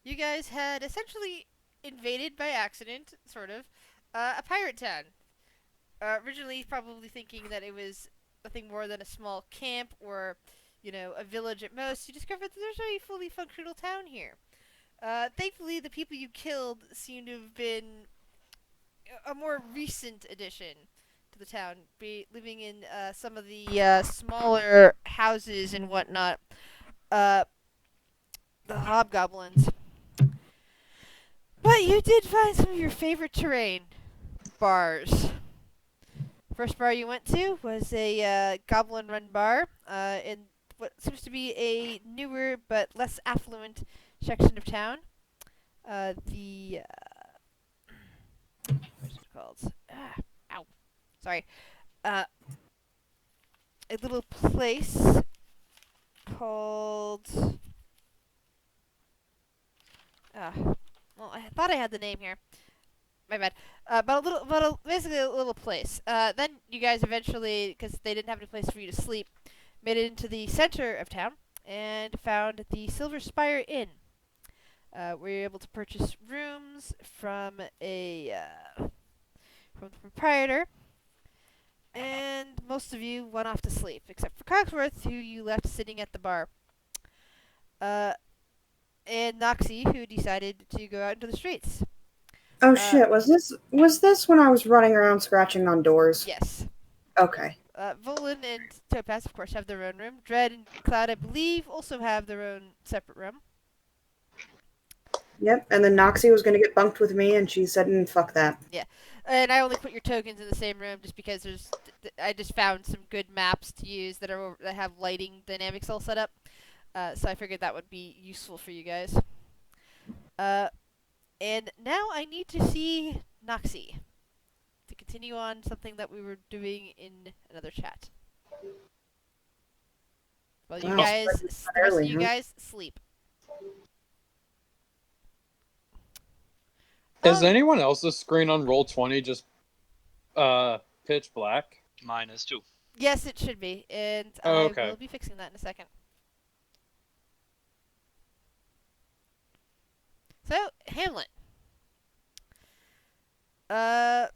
You guys had essentially invaded by accident, sort of, a pirate town. Originally, probably thinking that it was nothing more than a small camp or, a village at most. You discovered that there's a fully functional town here. Thankfully, the people you killed seem to have been a more recent addition to the town, be living in some of the smaller houses and whatnot. Uh, the hobgoblins. But you did find some of your favorite terrain bars. First bar you went to was a goblin-run bar in what seems to be a newer but less affluent section of town. The what's it called? Ow, sorry. Uh, a little place called. Uh, well, I thought I had the name here. My bad. Basically a little place. Then you guys eventually, because they didn't have any place for you to sleep, made it into the center of town and found the Silver Spire Inn. Where you're able to purchase rooms from the proprietor, and most of you went off to sleep, except for Cogsworth, who you left sitting at the bar. Uh, and Noxie, who decided to go out into the streets. Oh Uh, shit, was this when I was running around scratching on doors? yes. Okay. Volan and Topaz, of course, have their own room. Dread and Cloud, I believe, also have their own separate room. Yep, and then Noxie was gonna get bunked with me and she said, fuck that. Yeah, and I only put your tokens in the same room just because I just found some good maps to use that have lighting dynamics all set up. So I figured that would be useful for you guys. Uh, and now I need to see Noxie to continue on something that we were doing in another chat. Well, Wow, the rest of early, you huh? guys sleep. Is Oh, anyone else's screen on Roll20 just pitch black? Mine is too. yes, it should be, and Oh, I okay. will be fixing that in a second. So, Hamlet. Uh,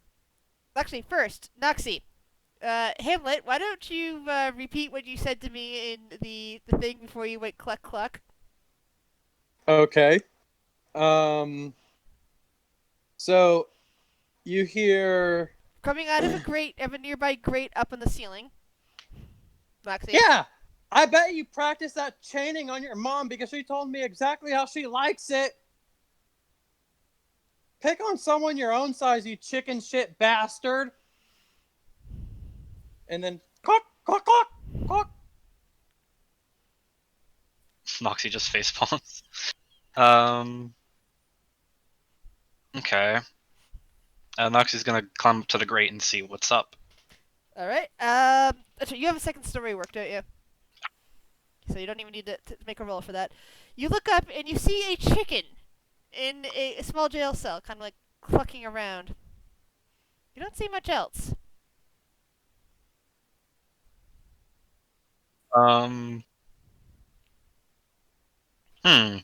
actually, first, Noxie. Hamlet, why don't you repeat what you said to me in the thing before you went cluck cluck? Okay. Um. So you hear? Coming out of a nearby grate up in the ceiling. Noxie. Yeah. I bet you practiced that chaining on your mom because she told me exactly how she likes it. Pick on someone your own size, you chicken shit bastard. And then cluck cluck cluck cluck. Noxie just face palms. Um. Okay. Noxie's gonna climb up to the grate and see what's up. All right. Actually, you have a second story work, don't you? So you don't even need to make a roll for that. You look up and you see a chicken in a small jail cell, kind of like clucking around. You don't see much else. Um. Hmm.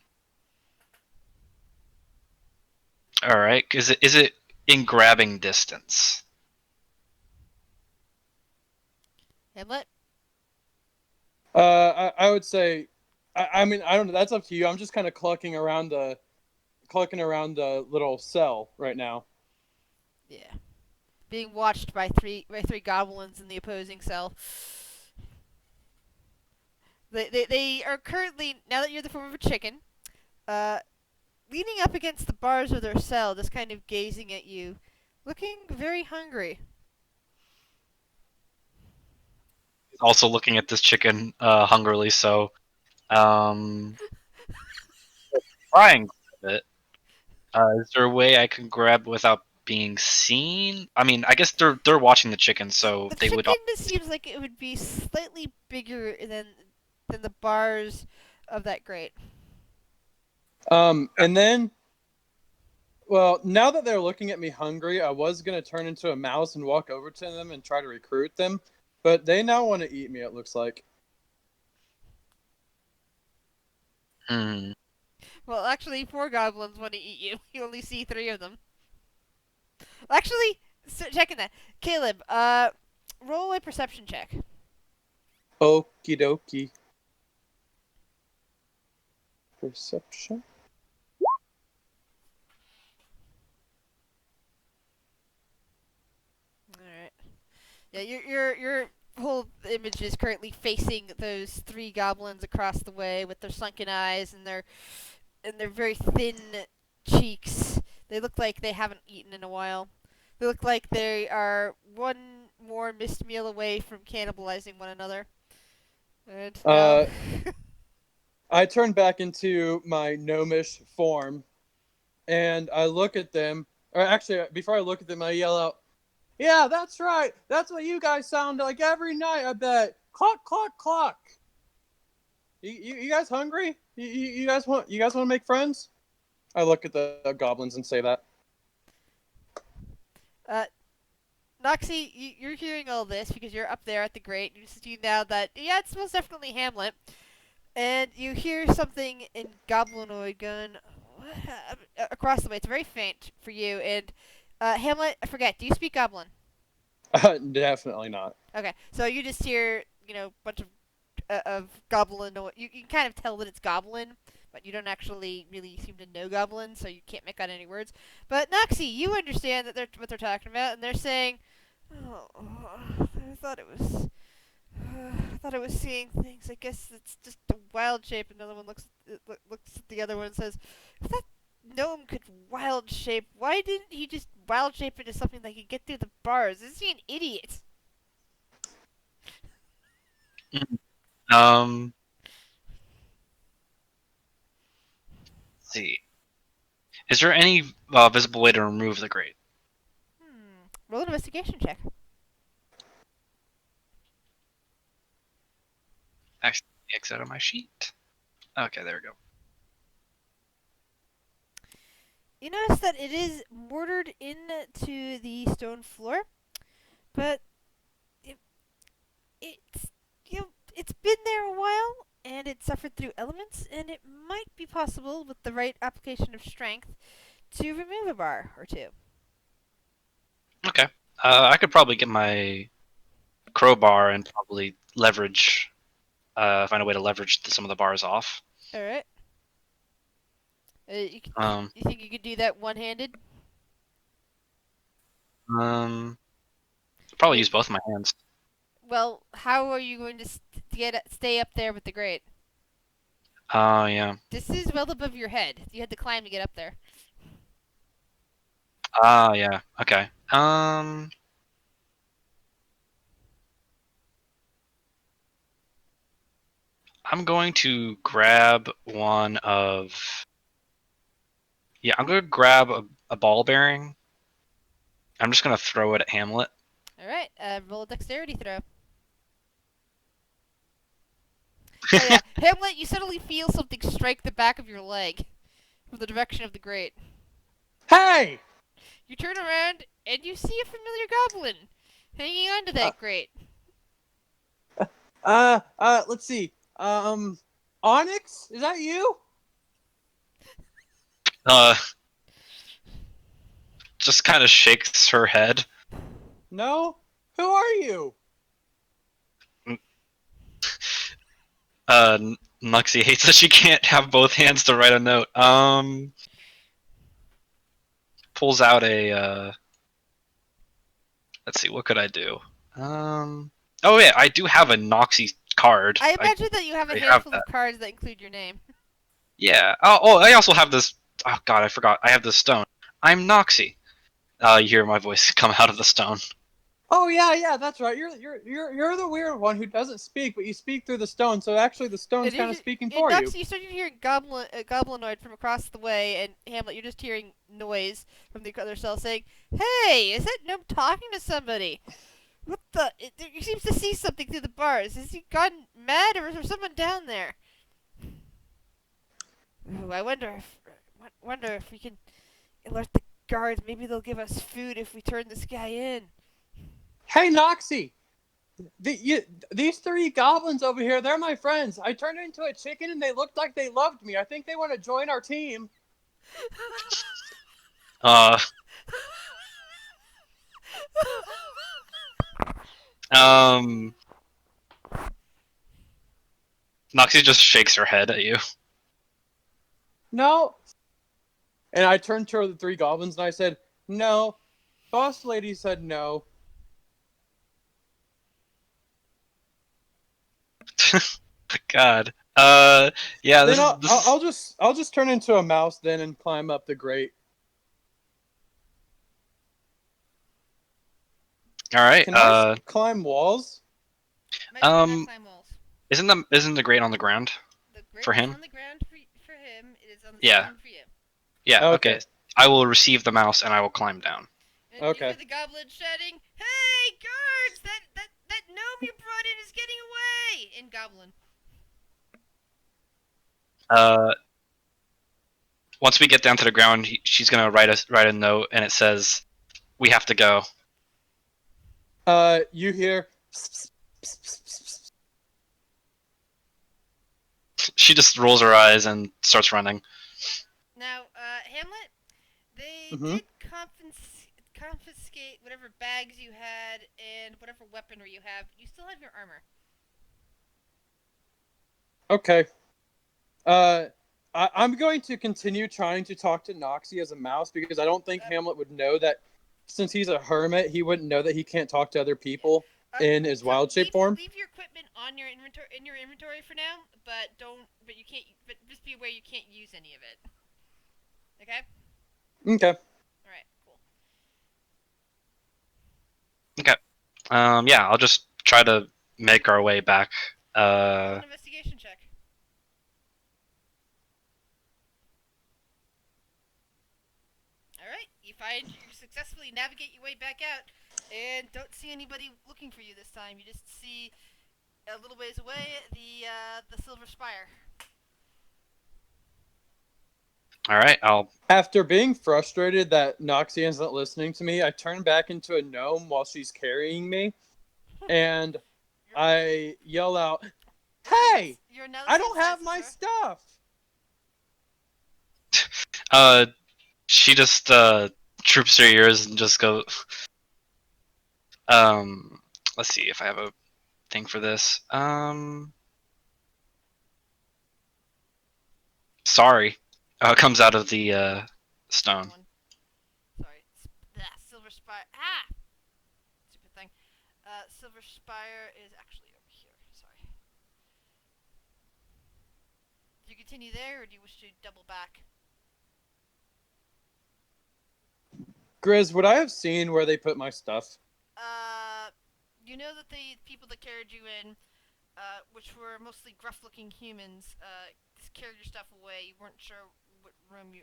All right. Is it in grabbing distance? Hamlet. I would say, I mean, I don't know. That's up to you. I'm just kind of clucking around the little cell right now. Yeah. Being watched by three goblins in the opposing cell. They are currently, now that you're the form of a chicken, uh, leaning up against the bars of their cell, just kind of gazing at you, looking very hungry. Also looking at this chicken hungrily. So, um, try and grab it. Is there a way I can grab without being seen? I mean, I guess they're watching the chicken, so The they would. chicken just seems like it would be slightly bigger than the bars of that grate. And then, well, now that they're looking at me hungry, I was gonna turn into a mouse and walk over to them and try to recruit them, but they now want to eat me. It looks like. Hmm. Well, actually, 4 goblins want to eat you. You only see 3 of them. Actually, checking that. Caleb, roll a perception check. Okie dokie. Perception. All right. Yeah, your whole image is currently facing those 3 goblins across the way with their sunken eyes and their very thin cheeks. They look like they haven't eaten in a while. They look like they are one more missed meal away from cannibalizing one another. And now, Uh, I turn back into my gnomish form, and I look at them. Or actually, before I look at them, I yell out, "Yeah, that's right. That's what you guys sound like every night. I bet. Cluck, cluck, cluck. You guys hungry? You guys want to make friends?" I look at the goblins and say that. uh, Noxie, you're hearing all this because you're up there at the grate. You see now that, yeah, it's most definitely Hamlet. And you hear something in Goblinoid going across the way. It's very faint for you. And Hamlet, I forget. Do you speak Goblin? Definitely not. Okay, so you just hear a bunch of Goblin. You can kind of tell that it's Goblin, but you don't actually really seem to know Goblin, so you can't make out any words. But Noxie, you understand that what they're talking about, and they're saying, "Oh, I thought it was." I thought I was seeing things. I guess it's just a wild shape. Another one looks at the other one and says, "If that gnome could wild shape, why didn't he just wild shape into something that could get through the bars? Is he an idiot?" Um, let's see. Is there any visible way to remove the grate? Roll an investigation check. Actually, X out of my sheet. Okay, there we go. You notice that it is mortared into the stone floor, but it's it's been there a while, and it suffered through elements, and it might be possible with the right application of strength to remove a bar or two. Okay. I could probably get my crowbar and probably leverage, find a way to leverage some of the bars off. All right. You Um, you think you could do that one-handed? um, probably Wait, use both of my hands. well, how are you going to stay up there with the grate? Yeah. This is well above your head. You had to climb to get up there. Yeah. Okay. I'm going to grab one of. Yeah, I'm going to grab a ball bearing. I'm just going to throw it at Hamlet. All right. Roll a dexterity throw. Oh yeah, Hamlet, you suddenly feel something strike the back of your leg from the direction of the grate. Hey! You turn around and you see a familiar goblin hanging onto that grate. Let's see. Onyx, is that you? Uh, just kind of shakes her head. No? Who are you? Nuxie hates that she can't have both hands to write a note. Pulls out a, let's see, what could I do? Oh yeah, I do have a Noxie card. I imagine that you have a I handful have of cards that include your name. Yeah. Oh, I also have this. Oh God, I forgot. I have this stone. I'm Noxie. You hear my voice come out of the stone. Oh yeah, that's right. You're the weird one who doesn't speak, but you speak through the stone. So actually, the stone's kind of speaking for you. You started hearing goblinoid from across the way, and Hamlet, you're just hearing noise from the other cell saying, "Hey, is that gnome talking to somebody? What the? He seems to see something through the bars. Has he gone mad, or is there someone down there? Ooh, I wonder if we can alert the guards. Maybe they'll give us food if we turn this guy in." Hey, Noxie, these three goblins over here, they're my friends. I turned into a chicken and they looked like they loved me. I think they want to join our team. Uh, um, Noxie just shakes her head at you. No. And I turned to the three goblins and I said, no. Boss lady said no. God. Yeah. Then This is I'll just turn into a mouse then and climb up the grate. all right. Can I climb walls? Might cannot climb walls. Isn't the grate on the ground The grate for is him? on the ground for him. It is on the Yeah. ceiling for you. Yeah. Okay. Okay. I will receive the mouse and I will climb down. And Okay. you hear the goblin shouting, "Hey, guards! That gnome you brought in is getting away!" In goblin. Once we get down to the ground, she's gonna write a note, and it says, "We have to go." You hear. She just rolls her eyes and starts running. Now, Hamlet, they Mhm. did confiscate whatever bags you had and whatever weaponry you have. You still have your armor. Okay. I'm going to continue trying to talk to Noxie as a mouse because I don't think Hamlet would know that since he's a hermit, he wouldn't know that he can't talk to other people in his wild shape form. Leave your equipment on your inventory for now, but you can't. But just be aware you can't use any of it. Okay. Okay. All right. Cool. Yeah, I'll just try to make our way back. Roll an investigation check. All right. You successfully navigate your way back out, and don't see anybody looking for you this time. You just see a little ways away the Silver Spire. All right, After being frustrated that Noxie isn't listening to me, I turn back into a gnome while she's carrying me, and I yell out, "Hey! I don't have my stuff!" she just troops her ears and just go. Let's see if I have a thing for this. Sorry. Comes out of the stone. Sorry. Silver Spire. Stupid thing. Silver Spire is actually over here. Sorry. Do you continue there, or do you wish to double back? Grizz, would I have seen where they put my stuff? You know that the people that carried you in, which were mostly gruff-looking humans, just carried your stuff away. You weren't sure what room you...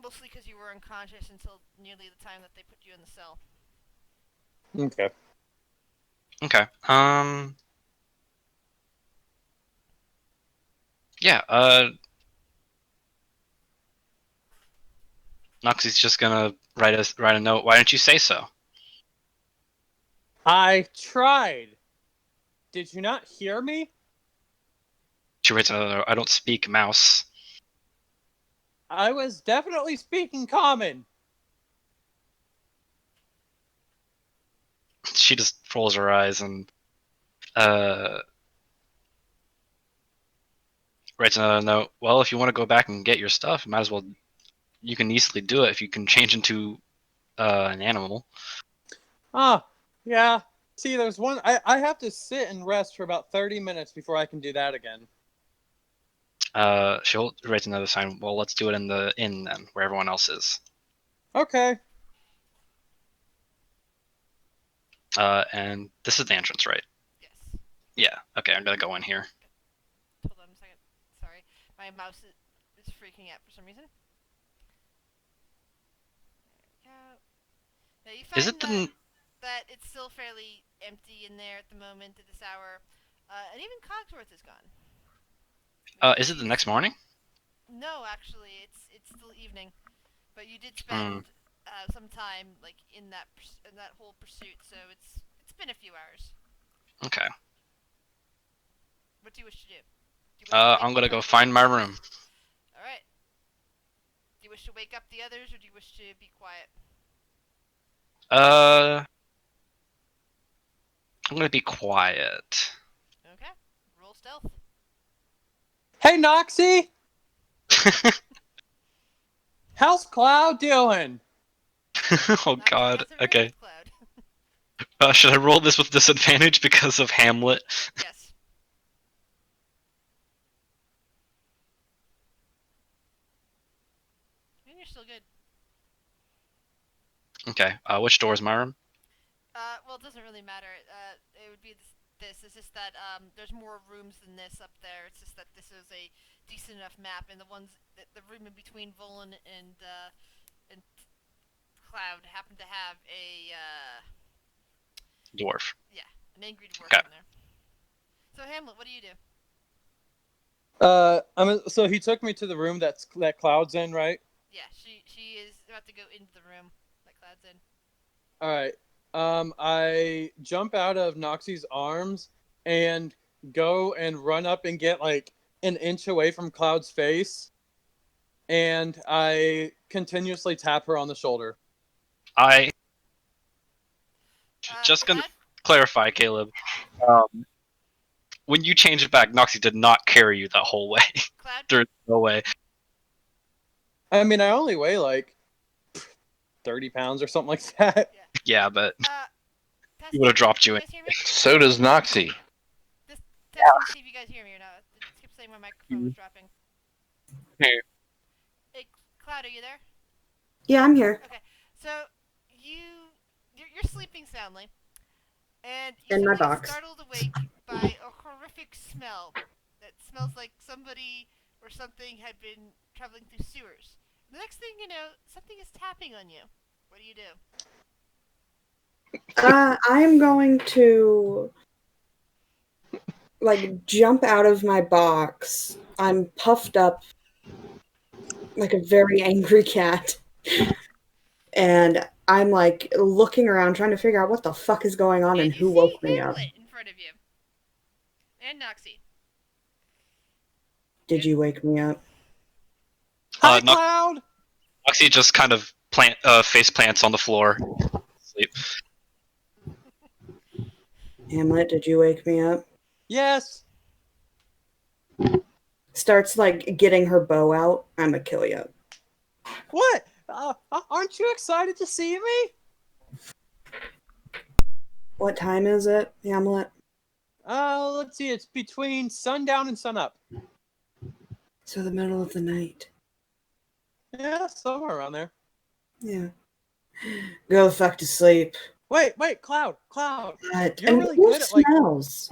Mostly because you were unconscious until nearly the time that they put you in the cell. Okay. Okay. Yeah. Noxie's just gonna write a note. Why didn't you say so? I tried. Did you not hear me? She writes another note. I don't speak mouse. I was definitely speaking common. She just rolls her eyes and writes another note. Well, if you want to go back and get your stuff, might as well. You can easily do it if you can change into an animal. Yeah. See, there's one. I have to sit and rest for about 30 minutes before I can do that again. She'll write another sign. Well, let's do it in the inn then, where everyone else is. Okay. And this is the entrance, right? Yes. Yeah. Okay, I'm gonna go in here. Hold on a second. Sorry. My mouse is freaking out for some reason. There we go. Now you Is find it that it's still fairly empty in there at the moment at this hour. And even Cogsworth is gone. Is it the next morning? No, actually, it's still evening. But you did spend some time like in that whole pursuit, so it's been a few hours. Okay. What do you wish to do? Do you wish to wake I'm gonna go wake find up my the others? room. All right. Do you wish to wake up the others, or do you wish to be quiet? I'm gonna be quiet. Okay. Roll stealth. Hey, Noxie! How's Cloud doing? Oh Noxie God. has a room Okay. with Cloud. Should I roll this with disadvantage because of Hamlet? Yes. I mean, you're still good. Okay. Which door is my room? Well, it doesn't really matter. It would be this. It's just that there's more rooms than this up there. It's just that this is a decent enough map, and the room in between Volan and Cloud happened to have Dwarf. an angry dwarf Okay. in there. So Hamlet, what do you do? So he took me to the room that Cloud's in, right? Yeah, she is about to go into the room that Cloud's in. All right. I jump out of Noxie's arms and go and run up and get like an inch away from Cloud's face, and I continuously tap her on the shoulder. I just gonna Cloud? clarify, Caleb. When you changed it back, Noxie did not carry you that whole way. Cloud? There's no way. I mean, I only weigh like 30 pounds or something like that. Yeah, but Test he would have dropped do you you in. guys hear me? So does Noxie. Just testing to see if you guys hear me or not. It keeps saying my microphone was dropping. Hey. Hey, Cloud, are you there? Yeah, I'm here. Okay, so you're sleeping soundly, and you In my suddenly get box. startled awake by a horrific smell that smells like somebody or something had been traveling through sewers. The next thing you know, something is tapping on you. What do you do? I'm going to like jump out of my box. I'm puffed up like a very angry cat. And I'm like looking around trying to figure out what the fuck is going on and And you who see woke me up. Hamlet in front of you. And Noxie. Did you wake me up? Hi, No- Cloud. Noxie just kind of face plants on the floor. Sleep. Hamlet, did you wake me up? Yes. Starts like getting her bow out. I'ma kill you. What? Aren't you excited to see me? What time is it, Hamlet? Let's see. It's between sundown and sunup. So the middle of the night. Yeah, somewhere around there. Yeah. Go the fuck to sleep. Wait, Cloud. What? You're And really who good at like. smells?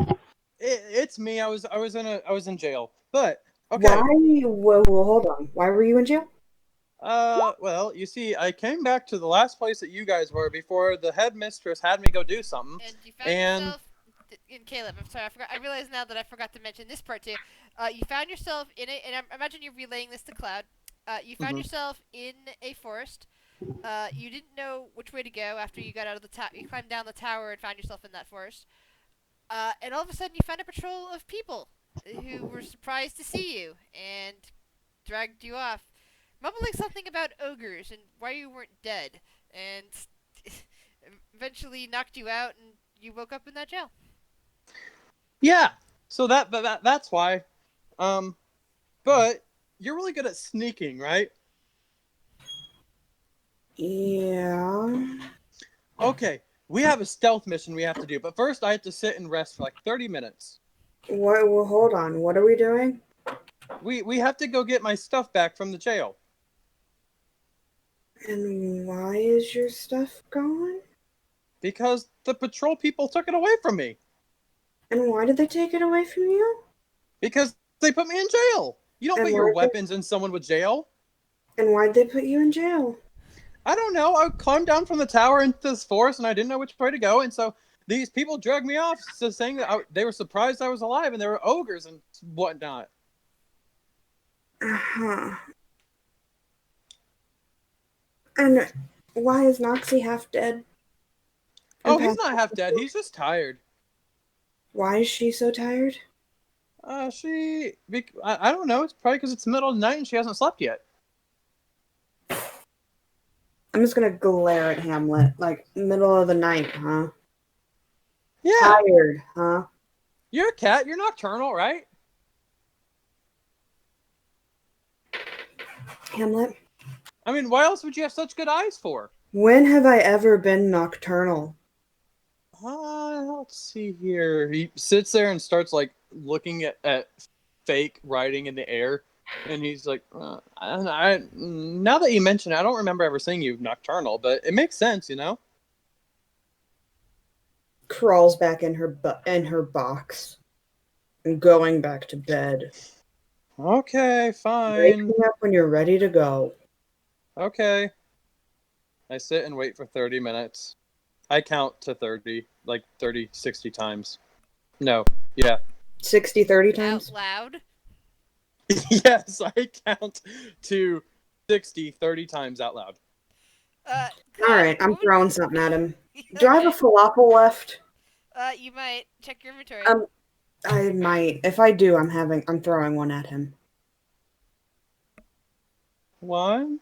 It's me. I was in jail, but okay. Why? Whoa, hold on. Why were you in jail? Well, you see, I came back to the last place that you guys were before the headmistress had me go do something. And you found yourself. And Caleb, I'm sorry, I forgot. I realize now that I forgot to mention this part too. You found yourself in a, and I imagine you're relaying this to Cloud. You found yourself in a forest. You didn't know which way to go after you got out of the tower. You climbed down the tower and found yourself in that forest. And all of a sudden, you found a patrol of people who were surprised to see you and dragged you off, mumbling something about ogres and why you weren't dead, and eventually knocked you out, and you woke up in that jail. Yeah. So that's why. But you're really good at sneaking, right? Yeah. Okay. We have a stealth mission we have to do, but first I have to sit and rest for like 30 minutes. What? Well, hold on. What are we doing? We have to go get my stuff back from the jail. And why is your stuff gone? Because the patrol people took it away from me. And why did they take it away from you? Because they put me in jail. You don't And put your why'd they- weapons in someone with jail. And why'd they put you in jail? I don't know. I climbed down from the tower into this forest, and I didn't know which way to go, and so these people dragged me off, so saying that they were surprised I was alive, and they were ogres and whatnot. Uh-huh. And why is Noxie half dead? Oh, Okay. he's not half dead. He's just tired. Why is she so tired? I don't know. It's probably because it's the middle of the night and she hasn't slept yet. I'm just gonna glare at Hamlet, like, middle of the night, huh? Yeah. Tired, huh? You're a cat. You're nocturnal, right? Hamlet, I mean, why else would you have such good eyes for? when have I ever been nocturnal? Let's see here. He sits there and starts like looking at fake writing in the air, and he's like, now that you mention it, I don't remember ever seeing you nocturnal, but it makes sense, you know. Crawls back in her box and going back to bed. Okay, Wake fine. me up when you're ready to go. Okay. I sit and wait for 30 minutes. I count to 30, like 30, 60 times. No, yeah. 60, 30 Out times? loud. Yes, I count to 60, 30 times out loud. Alright, I'm what would- throwing something at him. Do I have a Okay. falafel left? You might check your inventory. I might. If I do, I'm throwing one at him. 1,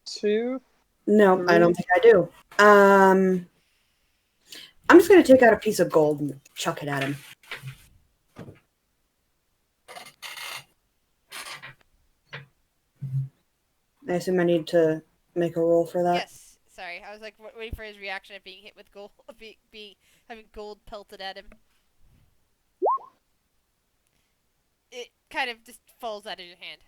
2. No, I don't think I do. I'm just gonna take out a piece of gold and chuck it at him. I assume I need to make a roll for that. Yes. Sorry, I was like waiting for his reaction at being hit with gold, having gold pelted at him. It kind of just falls out of your hand.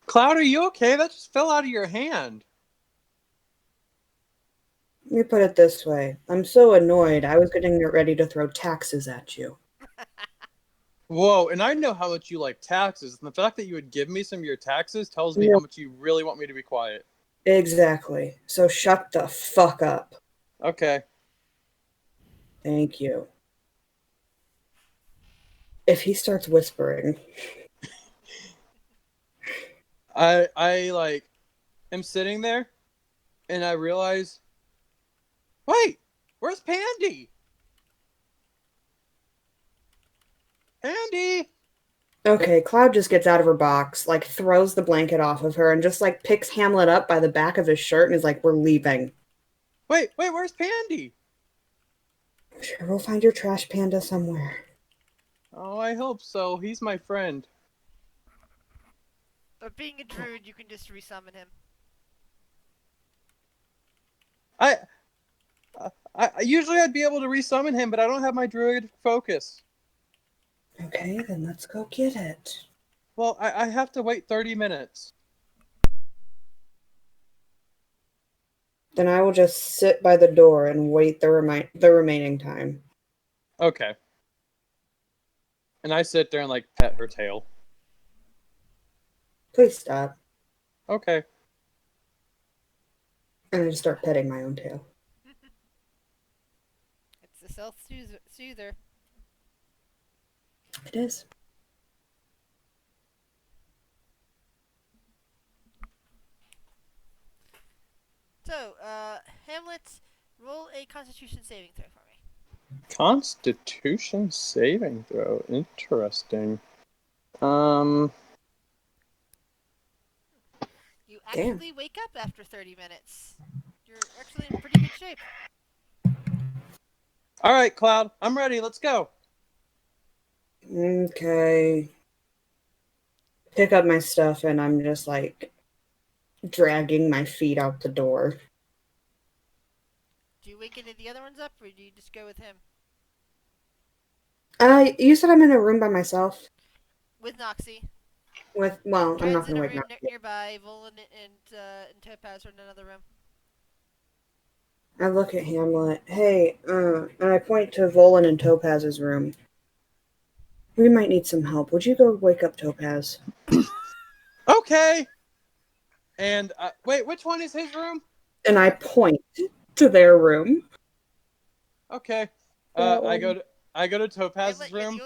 Cloud, are you okay? That just fell out of your hand. Let me put it this way. I'm so annoyed. I was getting ready to throw taxes at you. Whoa, and I know how much you like taxes, and the fact that you would give me some of your taxes tells me Yeah. how much you really want me to be quiet. Exactly. So shut the fuck up. Okay. Thank you. If he starts whispering. I like am sitting there and I realize, wait, where's Pandy? Pandy! Okay, Cloud just gets out of her box, like throws the blanket off of her and just like picks Hamlet up by the back of his shirt and is like, we're leaving. Wait, where's Pandy? I'm sure we'll find your trash panda somewhere. Oh, I hope so. He's my friend. But being a druid, you can just resummon him. I usually I'd be able to resummon him, but I don't have my druid focus. Okay, then let's go get it. Well, I have to wait 30 minutes. Then I will just sit by the door and wait the remaining time. Okay. And I sit there and like pet her tail. Please stop. Okay. And I just start petting my own tail. It's a self-soother. It is. So, Hamlet, roll a Constitution saving throw for me. Constitution saving throw. Interesting. You Damn. actually wake up after 30 minutes. You're actually in pretty good shape. All right, Cloud. I'm ready. Let's go. Okay. Pick up my stuff and I'm just like dragging my feet out the door. Do you wake any of the other ones up, or do you just go with him? You said I'm in a room by myself? With Noxie. I'm not Dred's in gonna a wake room up. nearby. Volan and Topaz are in another room. I look at Hamlet. Hey, and I point to Volan and Topaz's room. We might need some help. Would you go wake up Topaz? Okay. And wait, which one is his room? And I point to their room. Okay. That I go to Topaz's Hamlet, room.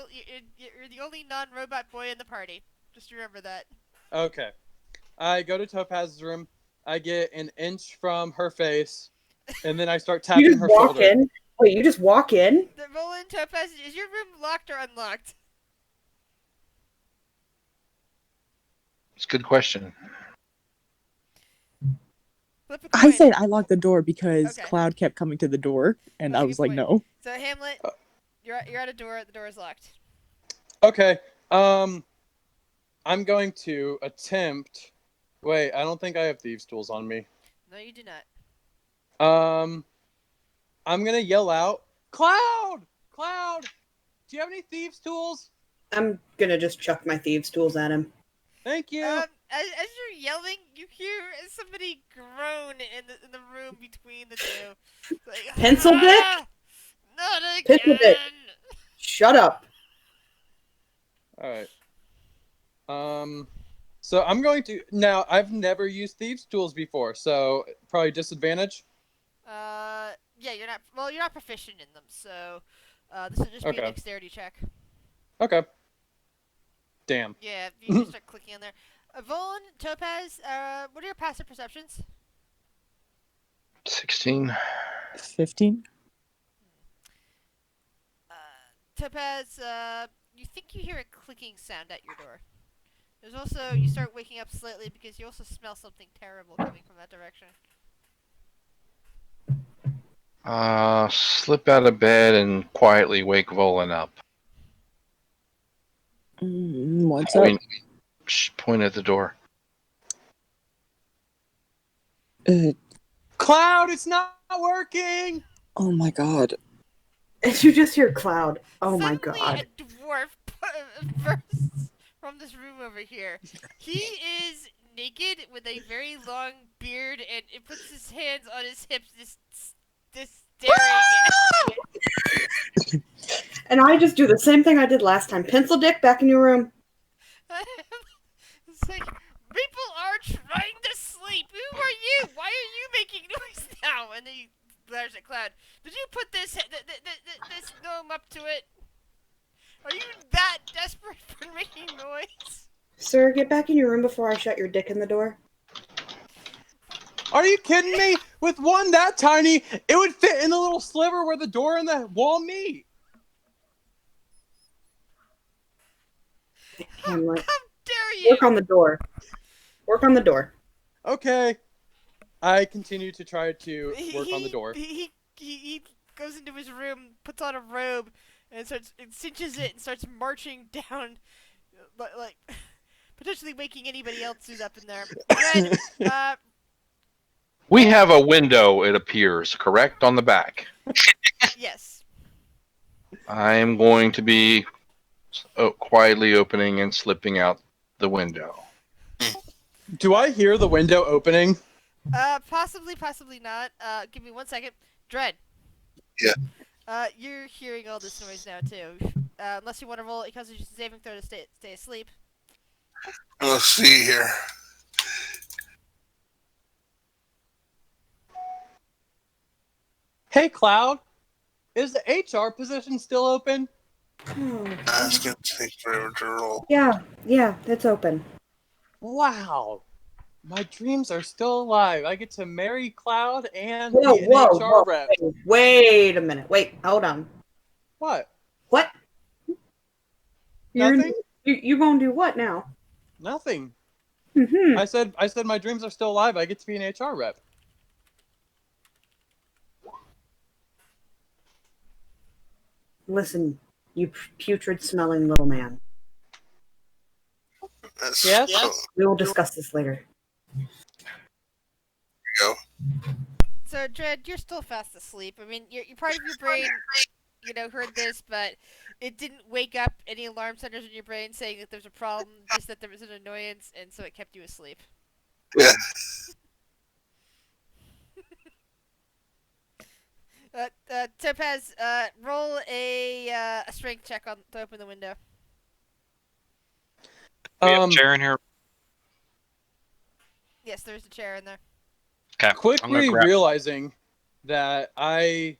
You're the only non-robot boy in the party. Just remember that. Okay. I go to Topaz's room. I get an inch from her face. And then I start You tapping just her walk shoulder. in. Wait, you just walk in? Roland, Topaz, is your room locked or unlocked? It's a good question. Flip a I coin. said I locked the door because Okay. Cloud kept coming to the door, and That's I a was good like, point. no. So Hamlet, you're at a door. The door is locked. Okay. I'm going to attempt. Wait, I don't think I have thieves' tools on me. No, you do not. I'm gonna yell out, Cloud! Cloud! Do you have any thieves' tools? I'm gonna just chuck my thieves' tools at him. Thank you. As you're yelling, you hear somebody groan in the room between the two. It's like, Pencil dick? "Ah, not Pencil dick. again!" Shut up. All right. So I'm going to now. I've never used thieves' tools before, so probably disadvantage. Yeah, you're not. Well, you're not proficient in them, so this will just be a Okay. dexterity check. Okay. Damn. Yeah, you just start clicking on there. Volan, Topaz, what are your passive perceptions? 16. 15? Topaz, you think you hear a clicking sound at your door. There's also, you start waking up slightly because you also smell something terrible coming from that direction. Slip out of bed and quietly wake Volan up. What's I up? mean, point at the door. Cloud, it's not working. Oh my god. And you just hear Cloud. Oh my Suddenly, god. a dwarf bursts from this room over here. He is naked with a very long beard, and it puts his hands on his hips, just staring. And I just do the same thing I did last time. Pencil dick, back in your room. It's like, people are trying to sleep. Who are you? Why are you making noise now? And then he glares at Cloud. Did you put this gnome up to it? Are you that desperate for making noise? Sir, get back in your room before I shut your dick in the door. Are you kidding me? With one that tiny, it would fit in the little sliver where the door and the wall meet. Hamlet. How dare you? Work on the door. Work on the door. Okay. I continue to try to work on the door. He goes into his room, puts on a robe, and cinches it and starts marching down, like potentially waking anybody else who's up in there. Red, We have a window, it appears, correct, on the back. yes. I am going to be quietly opening and slipping out the window. Do I hear the window opening? Possibly not. Give me 1 second. Dread. Yeah. You're hearing all this noise now too. Unless you want to roll a Constitution saving throw to stay asleep. Let's see here. Hey, Cloud. Is the HR position still open? That's gonna take forever to roll. Yeah, it's open. Wow. My dreams are still alive. I get to marry Cloud and Whoa, be an whoa, HR whoa. rep. Wait a minute. Wait, hold on. What? What? Nothing? You gonna do what now? Nothing. Mm-hmm. I said my dreams are still alive. I get to be an HR rep. Listen, you putrid-smelling little man. That's Yes? We will discuss this later. go. So, Dread, you're still fast asleep. I mean, your part of your brain, heard this, but it didn't wake up any alarm centers in your brain saying that there's a problem, just that there was an annoyance, and so it kept you asleep. Yeah. Topaz, roll a strength check to open the window. We have a chair in here. Yes, there's a chair in there. Okay. I'm gonna Quickly grab. realizing that I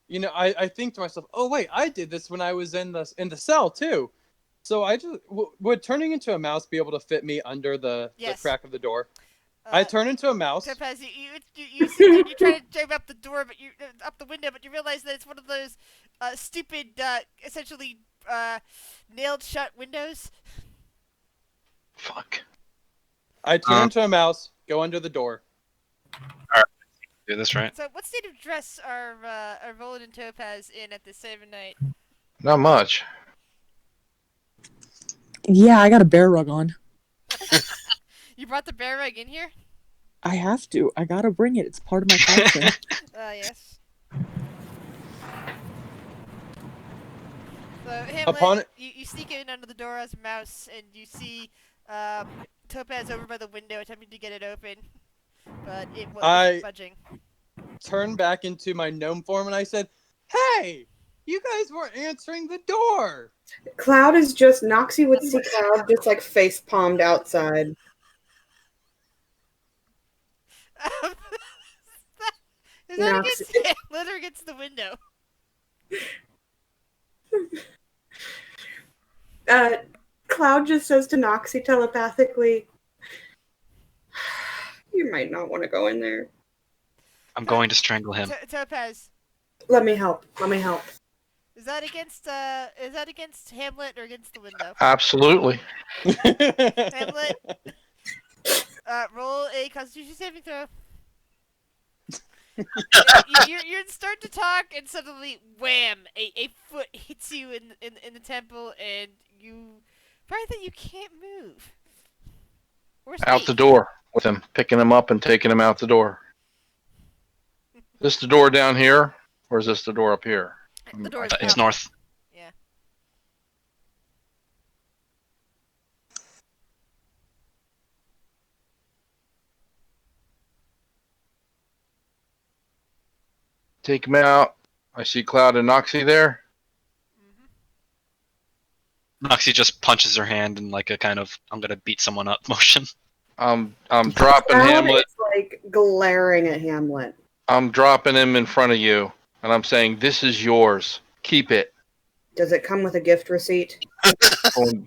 think to myself, oh wait, I did this when I was in the cell too. So I just would turning into a mouse be able to fit me under the Yes. crack of the door? I turn into a mouse. Topaz, you sit there and you try to jump up the door, but you up the window, but you realize that it's one of those stupid, essentially nailed shut windows. Fuck. I turn into a mouse, go under the door. Do this right. So, what state of dress are Roland and Topaz in at this time of night? Not much. Yeah, I got a bear rug on. You brought the bear rug in here? I have to. I gotta bring it. It's part of my costume. Yes. So, Hamlet, Upon it- you sneak in under the door as a mouse, and you see Topaz over by the window attempting to get it open, but it wasn't budging. Turn back into my gnome form and I said, "Hey, you guys weren't answering the door." Cloud is just Noxie would see Cloud just like face palmed outside. Is that Noxie. against Hamlet or against the window? Cloud just says to Noxie telepathically, "You might not want to go in there. I'm going to strangle him. Topaz, Let me help. Let me help." is that against Hamlet or against the window? Absolutely. Hamlet, roll a Constitution saving throw. You start to talk, and suddenly, wham! A foot hits you in the temple, and you find that you can't move. Or Out the speak. door with him, picking him up and taking him out the door. Is this the door down here, or is this the door up here? The door is It's up. north. Yeah. Take him out. I see Cloud and Noxie there. Noxie just punches her hand in like a kind of I'm gonna beat someone up motion. I'm dropping Cloud Hamlet. is like glaring at Hamlet. I'm dropping him in front of you, and I'm saying, "This is yours. Keep it." Does it come with a gift receipt?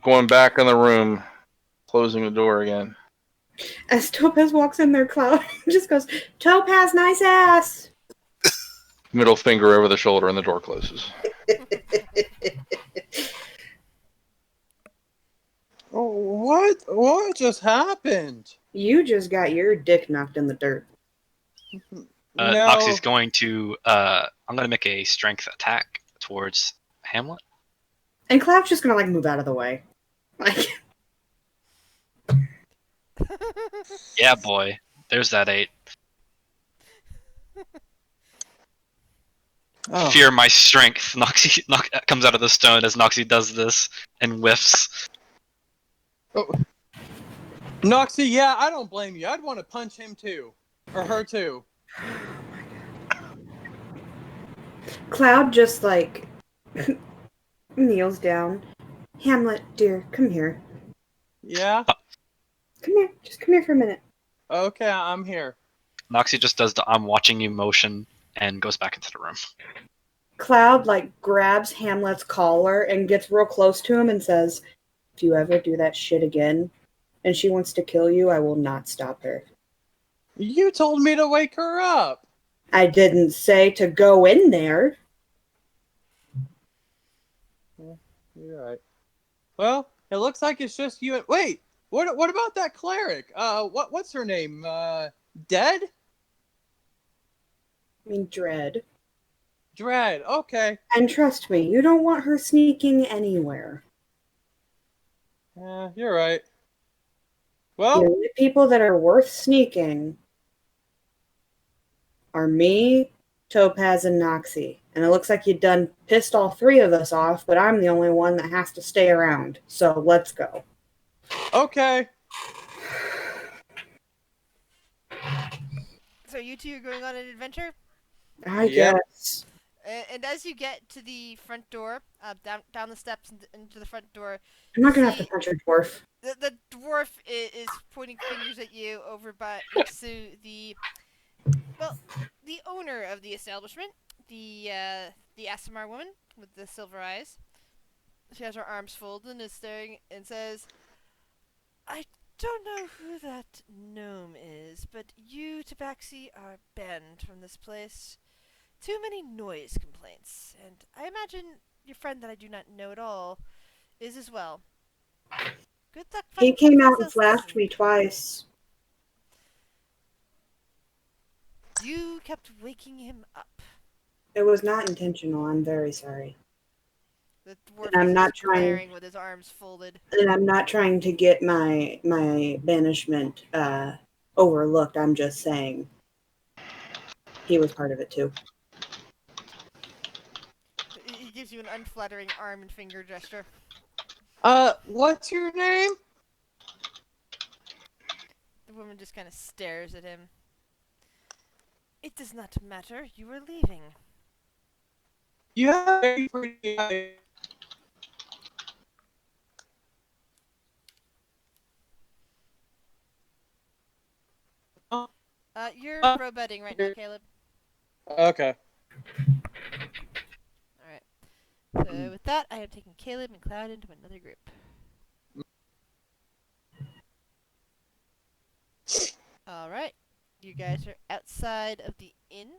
Going back in the room, closing the door again. As Topaz walks in there, Cloud just goes, "Topaz, nice ass." Middle finger over the shoulder, and the door closes. Oh, what just happened? You just got your dick knocked in the dirt. No. Noxie's going to I'm gonna make a strength attack towards Hamlet. And Cloud's just gonna like move out of the way. Like, Yeah, boy. There's that 8. Oh. Fear my strength. Noxie comes out of the stone as Noxie does this and whiffs. Noxie, yeah, I don't blame you. I'd want to punch him too. Or her too. Cloud just like kneels down. "Hamlet, dear, come here. Yeah? Come here. Just come here for a minute." Okay, I'm here. Noxie just does the I'm watching you motion and goes back into the room. Cloud like grabs Hamlet's collar and gets real close to him and says, "If you ever do that shit again and she wants to kill you, I will not stop her." You told me to wake her up. I didn't say to go in there. You're right. Well, it looks like it's just you and... Wait! What about that cleric? What's her name? Dead? I mean, Dread. Dread, okay. And trust me, you don't want her sneaking anywhere. Yeah, you're right. The Well, only people that are worth sneaking are me, Topaz, and Noxie. And it looks like you done pissed all 3 of us off, but I'm the only one that has to stay around. So let's go. okay. So you two are going on an adventure, I Yep. guess. and as you get to the front door, down the steps into the front door, I'm not gonna have to punch a dwarf. the dwarf is pointing fingers at you over by next to the owner of the establishment, the Asimar woman with the silver eyes. She has her arms folded and is staring and says, "I don't know who that gnome is, but you, Tabaxi, are banned from this place. Too many noise complaints, and I imagine your friend that I do not know at all is as well. Good luck He finding came someplace out and else to flashed me sleep. twice. You kept waking him up. It was not intentional. I'm very sorry. The dwarf And is I'm just not trying. glaring with his arms folded. And I'm not trying to get my banishment overlooked. I'm just saying he was part of it too. He gives you an unflattering arm and finger gesture. What's your name? The woman just kind of stares at him. It does not matter. You are leaving. You have a very pretty eye. You're Uh, roboting right now, Caleb. Okay. Alright. So with that, I am taking Caleb and Cloud into another group. Alright. You guys are outside of the inn.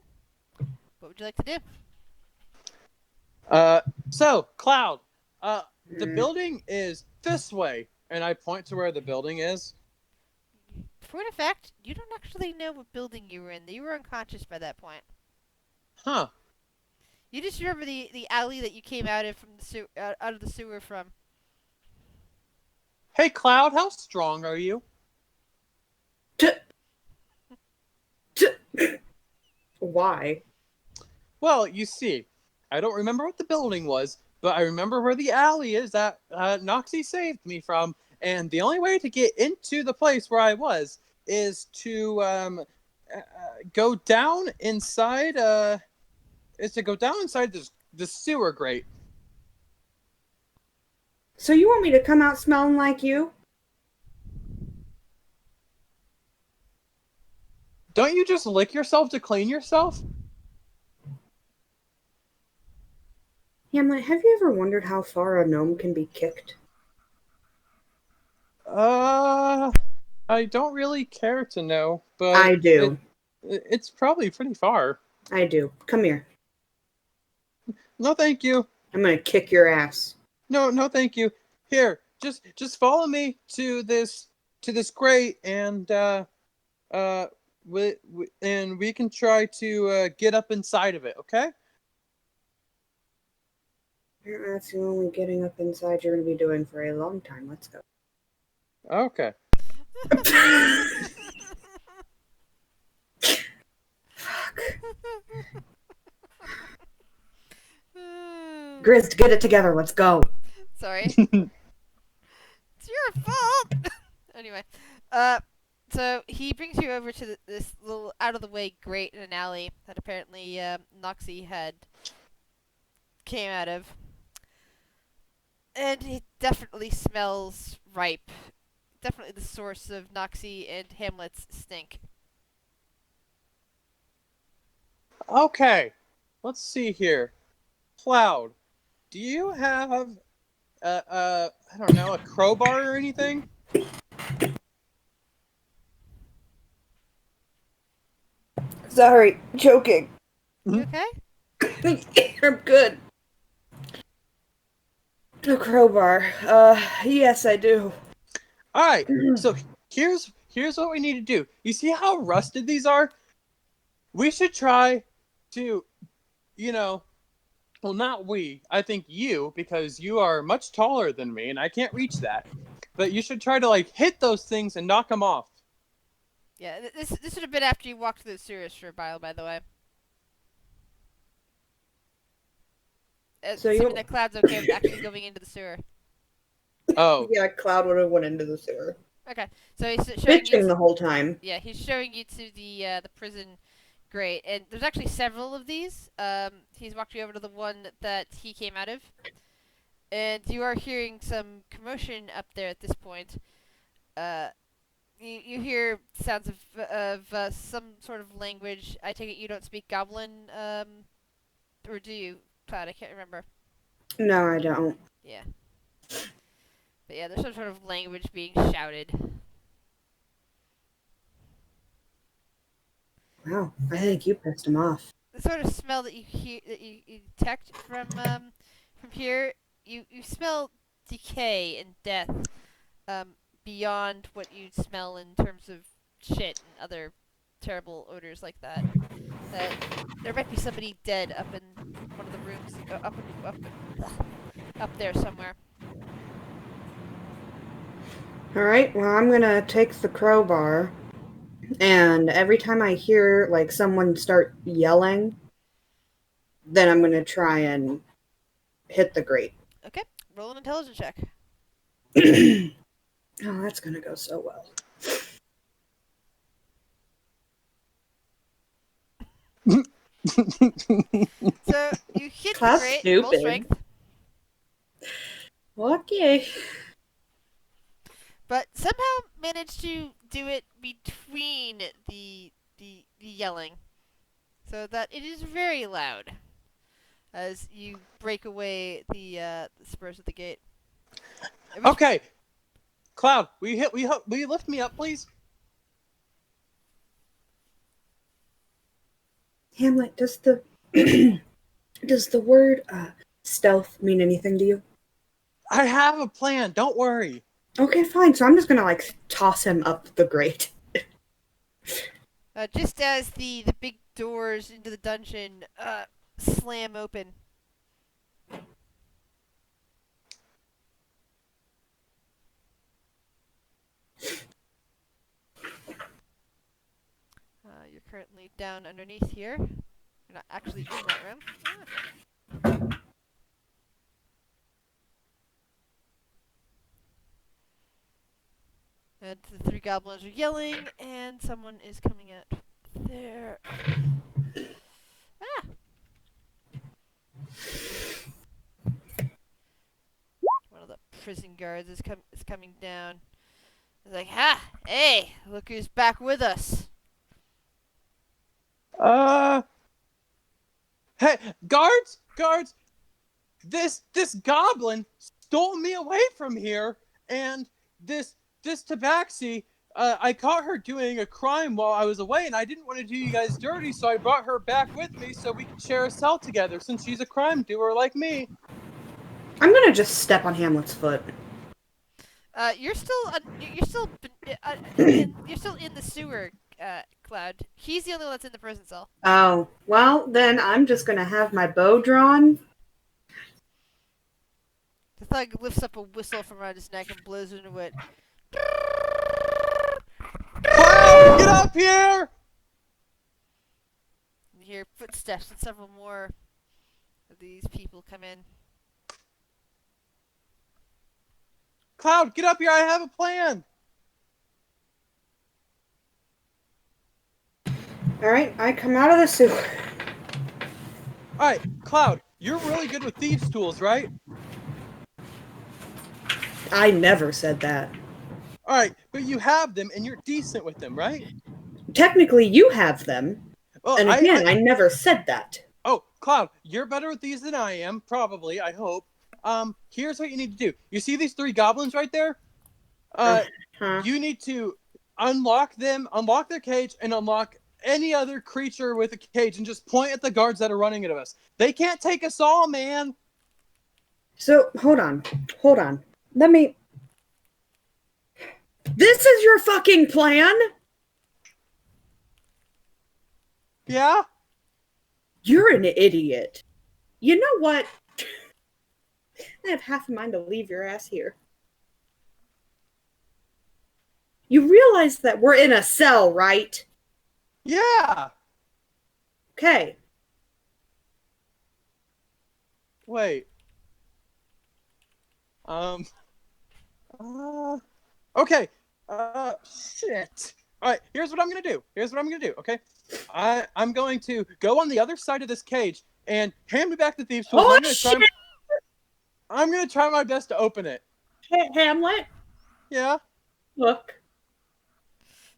What would you like to do? So Cloud, the Mm. building is this way, and I point to where the building is. For a fact, you don't actually know what building you were in. You were unconscious by that point. Huh. You just remember the alley that you came out of from the out of the sewer from. Hey Cloud, how strong are you? Why? Well, you see, I don't remember what the building was, but I remember where the alley is that Noxie saved me from, and the only way to get into the place where I was is to go down inside. Is to go down inside the sewer grate. So you want me to come out smelling like you? Don't you just lick yourself to clean yourself? Yeah, I'm like, have you ever wondered how far a gnome can be kicked? I don't really care to know, but I do. it's probably pretty far. I do. Come here. No, thank you. I'm gonna kick your ass. No, thank you. Here, just follow me to this grate, and we can try to get up inside of it. Okay? Apparently that's the only getting up inside you're gonna be doing for a long time. Let's go. Okay. Fuck. Grizz, get it together. Let's go. Sorry. It's your fault. Anyway, so he brings you over to this little out of the way grate in an alley that apparently Noxie had came out of, and it definitely smells ripe. Definitely the source of Noxie and Hamlet's stink. Okay. Let's see here. Cloud, do you have I don't know, a crowbar or anything? Sorry, choking. You okay? I'm good. A crowbar. Yes, I do. All right. So here's what we need to do. You see how rusted these are? We should try to, well, not we. I think you, because you are much taller than me, and I can't reach that. But you should try to hit those things and knock them off. Yeah, this would have been after you walked through the sewers for a while, by the way. So Assuming you- that Cloud's okay with actually going into the sewer. Oh, Yeah, Cloud would have went into the sewer. Okay, so he's showing you. Bitching the whole time. Yeah, he's showing you to the prison grate, and there's actually several of these. He's walked you over to the one that he came out of, and you are hearing some commotion up there at this point. You hear sounds of some sort of language. I take it you don't speak Goblin, or do you, Cloud? I can't remember. No, I don't. Yeah. But yeah, there's some sort of language being shouted. Wow, I think you pissed him off. The sort of smell that you detect from here, you smell decay and death, beyond what you'd smell in terms of shit and other terrible odors like that. There might be somebody dead up in one of the rooms, up there somewhere. Alright, well, I'm gonna take the crowbar, and every time I hear, like, someone start yelling, then I'm gonna try and hit the grate. Okay, roll an intelligence check. Oh, that's gonna go so well. So you hit the That's grate. Roll stupid. strength. Okay. But somehow managed to do it between the yelling, so that it is very loud as you break away the spurs of the gate. Okay, Cloud, will you lift me up, please? Hamlet, does the does the word stealth mean anything to you? I have a plan. Don't worry. Okay, fine. So I'm just gonna like toss him up the grate. Just as the big doors into the dungeon slam open. You're currently down underneath here. You're not actually in that room. And the three goblins are yelling, and someone is coming out there. Ah! One of the prison guards is coming down. He's like, "Ha! Hey, look who's back with us." Hey, guards! This goblin stole me away from here, and this tabaxi, I caught her doing a crime while I was away, and I didn't want to do you guys dirty, so I brought her back with me so we could share a cell together, since she's a crime doer like me. I'm gonna just step on Hamlet's foot. You're still in the sewer, Cloud. He's the only one that's in the prison cell. Oh, well, then I'm just gonna have my bow drawn. The thug lifts up a whistle from around his neck and blows into it. Cloud, get up here! You hear footsteps and several more of these people come in. Cloud, get up here! I have a plan! Alright, I come out of the sewer. Alright, Cloud, you're really good with thieves' tools, right? I never said that. Alright, but you have them and you're decent with them, right? Technically, you have them. Well, And again, I never said that. Oh, Cloud, you're better with these than I am, probably, I hope. Here's what you need to do. You see these three goblins right there? You need to unlock them, unlock their cage, and unlock any other creature with a cage, and just point at the guards that are running at us. They can't take us all, man! So, hold on. Let me... This is your fucking plan? Yeah? You're an idiot. You know what? I have half a mind to leave your ass here. You realize that we're in a cell, right? Yeah! Okay. Wait. Okay. Shit. Alright, here's what I'm gonna do. Okay? I'm going to go on the other side of this cage and hand me back the thieves' tools. Oh, I'm gonna try my best to open it. Hamlet? Yeah? Look.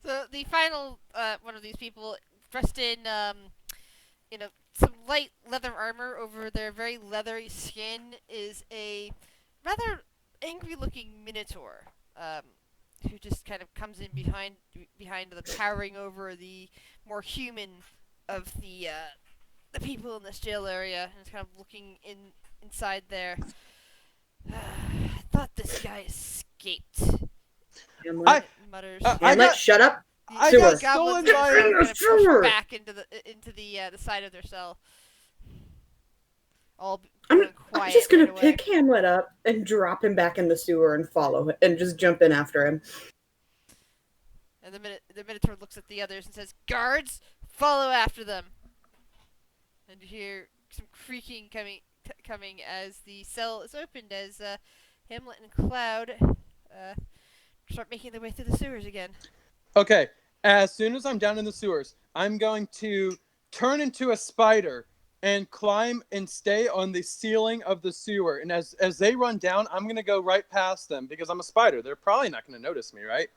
So the final one of these people, dressed in some light leather armor over their very leathery skin, is a rather angry-looking minotaur, who just kind of comes in behind the towering over the more human of the people in this jail area, and is kind of looking inside there. I thought this guy escaped. Hamlet. Mutters. I Hamlet, got- shut up. I Sewer. got Goblins stolen by. kind of push Sewer. back into the side of their cell. All I'm going quiet just gonna right away. pick Hamlet up and drop him back in the sewer and follow him and just jump in after him. And the Minotaur looks at the others and says, "Guards, follow after them." And you hear some creaking coming as the cell is opened as Hamlet and Cloud start making their way through the sewers again. Okay, as soon as I'm down in the sewers, I'm going to turn into a spider and climb and stay on the ceiling of the sewer. And as they run down, I'm going to go right past them because I'm a spider. They're probably not going to notice me, right?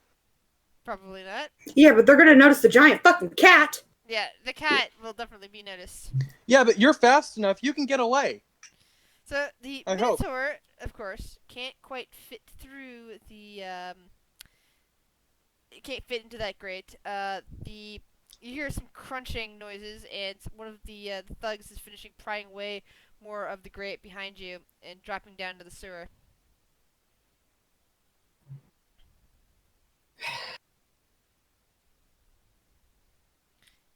Probably not. Yeah, but they're gonna notice the giant fucking cat. Yeah, the cat will definitely be noticed. Yeah, but you're fast enough. You can get away. So the I hope. Minotaur, of course, can't quite fit through the it can't fit into that grate. You hear some crunching noises, and one of the thugs is finishing prying away more of the grate behind you and dropping down to the sewer.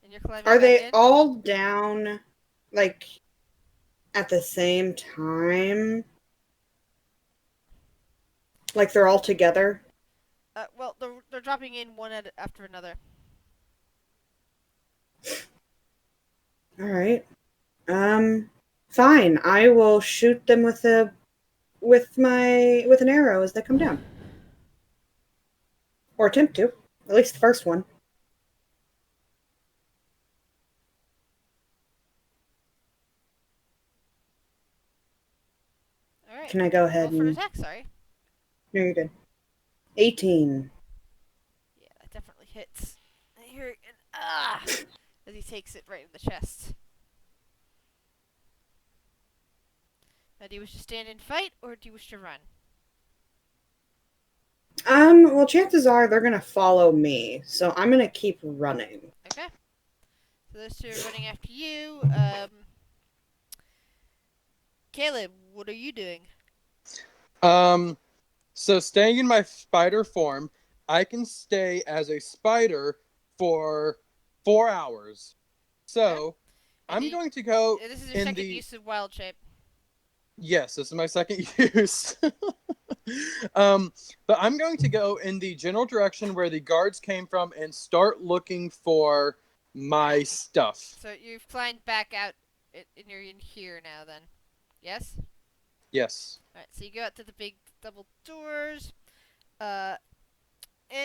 And you're climbing Are back they in? all down, like, at the same time? Like they're all together? Well, they're dropping in one after another. Alright. Fine. I will shoot them with an arrow as they come down. Or attempt to. At least the first one. All right. Can I go ahead Roll for an and... attack. Sorry. No, you're good. 18. Yeah, that definitely hits. I hear an as he takes it right in the chest. Now, do you wish to stand and fight, or do you wish to run? Well, chances are they're gonna follow me, so I'm gonna keep running. Okay. So those two are running after you. Caleb, what are you doing? So staying in my spider form, I can stay as a spider for 4 hours. So I'm going to go This is your in second the... use of wild shape. Yes, this is my second use. But I'm going to go in the general direction where the guards came from and start looking for my stuff. So you've climbed back out, and you're in here now. Then, yes. Yes. All right. So you go out to the big double doors, and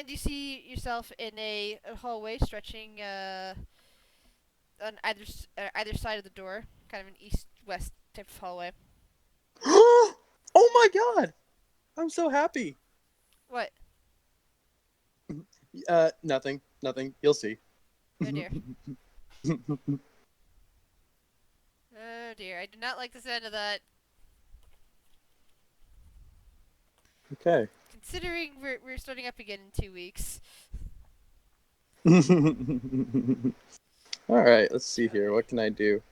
you see yourself in a hallway stretching on either side of the door, kind of an east-west type of hallway. Oh my god! I'm so happy. What? Nothing. You'll see. Oh dear. Oh dear. I do not like the sound of that. Okay. Considering we're starting up again in 2 weeks. All right, let's see here. What can I do?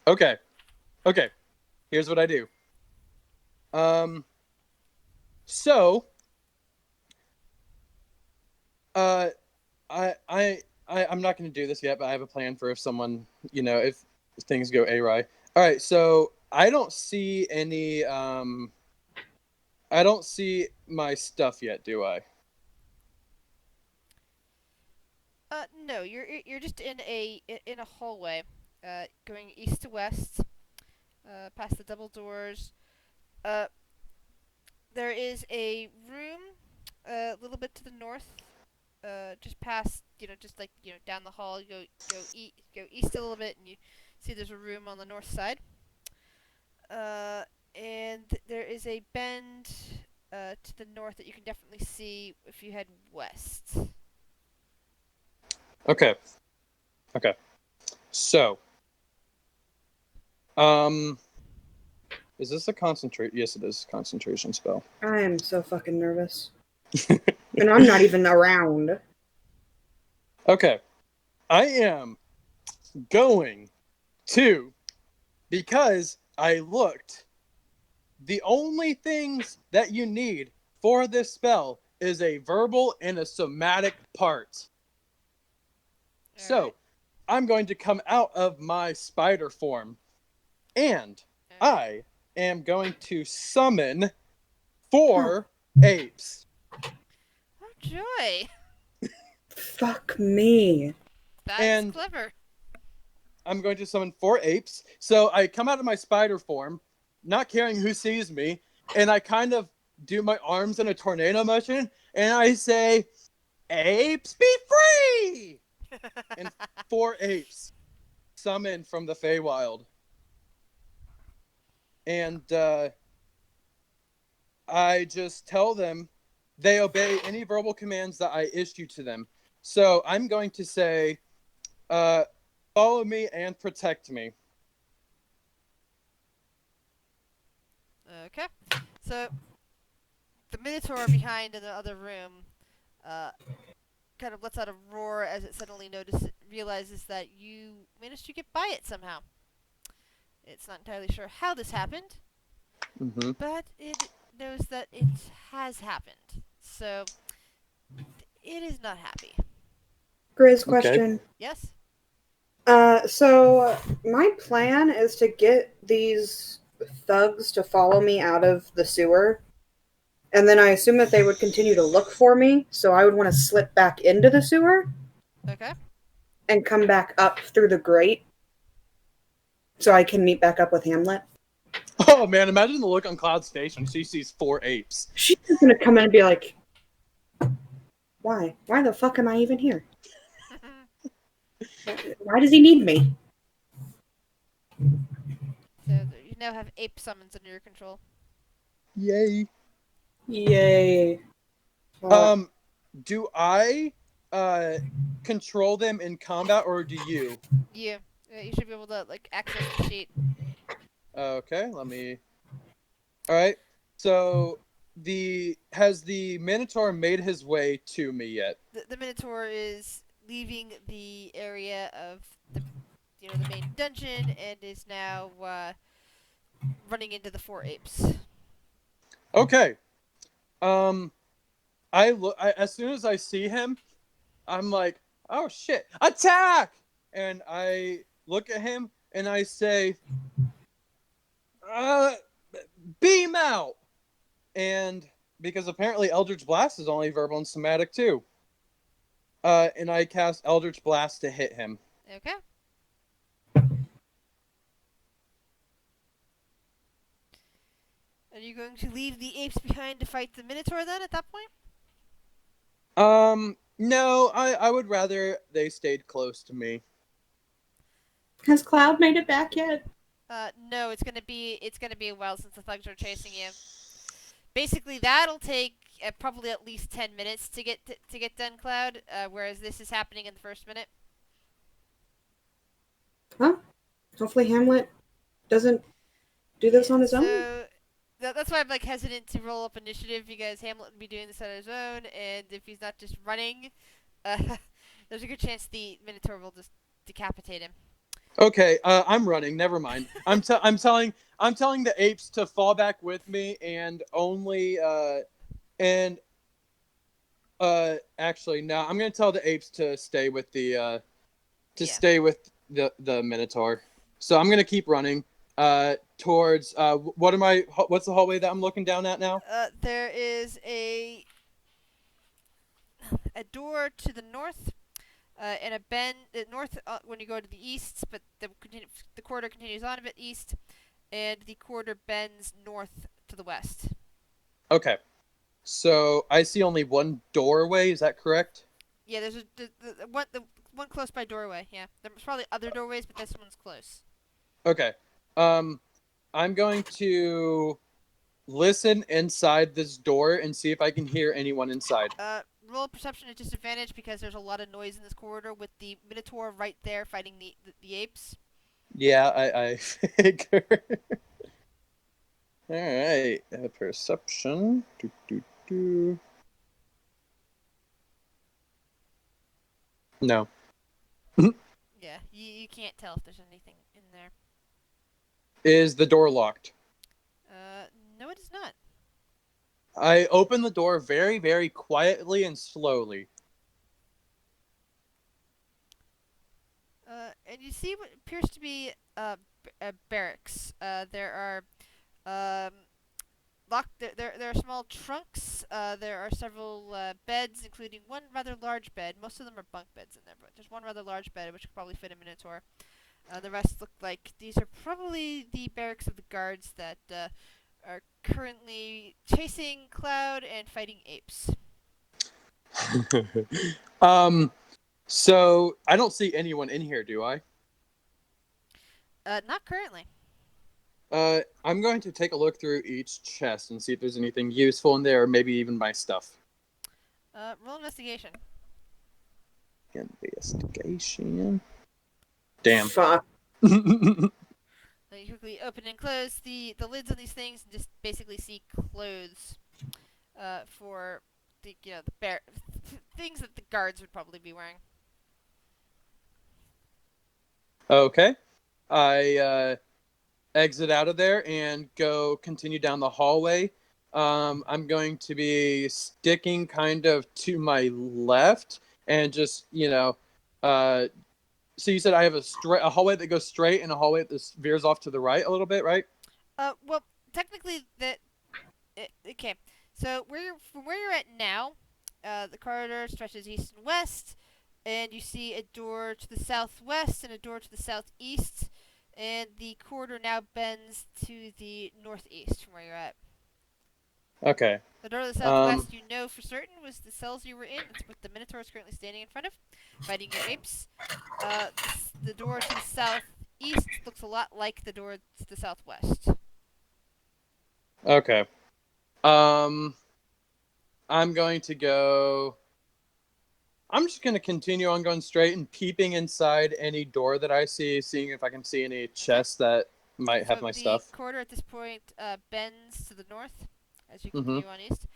Okay. Here's what I do. So, I'm not going to do this yet, but I have a plan for if someone, if things go awry. All right, so I don't see any, I don't see my stuff yet, do I? No, you're just in a hallway, going east to west, past the double doors. There is a room, a little bit to the north, just past, just like down the hall. You go east a little bit, and you see there's a room on the north side. And there is a bend to the north that you can definitely see if you head west. Okay. So, is this a concentrate? Yes, it is a concentration spell. I am so fucking nervous. And I'm not even around. Okay. I am going to, because I looked, the only things that you need for this spell is a verbal and a somatic part. So, Alright. I'm going to come out of my spider form, and I am going to summon 4 apes. Oh, joy. Fuck me. That's And clever. I'm going to summon 4 apes. So I come out of my spider form, not caring who sees me, and I kind of do my arms in a tornado motion, and I say, "Apes be free!" And 4 apes summon from the Feywild. And I just tell them they obey any verbal commands that I issue to them. So I'm going to say, follow me and protect me. Okay. So, the Minotaur behind in the other room uh, kind of lets out a roar as it suddenly realizes that you managed to get by it somehow. It's not entirely sure how this happened, Mm-hmm. but it knows that it has happened. So, it is not happy. Grizz Okay. question. Yes? So my plan is to get these thugs to follow me out of the sewer, and then I assume that they would continue to look for me, so I would want to slip back into the sewer Okay. and come back up through the grate so I can meet back up with Hamlet. Oh man, imagine the look on Cloud's face when she sees 4 apes. She's just gonna come in and be like, why? Why the fuck am I even here? Why does he need me? So, you now have ape summons under your control. Yay. Yay. Do I control them in combat or do you? You. You should be able to, like, access the sheet. Okay, let me. All right. So has the Minotaur made his way to me yet? The Minotaur is leaving the area of the the main dungeon and is now running into the 4 apes. Okay. As soon as I see him, I'm like, oh shit, attack! And I look at him and I say, uh, beam out! And because apparently Eldritch Blast is only verbal and somatic too. And I cast Eldritch Blast to hit him. Okay. Are you going to leave the apes behind to fight the Minotaur then at that point? No, I would rather they stayed close to me. Has Cloud made it back yet? No, it's gonna be a while since the thugs are chasing you. Basically, that'll take probably at least 10 minutes to get done, Cloud. Whereas this is happening in the first minute. Huh? Hopefully Hamlet doesn't do this on his own. So that's why I'm like hesitant to roll up initiative because Hamlet would be doing this on his own, and if he's not just running, there's a good chance the Minotaur will just decapitate him. Okay, I'm running. Never mind. I'm telling the apes to fall back with me and only actually no, I'm gonna tell the apes to stay with the stay with the Minotaur. So I'm gonna keep running towards what's the hallway that I'm looking down at now? There is a door to the north. And a bend north when you go to the east, but the corridor continues on a bit east, and the corridor bends north to the west. Okay, so I see only one doorway. Is that correct? Yeah, there's the one close by doorway. Yeah, there's probably other doorways, but this one's close. Okay, I'm going to listen inside this door and see if I can hear anyone inside. Roll perception at disadvantage because there's a lot of noise in this corridor with the Minotaur right there fighting the apes. Yeah, I figure. All right, perception. No. Yeah, you can't tell if there's anything in there. Is the door locked? No, it is not. I open the door very, very quietly and slowly. And you see what appears to be barracks. There are um, locked. There are small trunks. There are several beds, including one rather large bed. Most of them are bunk beds in there, but there's one rather large bed which could probably fit a minotaur. The rest look like these are probably the barracks of the guards that are currently chasing Cloud and fighting apes. So I don't see anyone in here, do I? Not currently. I'm going to take a look through each chest and see if there's anything useful in there, or maybe even my stuff. Roll investigation. Investigation. Damn. Fuck. So you quickly open and close the lids on these things and just basically see clothes for the things that the guards would probably be wearing. Okay. I exit out of there and continue down the hallway. I'm going to be sticking kind of to my left and just, so you said I have a hallway that goes straight and a hallway that veers off to the right a little bit, right? Well, technically okay. So from where you're at now, the corridor stretches east and west, and you see a door to the southwest and a door to the southeast, and the corridor now bends to the northeast from where you're at. Okay. The door to the southwest, you know for certain, was the cells you were in. It's what the Minotaur is currently standing in front of, fighting your apes. The door to the southeast looks a lot like the door to the southwest. Okay. I'm going to go. I'm just going to continue on going straight and peeping inside any door that I see, seeing if I can see any chests that might have my stuff. The corridor at this point bends to the north as you continue on east.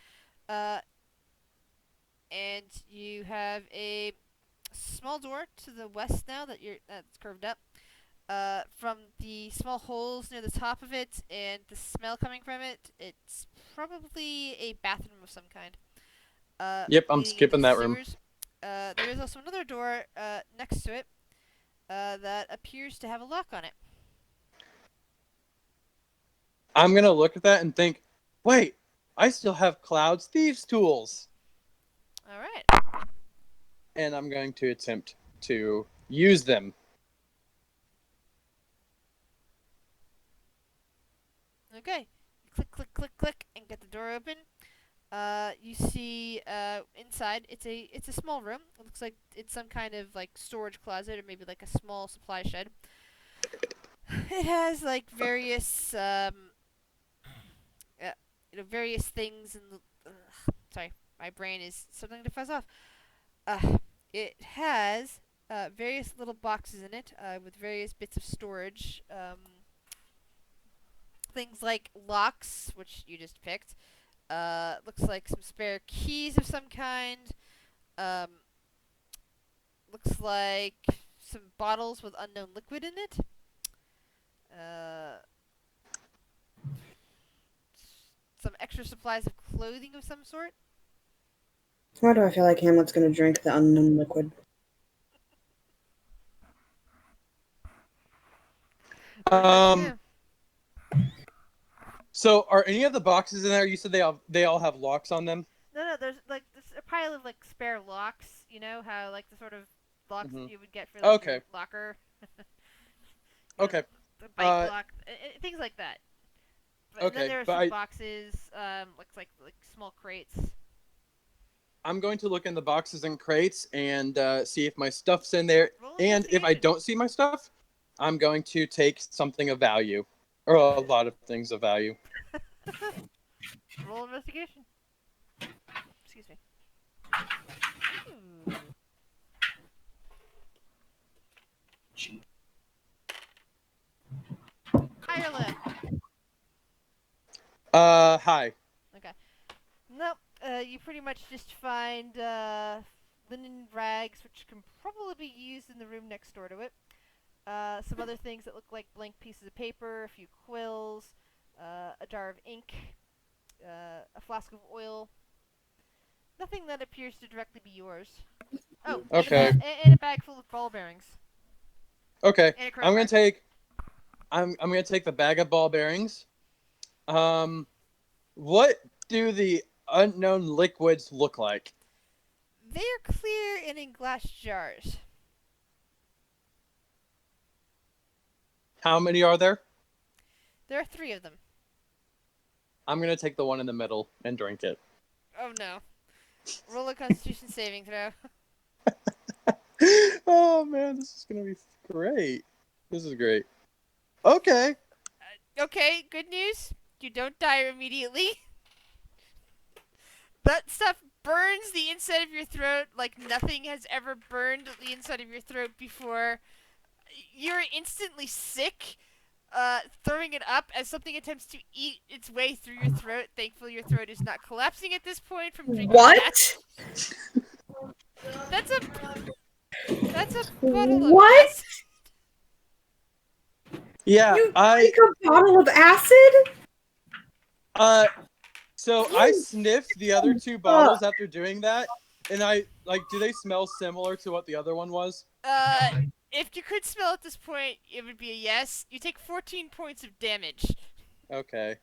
And you have a small door to the west now that's curved up. From the small holes near the top of it and the smell coming from it, it's probably a bathroom of some kind. Yep, I'm skipping that room. There is also another door next to it that appears to have a lock on it. I'm going to look at that and think, wait, I still have Cloud's thieves' tools. All right. And I'm going to attempt to use them. Okay. Click, click, click, click, and get the door open. You see inside. It's a small room. It looks like it's some kind of like storage closet or maybe like a small supply shed. It has like various various things in the. Sorry, my brain is starting to fuzz off. It has various little boxes in it with various bits of storage. Things like locks, which you just picked. Looks like some spare keys of some kind. Looks like some bottles with unknown liquid in it. Some extra supplies of clothing of some sort. Why do I feel like Hamlet's gonna drink the unknown liquid? So are any of the boxes in there? You said they all have locks on them. No. There's like a pile of like spare locks. You know how like the sort of locks that you would get for like, your locker. Okay. The bike lock, things like that. But then there are some boxes, looks like small crates. I'm going to look in the boxes and crates and see if my stuff's in there. And if I don't see my stuff, I'm going to take something of value. Or a lot of things of value. Roll investigation. Excuse me. Ireland. Hi. Okay. Nope. You pretty much just find linen rags, which can probably be used in the room next door to it. Some other things that look like blank pieces of paper, a few quills, a jar of ink, a flask of oil. Nothing that appears to directly be yours. Oh, Okay. and a bag full of ball bearings. Okay. And a I'm gonna crowbar. take. I'm gonna take the bag of ball bearings. What do the unknown liquids look like? They are clear and in glass jars. How many are there? There are 3 of them. I'm gonna take the one in the middle and drink it. Oh no. Roll a Constitution saving throw. Oh man, this is gonna be great. This is great. Okay. Okay, good news. You don't die immediately. That stuff burns the inside of your throat like nothing has ever burned the inside of your throat before. You're instantly sick, throwing it up as something attempts to eat its way through your throat. Thankfully, your throat is not collapsing at this point from drinking What? that. That's a bottle of What? acid. Yeah, You I drink a bottle of acid? so I sniffed the other 2 bottles after doing that, and I do they smell similar to what the other one was? If you could smell at this point, it would be a yes. You take 14 points of damage. Okay.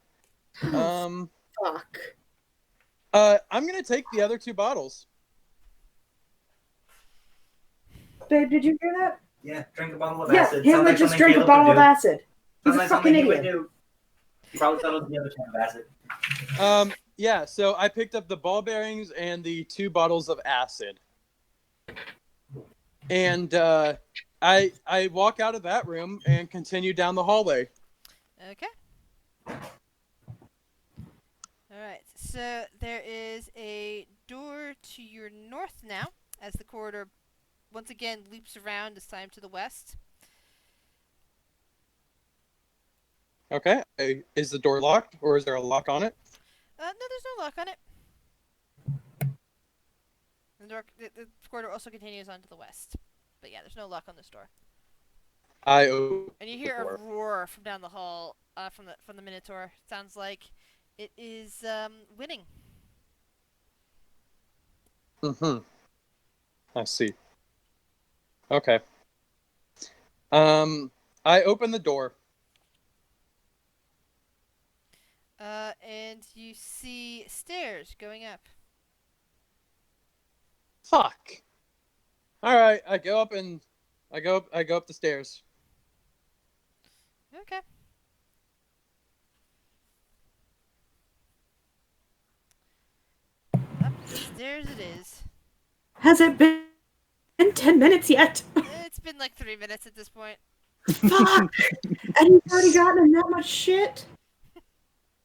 Fuck. I'm gonna take the other 2 bottles. Babe, did you hear that? Yeah, drink a bottle of Yeah, acid. Sounds Hamlet like just something drank a Caleb bottle would of do. acid. He's Sounds a like fucking something he would idiot. do. He probably thought it was the other kind of acid. Yeah, so I picked up the ball bearings and the 2 bottles of acid. And I walk out of that room and continue down the hallway. Okay. Alright, so there is a door to your north now, as the corridor once again loops around, this time to the west. Okay. Is the door locked, or is there a lock on it? No, there's no lock on it. The corridor also continues on to the west. But yeah, there's no lock on this door. I open And you hear the door. a roar from down the hall, from the Minotaur. Sounds like it is winning. Mm-hmm. I see. Okay. I open the door. And you see stairs going up. Fuck. All right, I go up the stairs. Okay. Up the stairs it is. Has it been 10 minutes yet? It's been like 3 minutes at this point. Fuck! And you've already gotten in that much shit?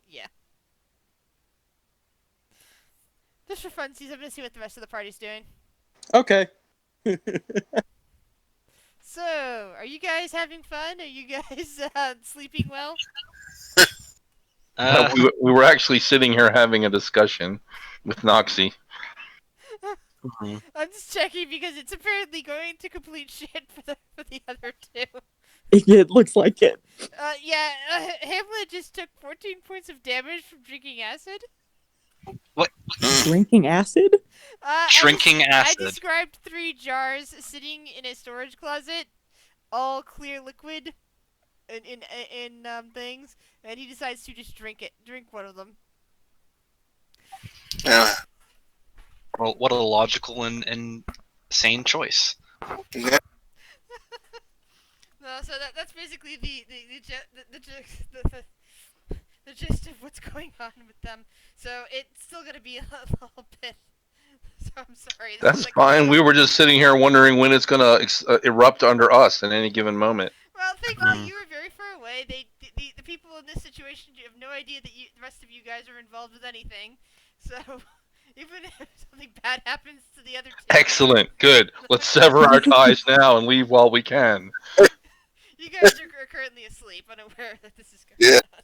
Yeah. Just for funsies, I'm gonna see what the rest of the party's doing. Okay. So, are you guys having fun? Are you guys sleeping well? We were actually sitting here having a discussion with Noxie. I'm just checking because it's apparently going to complete shit for the other 2. It looks like it. Yeah, Hamlet just took 14 points of damage from drinking acid. Drinking acid? Drinking I acid. described 3 jars sitting in a storage closet, all clear liquid, in things, and he decides to just drink one of them. Yeah. Well, what a logical and sane choice. Yeah. No, so that's basically the gist of what's going on with them. So it's still gonna be a little bit. So I'm sorry. This That's is like fine. We were just sitting here wondering when it's gonna erupt under us at any given moment. Well, thankfully you were very far away. The people in this situation have no idea that the rest of you guys are involved with anything. So even if something bad happens to the other 2, Excellent. Good. Let's sever our ties now and leave while we can. you guys are currently asleep, unaware that this is going Yeah. on.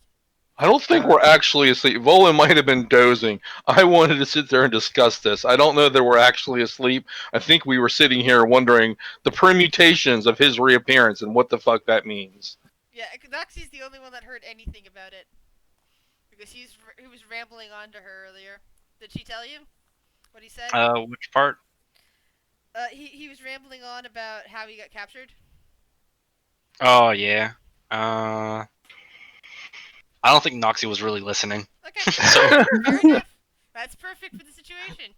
I don't think we're actually asleep. Volan might have been dozing. I wanted to sit there and discuss this. I don't know that we're actually asleep. I think we were sitting here wondering the permutations of his reappearance and what the fuck that means. Yeah, Noxie's the only one that heard anything about it. Because he was rambling on to her earlier. Did she tell you what he said? Which part? He was rambling on about how he got captured. Oh yeah. I don't think Noxie was really listening. Okay, So fair enough. That's perfect for the situation.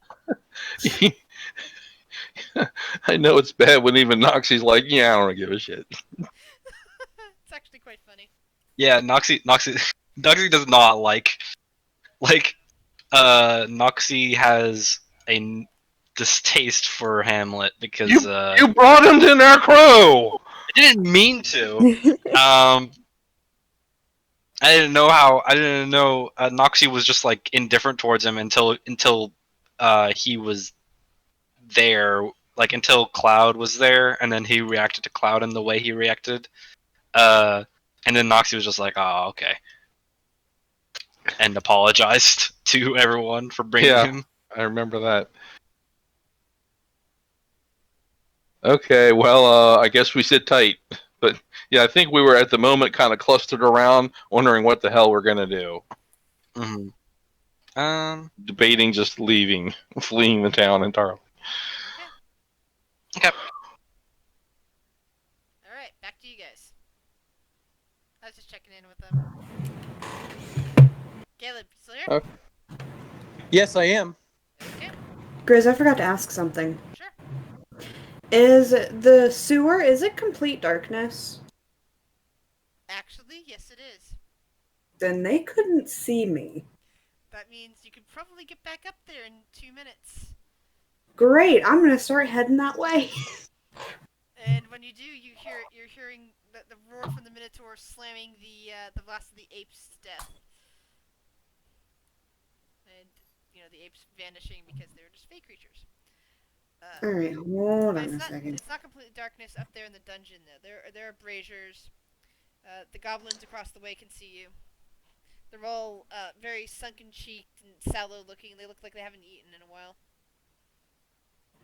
I know it's bad when even Noxie's like, yeah, I don't give a shit. It's actually quite funny. yeah, Noxie does not like Noxie has a distaste for Hamlet because You brought him to Necro! I didn't mean to. I didn't know Noxie was just like indifferent towards him until he was there, like until Cloud was there, and then he reacted to Cloud in the way he reacted. And then Noxie was just like, "Oh, okay," and apologized to everyone for bringing him. I remember that. Okay, well, I guess we sit tight. But yeah, I think we were at the moment kind of clustered around, wondering what the hell we're gonna do. Mm-hmm. Debating just leaving, fleeing the town entirely. Okay. All right, back to you guys. I was just checking in with them. Caleb, you still here? Yes, I am. Okay, Grizz, I forgot to ask something. sure. Is the sewer, is it complete darkness? Actually, yes, it is. Then they couldn't see me. That means you could probably get back up there in 2 minutes. Great, I'm gonna start heading that way. And when you do, you're hearing the roar from the Minotaur slamming the last of the apes to death. And the apes vanishing because they're just fake creatures. Alright, hold But on a second. it's not completely darkness up there in the dungeon though. There are braziers. The goblins across the way can see you. They're all very sunken cheeked and sallow looking. They look like they haven't eaten in a while.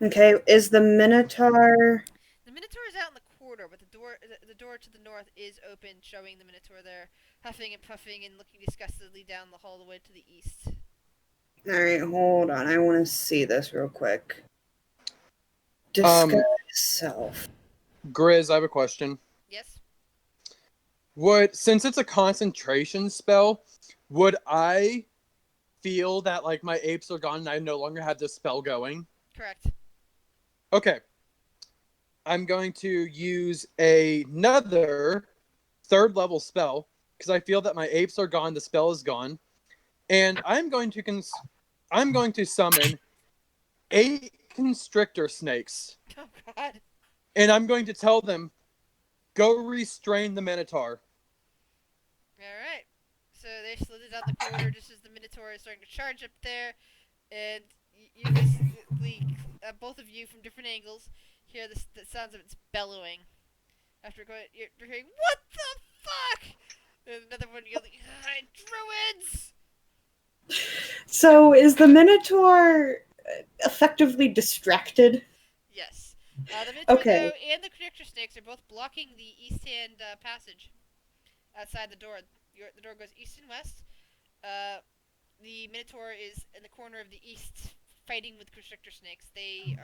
Okay, is the Minotaur... The Minotaur is out in the corridor, but the door to the north is open, showing the Minotaur there, huffing and puffing and looking disgustedly down the hallway to the east. Alright, hold on. I want to see this real quick. Disguise self. Grizz, I have a question. Yes? Since it's a concentration spell, would I feel that like my apes are gone and I no longer have this spell going? Correct. Okay. I'm going to use another 3rd level spell because I feel that my apes are gone, the spell is gone, and I'm going to summon 8 constrictor snakes. Oh god. And I'm going to tell them, go restrain the Minotaur. Alright. So they slid it down the corridor just as the Minotaur is starting to charge up there, and you basically, both of you from different angles, hear the sounds of its bellowing. After you're hearing, what the fuck? And another one yelling, druids! So, is the Minotaur effectively distracted? Yes. The Minotaur, Okay. though, and the Constrictor Snakes are both blocking the east-hand passage outside the door. The door goes east and west. The Minotaur is in the corner of the east, fighting with Constrictor Snakes. The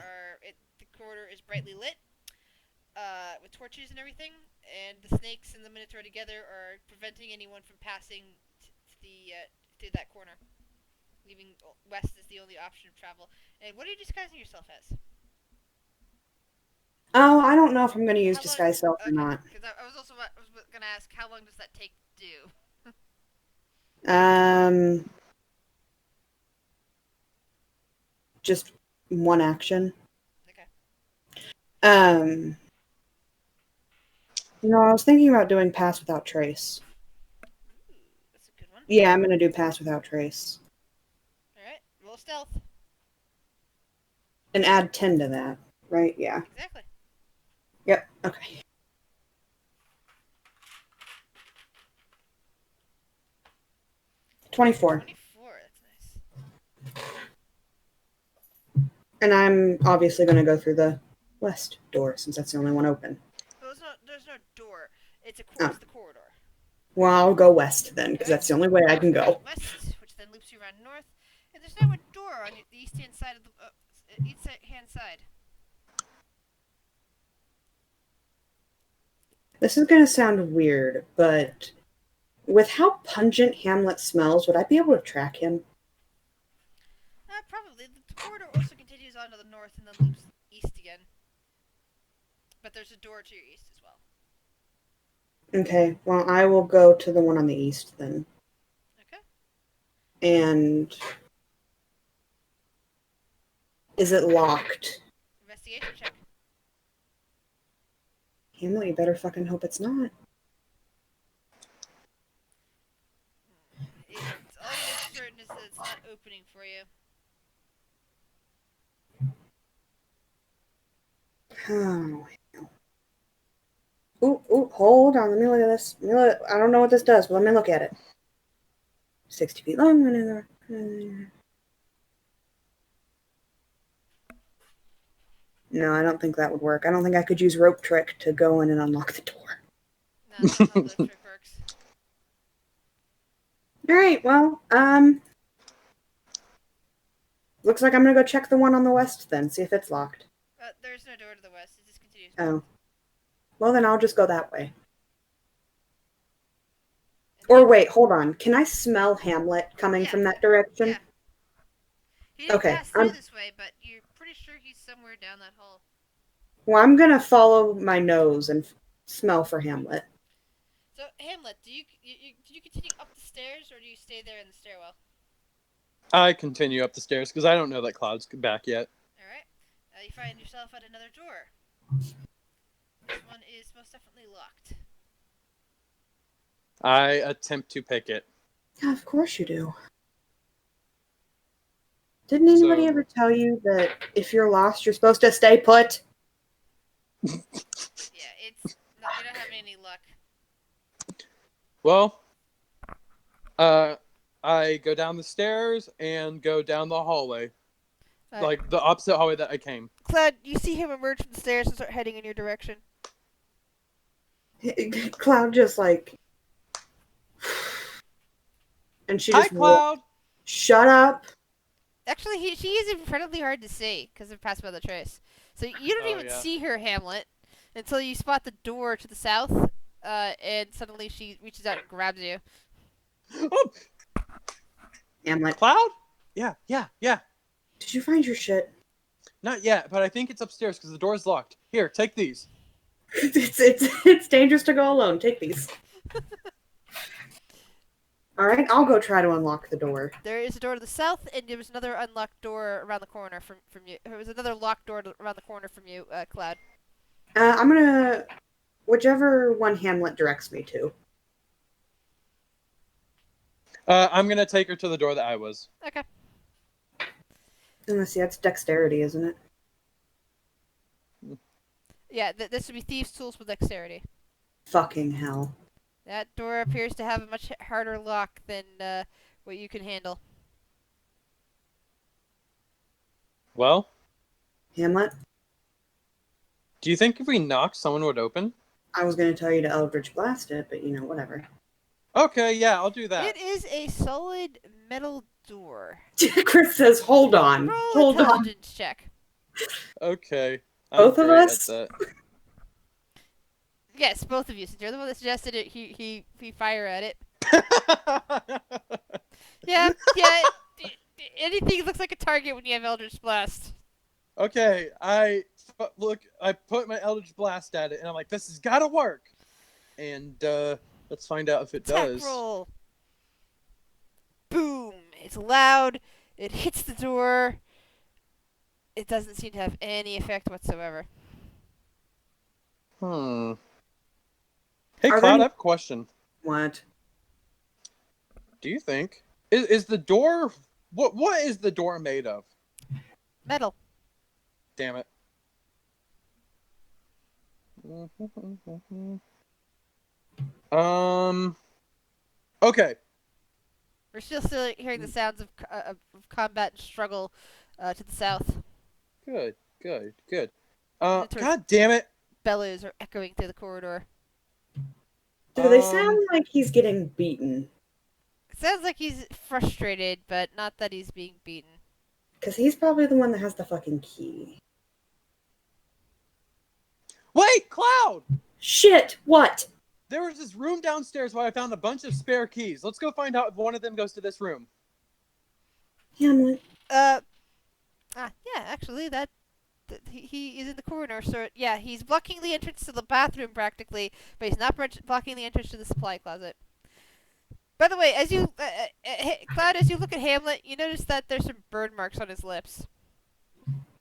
corridor is brightly lit, with torches and everything, and the snakes and the Minotaur together are preventing anyone from passing to that corner, leaving west as the only option of travel. And what are you disguising yourself as? Oh, I don't know if I'm going to use How long- disguise self or okay, not. Because I was going to ask, how long does that take to do? Just one action. Okay. I was thinking about doing pass without trace. Ooh, that's a good one. Yeah, I'm going to do pass without trace. Alright, roll stealth. And add 10 to that, right? Yeah. Exactly. Yep, okay. 24. 24. That's nice. And I'm obviously going to go through the west door since that's the only one open. Well, there's no door. It's Oh. it's the corridor. Well, I'll go west then because that's the only way I can go. West, which then loops you around north, and there's now a door on the east hand side of the east hand side. This is going to sound weird, but with how pungent Hamlet smells, would I be able to track him? Probably. The corridor also continues on to the north and then loops east again. But there's a door to your east as well. Okay, well, I will go to the one on the east then. Okay. And is it locked? Investigation check. Hamlet, you better fucking hope it's not. It's almost certain is that it's not opening for you. Oh, hell. Ooh, hold on. Let me look at this. I don't know what this does, but let me look at it. 60 feet long. No, I don't think that would work. I don't think I could use rope trick to go in and unlock the door. No, that's not how the trick works. Alright, well, looks like I'm gonna go check the one on the west then, see if it's locked. There's no door to the west. It just continues. Oh. Well, then I'll just go that way. Or wait, hold on. Can I smell Hamlet coming from that direction? Yeah. He didn't Okay, pass through this way, but you're pretty sure he's somewhere down that hall. Well, I'm gonna follow my nose and smell for Hamlet. So, Hamlet, do you continue up the stairs, or do you stay there in the stairwell? I continue up the stairs because I don't know that Cloud's back yet. Alright. You find yourself at another door. This one is most definitely locked. I attempt to pick it. Yeah, of course you do. Didn't anybody ever tell you that if you're lost, you're supposed to stay put? Yeah, you're not having any luck. Well, I go down the stairs and go down the hallway. Like the opposite hallway that I came. Cloud, you see him emerge from the stairs and start heading in your direction. Cloud just like... And she just... Hi, Cloud! Shut up! Actually, she is incredibly hard to see because of Pass by the Trace. So you don't even see her, Hamlet, until you spot the door to the south, and suddenly she reaches out and grabs you. Oh! Hamlet. Cloud? Yeah. Did you find your shit? Not yet, but I think it's upstairs because the door's locked. Here, take these. It's dangerous to go alone. Take these. Alright, I'll go try to unlock the door. There is a door to the south, and there was another unlocked door around the corner from you. There was another locked door around the corner from you, Cloud. I'm gonna... Whichever one Hamlet directs me to. I'm gonna take her to the door that I was. Okay. Let's see, that's dexterity, isn't it? Yeah, this would be Thieves' Tools with Dexterity. Fucking hell. That door appears to have a much harder lock than what you can handle. Well? Hamlet? Do you think if we knocked, someone would open? I was gonna tell you to Eldritch Blast it, but whatever. Okay, yeah, I'll do that. It is a solid metal door. Chris says, hold on. Roll Hold on. intelligence check. Okay. Both of us? Yes, both of you. Since you're the one that suggested it, he fire at it. Yeah. Anything looks like a target when you have Eldritch Blast. Okay, I put my Eldritch Blast at it, and I'm like, this has gotta work! And, let's find out if it does. Roll. Boom! It's loud. It hits the door. It doesn't seem to have any effect whatsoever. Hey, Are Cloud, there I have a question. What? Do you think is the door what is the door made of? Metal. Damn it. Okay. We're still hearing the sounds of combat and struggle to the south. Good. The God damn it! bellows are echoing through the corridor. Do they sound like he's getting beaten? It sounds like he's frustrated, but not that he's being beaten. Because he's probably the one that has the fucking key. Wait, Cloud! Shit! What? There was this room downstairs where I found a bunch of spare keys. Let's go find out if one of them goes to this room. Hamlet. Yeah, actually, he is in the corner, so yeah, he's blocking the entrance to the bathroom practically, but he's not blocking the entrance to the supply closet. By the way, as you, Cloud, as you look at Hamlet, you notice that there's some burn marks on his lips,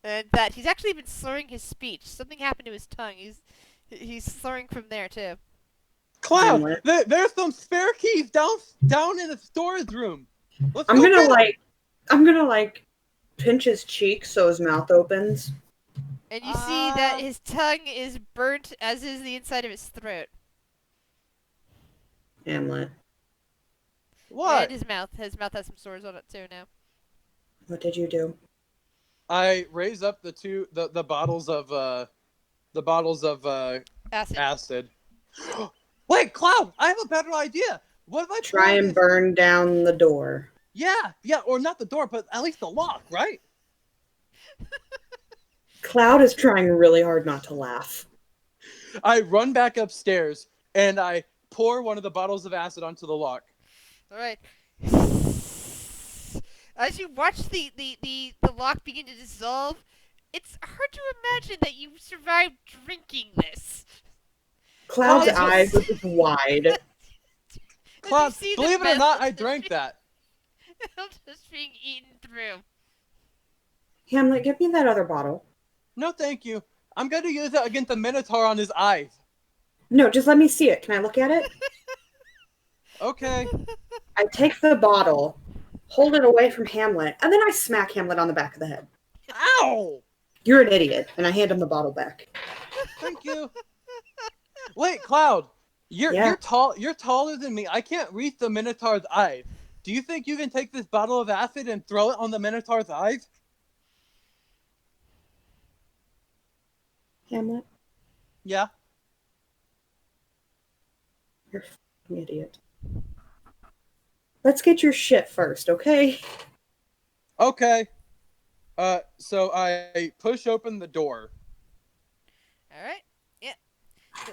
and that he's actually been slurring his speech. Something happened to his tongue. He's slurring from there too. Cloud, there's some spare keys down in the storage room. I'm gonna pinch his cheek so his mouth opens. And you see that his tongue is burnt, as is the inside of his throat. Hamlet. What? And his mouth. His mouth has some sores on it too now. What did you do? I raise up the bottles of acid. Wait, Cloud! I have a better idea. What if I try and burn down the door? Yeah, or not the door, but at least the lock, right? Cloud is trying really hard not to laugh. I run back upstairs and I pour one of the bottles of acid onto the lock. All right. As you watch the lock begin to dissolve, it's hard to imagine that you survived drinking this. Cloud's eyes are just wide. Cloud, believe it or not, I drank that. Just being eaten through. Hamlet, give me that other bottle. No, thank you. I'm going to use it against the Minotaur on his eyes. No, just let me see it. Can I look at it? Okay. I take the bottle, hold it away from Hamlet, and then I smack Hamlet on the back of the head. Ow! You're an idiot, and I hand him the bottle back. Thank you. Wait, Cloud, you're taller than me. I can't reach the Minotaur's eyes. Do you think you can take this bottle of acid and throw it on the Minotaur's eyes? Hamlet? Yeah. You're a fucking idiot. Let's get your shit first, okay? Okay. So I push open the door. All right. Yeah.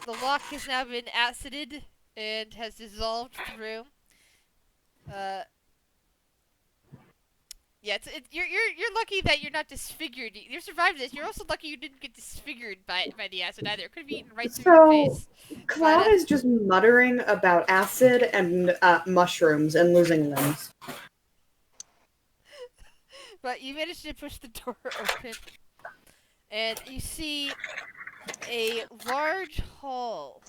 The lock has now been acided and has dissolved through. Yeah, you're lucky that you're not disfigured. You survived this. You're also lucky you didn't get disfigured by the acid either. It could have eaten right through your face. Cloud is just muttering about acid and mushrooms and losing limbs. But you managed to push the door open, and you see a large hall.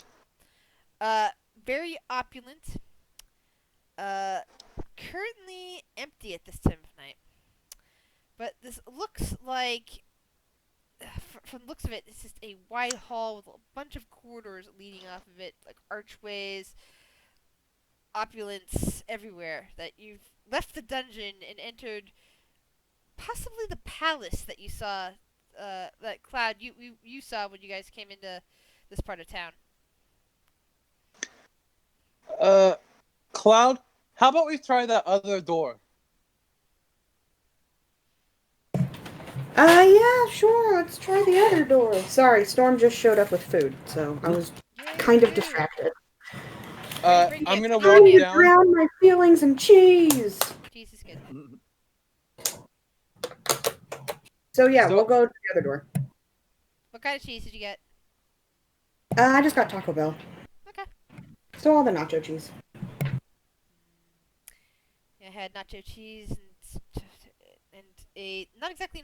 Very opulent. Currently empty at this time of night. But this looks like, from the looks of it, it's just a wide hall with a bunch of corridors leading off of it, like archways, opulence everywhere. That you've left the dungeon and entered possibly the palace that you saw, that Cloud you saw when you guys came into this part of town. Cloud, how about we try that other door? Yeah, sure. Let's try the other door. Sorry, Storm just showed up with food, so I was kind of distracted. I'm gonna walk Honey, down. drown my feelings in cheese. Cheese is good. So yeah, we'll go to the other door. What kind of cheese did you get? I just got Taco Bell. Okay. So all the nacho cheese. I had nacho cheese and a not exactly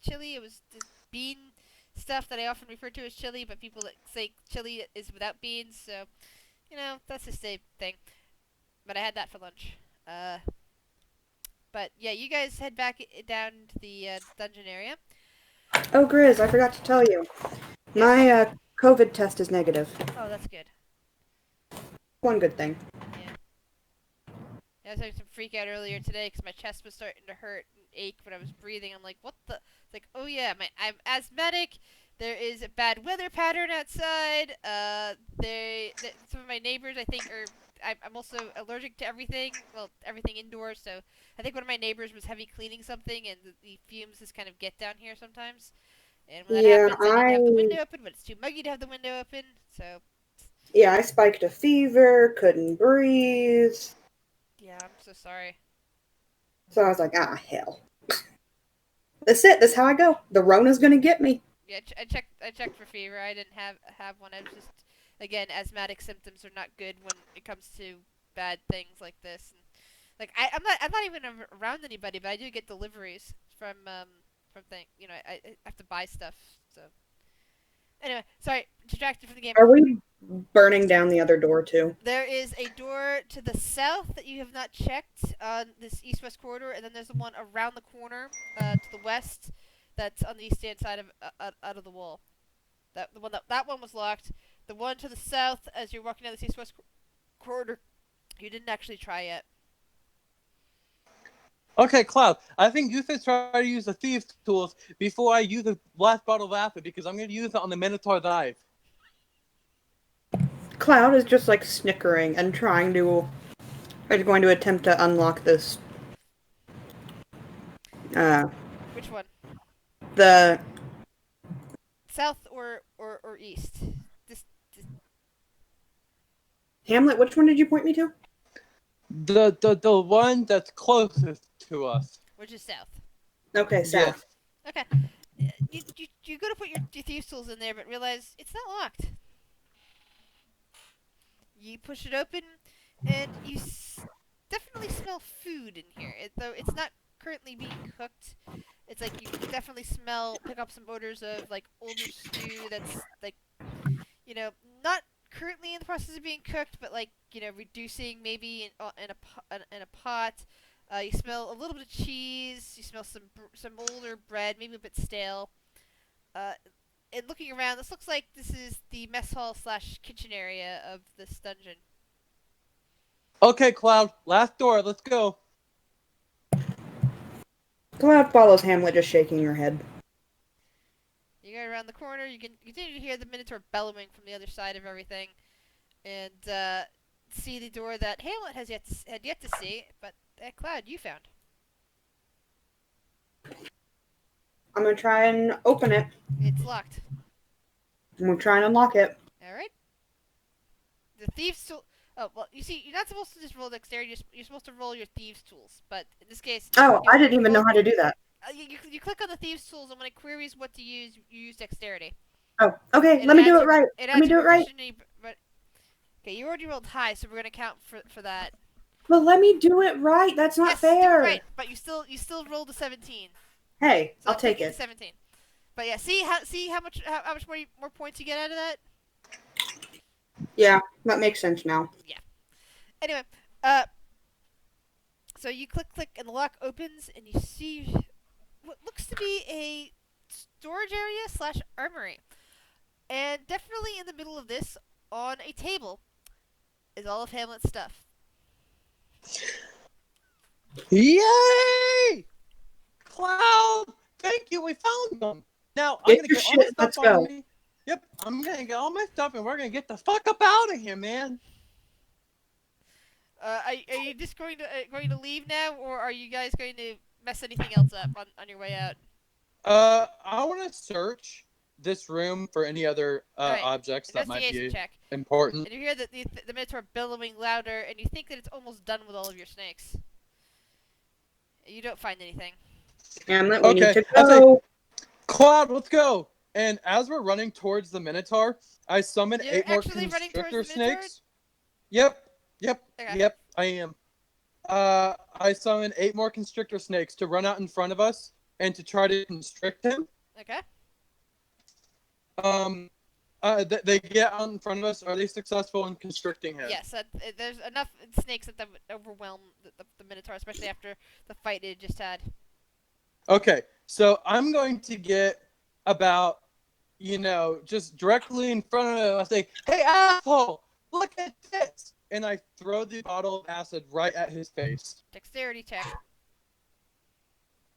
chili. It was the bean stuff that I often refer to as chili, but people that say chili is without beans, so that's just a thing. But I had that for lunch. But yeah, you guys head back down to the dungeon area. Oh, Grizz, I forgot to tell you. My COVID test is negative. Oh, that's good. One good thing. Yeah. was having some freak out earlier today because my chest was starting to hurt and ache when I was breathing. I'm like, what the? It's like, oh yeah, I'm asthmatic. There is a bad weather pattern outside. Some of my neighbors, I think, are. I'm also allergic to everything. Well, everything indoors. So I think one of my neighbors was heavy cleaning something, and the fumes just kind of get down here sometimes. And when that Yeah, happens, I need to have the window open, but it's too muggy to have the window open. So I spiked a fever, couldn't breathe. yeah, I'm so sorry. So I was like, hell. That's it. That's how I go. The Rona's gonna get me. Yeah, I checked for fever. I didn't have one. I was just, again, asthmatic symptoms are not good when it comes to bad things like this. And like I'm not even around anybody, but I do get deliveries from thing. I have to buy stuff. So anyway, sorry, distracted from the game. Are we burning down the other door too? There is a door to the south that you have not checked on this east-west corridor, and then there's the one around the corner to the west that's on the east-hand side of out of the wall. That one was locked. The one to the south, as you're walking down this east-west corridor, you didn't actually try yet. Okay, Cloud, I think you should try to use the thieves' tools before I use the last bottle of acid, because I'm going to use it on the Minotaur dive. Cloud is just like snickering and is going to attempt to unlock this. Which one? The South or east? This Hamlet, which one did you point me to? The one that's closest to us. which is south. Okay, south. Okay. You go to put your thieves' tools in there, but realize it's not locked. You push it open, and you definitely smell food in here. Though it's not currently being cooked. It's like you definitely pick up some odors of like older stew that's like, not currently in the process of being cooked, but like reducing maybe in a pot. You smell a little bit of cheese. You smell some older bread, maybe a bit stale. And looking around, this looks like this is the mess hall / kitchen area of this dungeon. Okay, Cloud, last door, let's go. Cloud follows Hamlet, just shaking her head. You go around the corner. You can continue to hear the Minotaur bellowing from the other side of everything, and see the door that Hamlet had yet to see, but Cloud, you found. I'm gonna try and open it. It's locked. I'm gonna try and unlock it. All right. The thieves' tool. Oh well, you see, you're not supposed to just roll dexterity. You're supposed to roll your thieves' tools. But in this case, Oh, I didn't even know how to do that. You click on the thieves' tools, and when it queries what to use, you use dexterity. Oh, okay. Let me do it right. Let me do it right. But okay, you already rolled high, so we're gonna count for that. Well, let me do it right. That's not fair. Right, but you still rolled a 17. Hey, So I'll take it. 17. But yeah, see how much more points you get out of that. Yeah, that makes sense now. Yeah. Anyway, so you click, and the lock opens, and you see what looks to be a storage area / armory. And definitely in the middle of this, on a table, is all of Hamlet's stuff. Yay! Cloud, thank you, we found them. Now, I'm going to get all my Let's stuff on me. Yep, I'm going to get all my stuff, and we're going to get the fuck up out of here, man. Are you just going to leave now, or are you guys going to mess anything else up on your way out? I want to search this room for any other objects that might be important. And you hear the Minotaur bellowing louder, and you think that it's almost done with all of your snakes. You don't find anything. Hamlet, we need to go. go. Cloud, let's go. And as we're running towards the Minotaur, I summon 8 more constrictor snakes. Yep, I am. I summon 8 more constrictor snakes to run out in front of us and to try to constrict him. Okay. They get out in front of us. Are they successful in constricting him? Yes, there's enough snakes that would overwhelm the Minotaur, especially after the fight it just had. Okay, so I'm going to get about, just directly in front of him. I say, "Hey, asshole, look at this!" and I throw the bottle of acid right at his face. Dexterity check.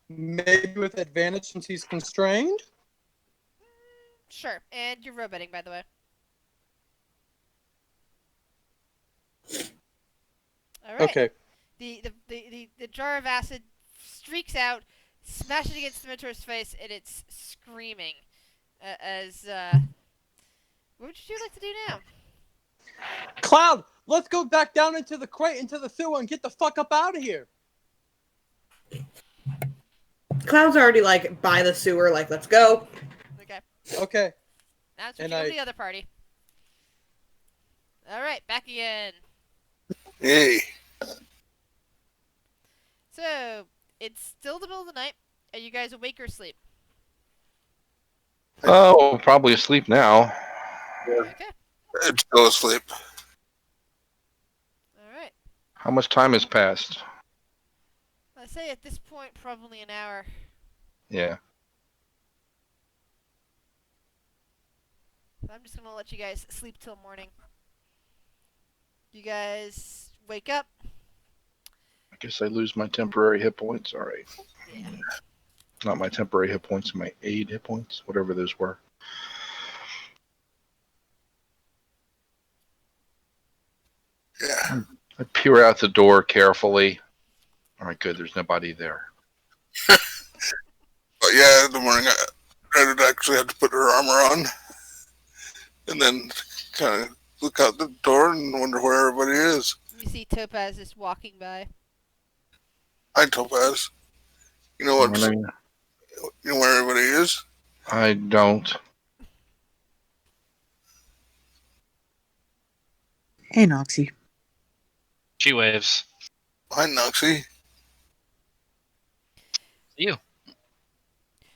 Maybe with advantage since he's constrained. Sure. And you're roboting, by the way. All right. Okay. The jar of acid streaks out, smashes against the mentor's face, and it's screaming. What would you like to do now? Cloud, let's go back down into the crate, into the sewer, and get the fuck up out of here. Cloud's already like by the sewer, like, let's go. Okay. Okay. Now it's switching over to the other party. All right, back again. Yay. So it's still the middle of the night. Are you guys awake or asleep? Oh, probably asleep now. Okay. I'm still asleep. All right. How much time has passed? I say at this point probably an hour. Yeah. So I'm just gonna let you guys sleep till morning. You guys wake up. I guess I lose my temporary hit points. All right. Yeah. Not my temporary hit points, my aid hit points, whatever those were. Yeah. I peer out the door carefully. All right, good. There's nobody there. But yeah, in the morning I did actually have to put her armor on. And then kind of look out the door and wonder where everybody is. You see Topaz is walking by. Hi, Topaz. You know what? Morning. You know where everybody is? I don't. Hey, Noxie. She waves. Hi, Noxie. You.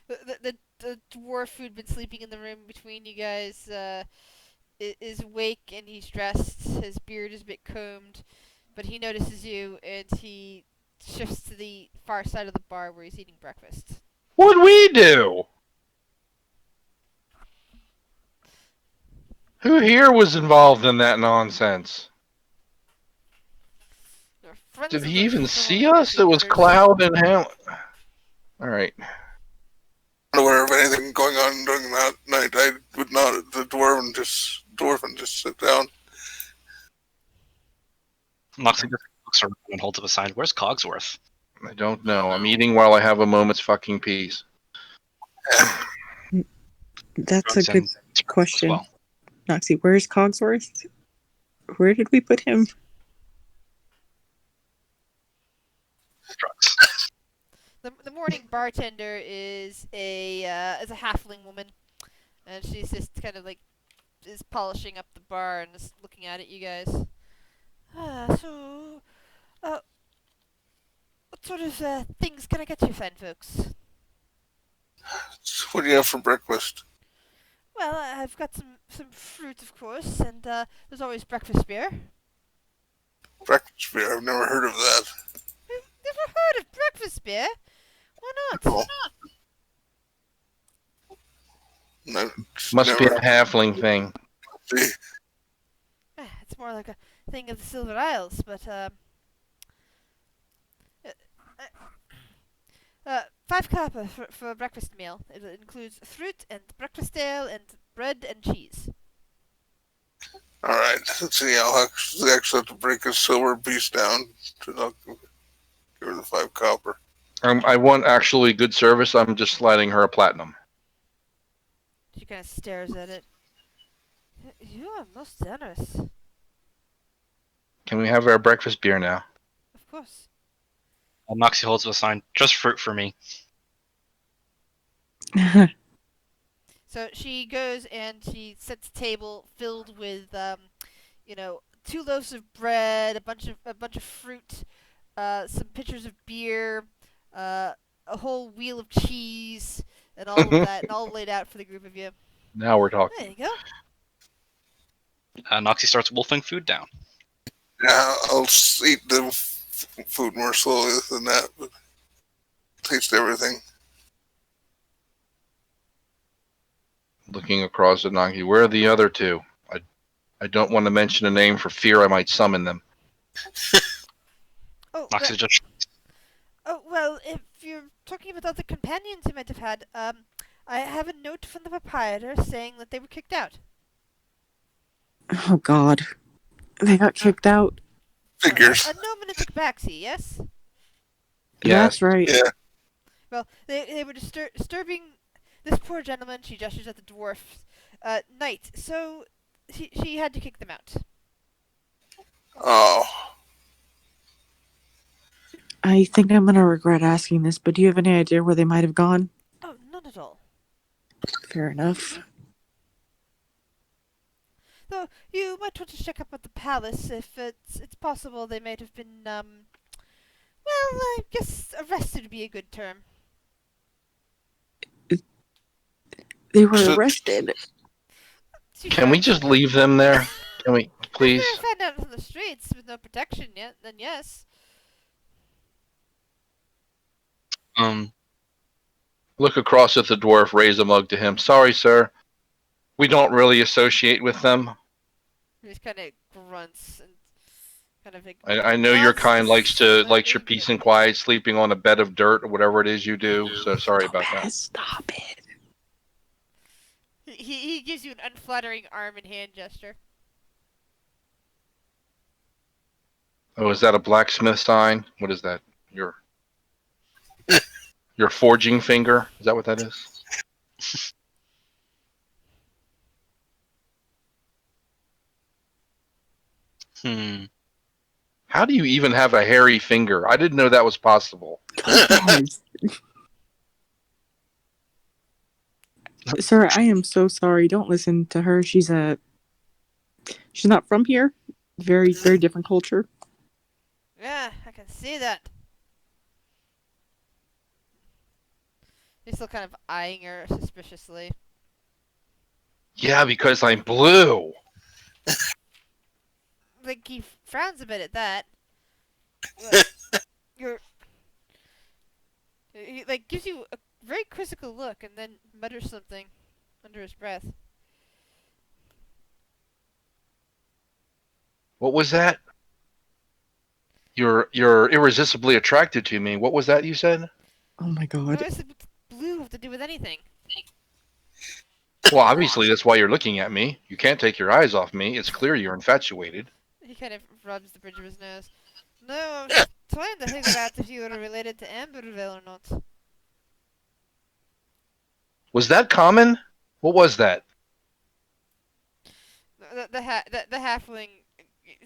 The dwarf who'd been sleeping in the room between you guys is awake and he's dressed. His beard is a bit combed, but he notices you and he shifts to the far side of the bar where he's eating breakfast. What'd we do? Who here was involved in that nonsense? They're friends Did of he the even Thorn see us? It was Defeaters. Cloud and him. All right. Unaware of anything going on during that night, I would not the dwarven just sit down. Moxie just looks around and holds up a sign. Where's Cogsworth? I don't know. I'm eating while I have a moment's fucking peace. That's a good As question. well. Noxie, where's Cogsworth? Where did we put him? Drugs. The morning bartender is a halfling woman, and she's just kind of like is polishing up the bar and just looking at you guys. What sort of things can I get you, fine folks? What do you have for breakfast? Well, I've got some fruit, of course, and there's always breakfast beer. Breakfast beer? I've never heard of that. You've never heard of breakfast beer? Why not? Oh. No, Must be never. a halfling thing. See, It's more like a thing of the Silver Isles, but 5 copper for a breakfast meal. It includes fruit and breakfast ale and bread and cheese. all right. Let's see. I'll actually have to break a silver piece down to give her the 5 copper. I want actually good service. I'm just sliding her a platinum. She kind of stares at it. You are most generous. Can we have our breakfast beer now? Of course. Moxie holds up a sign. Just fruit for me. So she goes and she sets a table filled with, 2 loaves of bread, a bunch of fruit, some pitchers of beer, a whole wheel of cheese, and all of that, and all laid out for the group of you. Now we're talking. There you go. Noxie starts wolfing food down. Yeah, I'll eat the food more slowly than that, but taste everything. Looking across at Nagi. Where are the other 2? I don't want to mention a name for fear I might summon them. Oh, Noxie just oh well, if you're talking about other companions you might have had, I have a note from the proprietor saying that they were kicked out. Oh God, they got kicked out. Figures. A nominatic backseat, yes? Yes. That's right. Yeah. Well, they were disturbing this poor gentleman, she gestures at the dwarf, night, so she had to kick them out. Oh. I think I'm gonna regret asking this, but do you have any idea where they might have gone? Oh, none at all. Fair enough. Though, you might want to check up at the palace if it's possible they might have been, well, I guess arrested would be a good term. They were So- arrested. Can we just leave them there? Can we, please? If they're found out on the streets with no protection yet, then yes. Look across at the dwarf, raise a mug to him. Sorry, sir. We don't really associate with them. He just kind of grunts and kind of like. I know your kind likes your slightly, peace and quiet, sleeping on a bed of dirt or whatever it is you do. So sorry about that. Stop it. He gives you an unflattering arm and hand gesture. Oh, is that a blacksmith sign? What is that? Your forging finger? Is that what that is? How do you even have a hairy finger? I didn't know that was possible. Sir, I am so sorry. Don't listen to her. She's not from here. Very, very different culture. Yeah, I can see that. He's still kind of eyeing her suspiciously. Yeah, because I'm blue. Like, he frowns a bit at that. He, like, gives you a very quizzical look and then mutters something under his breath. What was that? You're irresistibly attracted to me. What was that you said? Oh my What God. does the blue have to do with anything? Well, obviously that's why you're looking at me. You can't take your eyes off me. It's clear you're infatuated. He kind of rubs the bridge of his nose. No, I was trying to figure out if you were related to Amberville or not. Was that common? What was that? The halfling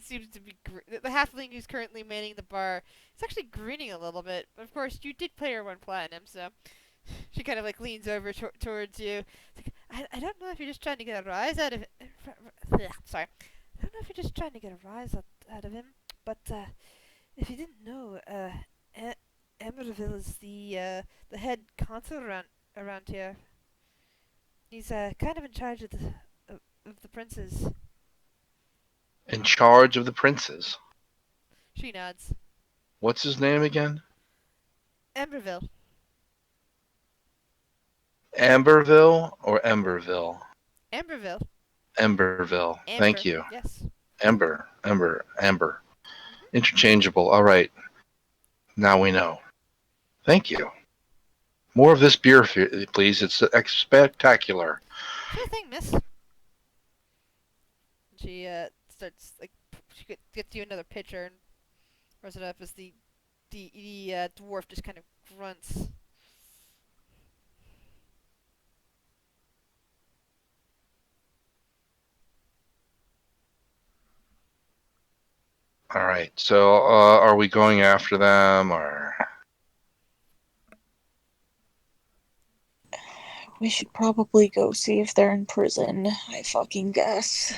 seems to be the halfling who's currently manning the bar. Is actually grinning a little bit. Of course, you did play her 1 platinum, so she kind of like leans over towards you. Like, I don't know if you're just trying to get a rise out of it. Sorry, I don't know if you're just trying to get a rise out of him. But if you didn't know, Emerville is the head consul around here. He's kind of in charge of the princes. In charge of the princes. She nods. What's his name again? Amberville. Amberville or Emberville? Amberville. Emberville. Amber. Thank you. Yes. Ember. Interchangeable. All right. Now we know. Thank you. More of this beer, please. It's spectacular. Sure thing, miss. She starts like she gets you another pitcher and pours it up as the dwarf just kind of grunts. All right. So, are we going after them, or? We should probably go see if they're in prison, I fucking guess.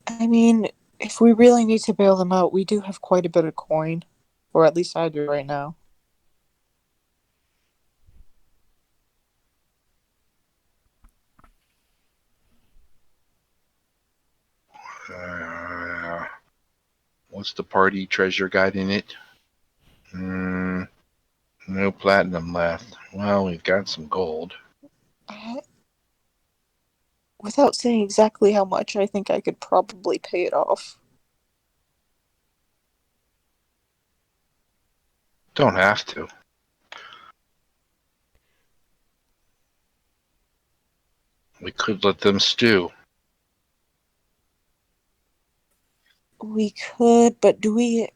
I mean, if we really need to bail them out, we do have quite a bit of coin. Or at least I do right now. What's the party treasure guide in it? No platinum left. Well, we've got some gold. Without saying exactly how much, I think I could probably pay it off. Don't have to. We could let them stew. We could, but do we...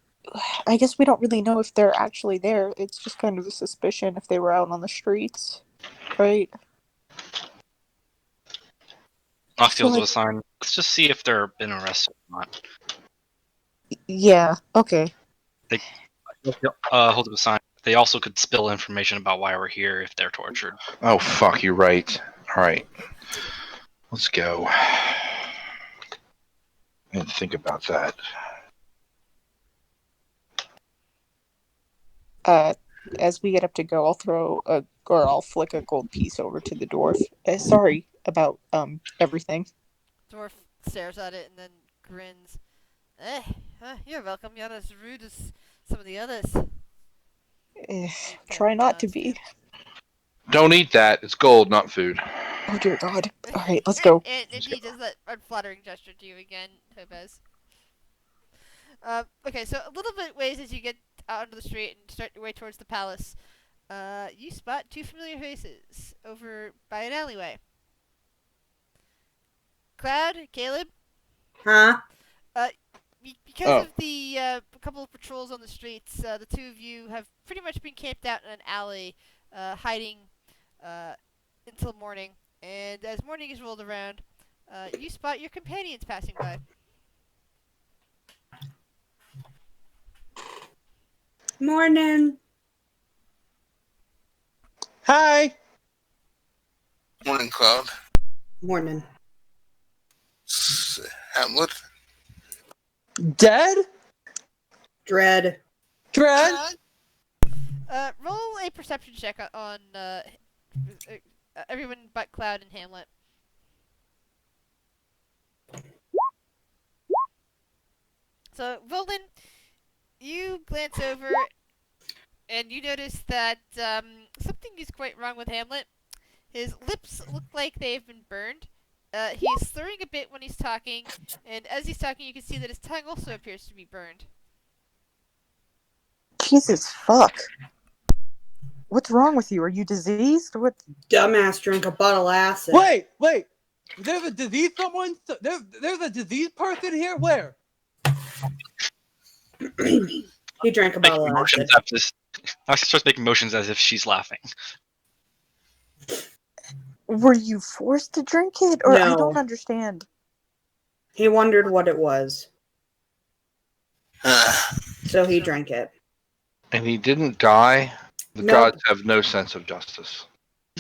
I guess we don't really know if they're actually there. It's just kind of a suspicion if they were out on the streets, right? Lockfield like- was assigned. Let's just see if they're been arrested or not. Yeah, okay. Hold up sign. They also could spill information about why we're here if they're tortured. Oh, fuck, you're right. Alright. Let's go. I didn't think about that. As we get up to go, I'll flick a gold piece over to the dwarf. Sorry about, everything. Dwarf stares at it and then grins. You're welcome. You're as rude as some of the others. Try not to be. Don't eat that. It's gold, not food. Oh dear God. Alright, let's go. And he does that unflattering gesture to you again, Topaz. Okay, so a little bit ways as you get out onto the street and start your way towards the palace, you spot two familiar faces over by an alleyway. Cloud, Caleb, Huh? because of the couple of patrols on the streets, the two of you have pretty much been camped out in an alley, hiding until morning. And as morning is rolled around, you spot your companions passing by. Morning. Hi. Morning, Cloud. Morning. Hamlet. Dead? Dread. Dread? Roll a perception check on everyone but Cloud and Hamlet. So, Volden, you glance over and you notice that something is quite wrong with Hamlet. His lips look like they've been burned. He is slurring a bit when he's talking, and as he's talking, you can see that his tongue also appears to be burned. Jesus fuck. What's wrong with you? Are you diseased? What? Dumbass drank a bottle of acid. Wait. There's a disease someone? There's a disease person here? Where? He drank a bottle of acid. I starts making motions as if she's laughing. Were you forced to drink it? Or No. I don't understand. He wondered what it was. So he drank it. And he didn't die. The No. gods have no sense of justice.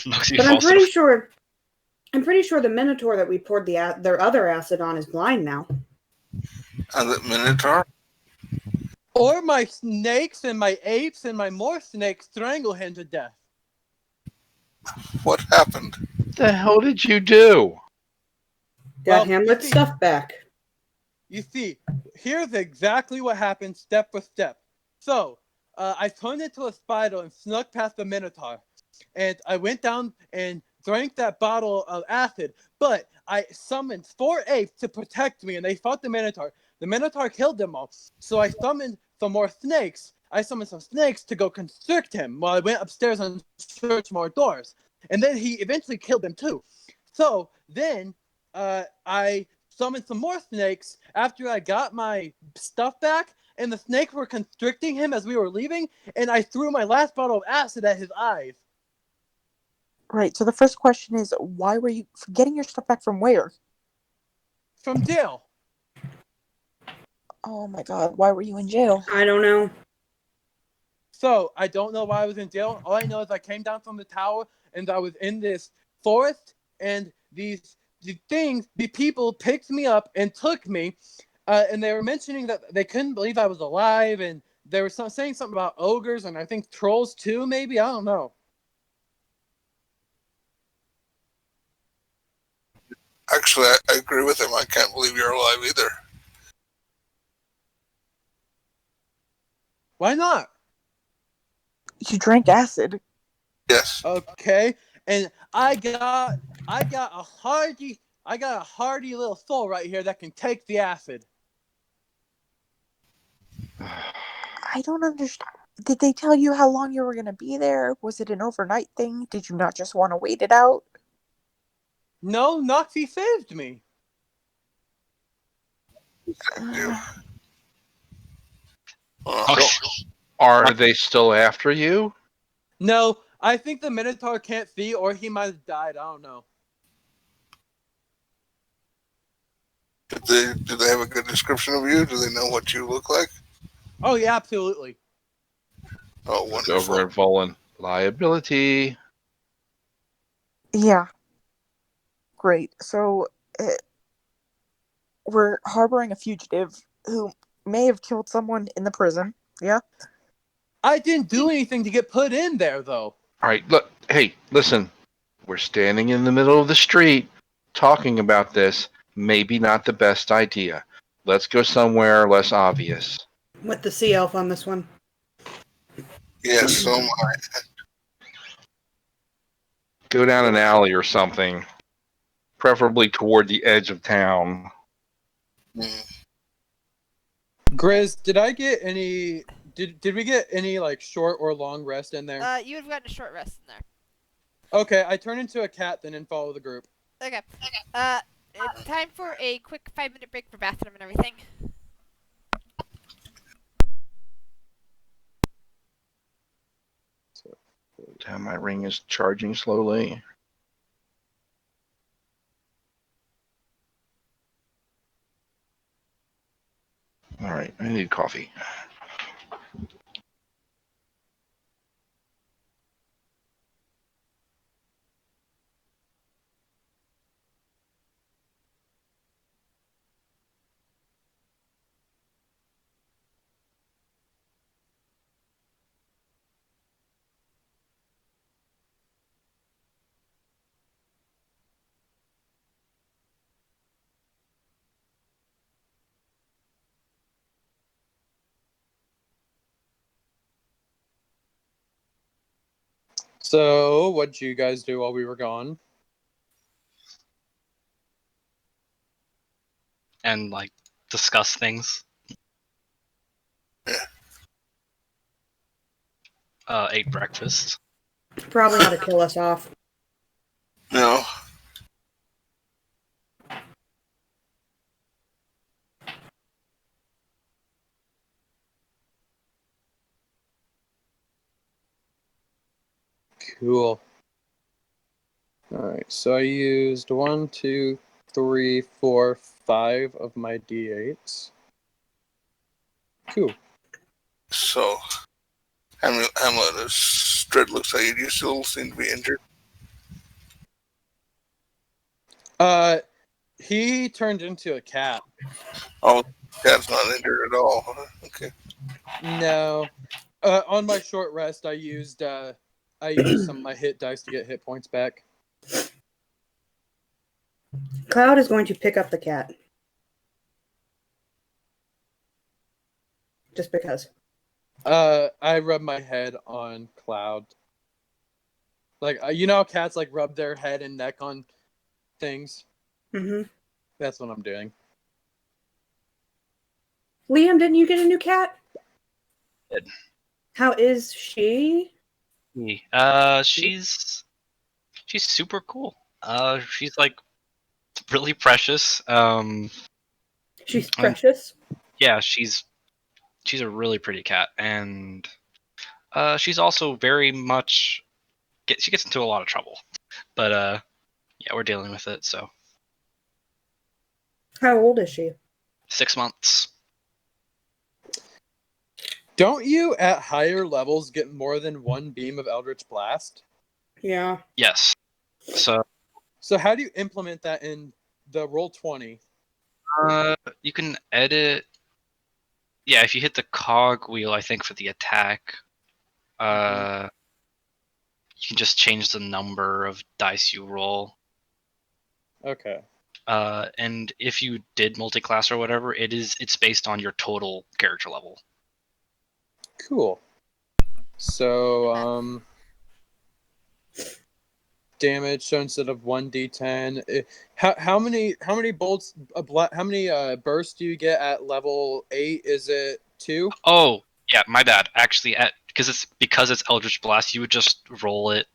But I'm pretty sure the Minotaur that we poured their other acid on is blind now. And the Minotaur? Or my snakes and my apes and my more snakes strangle him to death. What happened? What the hell did you do? Got Hamlet's stuff back. You see, here's exactly what happened step for step. So, I turned into a spider and snuck past the Minotaur. And I went down and drank that bottle of acid, but I summoned 4 apes to protect me, and they fought the Minotaur. The Minotaur killed them all. So I summoned some more snakes. I summoned some snakes to go constrict him while I went upstairs and searched more doors. And then he eventually killed them too. So then I summoned some more snakes after I got my stuff back, and the snakes were constricting him as we were leaving, and I threw my last bottle of acid at his eyes. Right, so the first question is, why were you getting your stuff back from where? From jail. Oh my God, why were you in jail? I don't know. So, I don't know why I was in jail. All I know is I came down from the tower, and I was in this forest, and the people picked me up and took me, and they were mentioning that they couldn't believe I was alive, and they were saying something about ogres, and I think trolls too, maybe? I don't know. Actually, I agree with him. I can't believe you're alive either. Why not? You drank acid. Yes. Okay, and I got a I got a hardy little soul right here that can take the acid. I don't understand. Did they tell you how long you were going to be there? Was it an overnight thing? Did you not just want to wait it out? No, Noxie saved me. Are they still after you? No, I think the Minotaur can't see, or he might have died. I don't know. Do they have a good description of you? Do they know what you look like? Oh yeah, absolutely. Oh, Look over wonderful. at Volan. Liability. Yeah. Great. So, we're harboring a fugitive who may have killed someone in the prison. Yeah? I didn't do anything to get put in there, though. All right, look. Hey, listen. We're standing in the middle of the street talking about this. Maybe not the best idea. Let's go somewhere less obvious. With the sea elf on this one. Yes, so am I. Go down an alley or something. Preferably toward the edge of town. Grizz, did I get any? Did we get any like short or long rest in there? You would have gotten a short rest in there. Okay, I turn into a cat then and follow the group. Okay. Time for a quick 5-minute break for bathroom and everything. Damn, my ring is charging slowly. All right, I need coffee. So, what'd you guys do while we were gone? And like discuss things. Ate breakfast. Probably how to kill us off. No. Cool. Alright, so I used 1, 2, 3, 4, 5 of my d8s. Cool. So, Hamlet, Stryd looks like you still seem to be injured. He turned into a cat. Oh, cat's not injured at all. Okay. No. On my short rest, I used some of my hit dice to get hit points back. Cloud is going to pick up the cat. Just because. I rub my head on Cloud. Like, you know how cats like rub their head and neck on things? Mm-hmm. That's what I'm doing. Liam, didn't you get a new cat? Did. How is she? She's super cool. She's like really precious. She's precious. Yeah, she's a really pretty cat, and she's also very much she gets into a lot of trouble, but yeah, we're dealing with it. So How old is she? 6 months. Don't you at higher levels get more than one beam of Eldritch Blast? Yeah. Yes. So how do you implement that in the Roll20? you can edit. Yeah, if you hit the cog wheel, I think for the attack, you can just change the number of dice you roll. Okay. And if you did multi-class or whatever, it's based on your total character level. Cool. So, damage, so instead of 1d10, how many bolts? How many bursts do you get at level 8? Is it 2? Oh, yeah, my bad. Actually, because it's Eldritch Blast, you would just roll it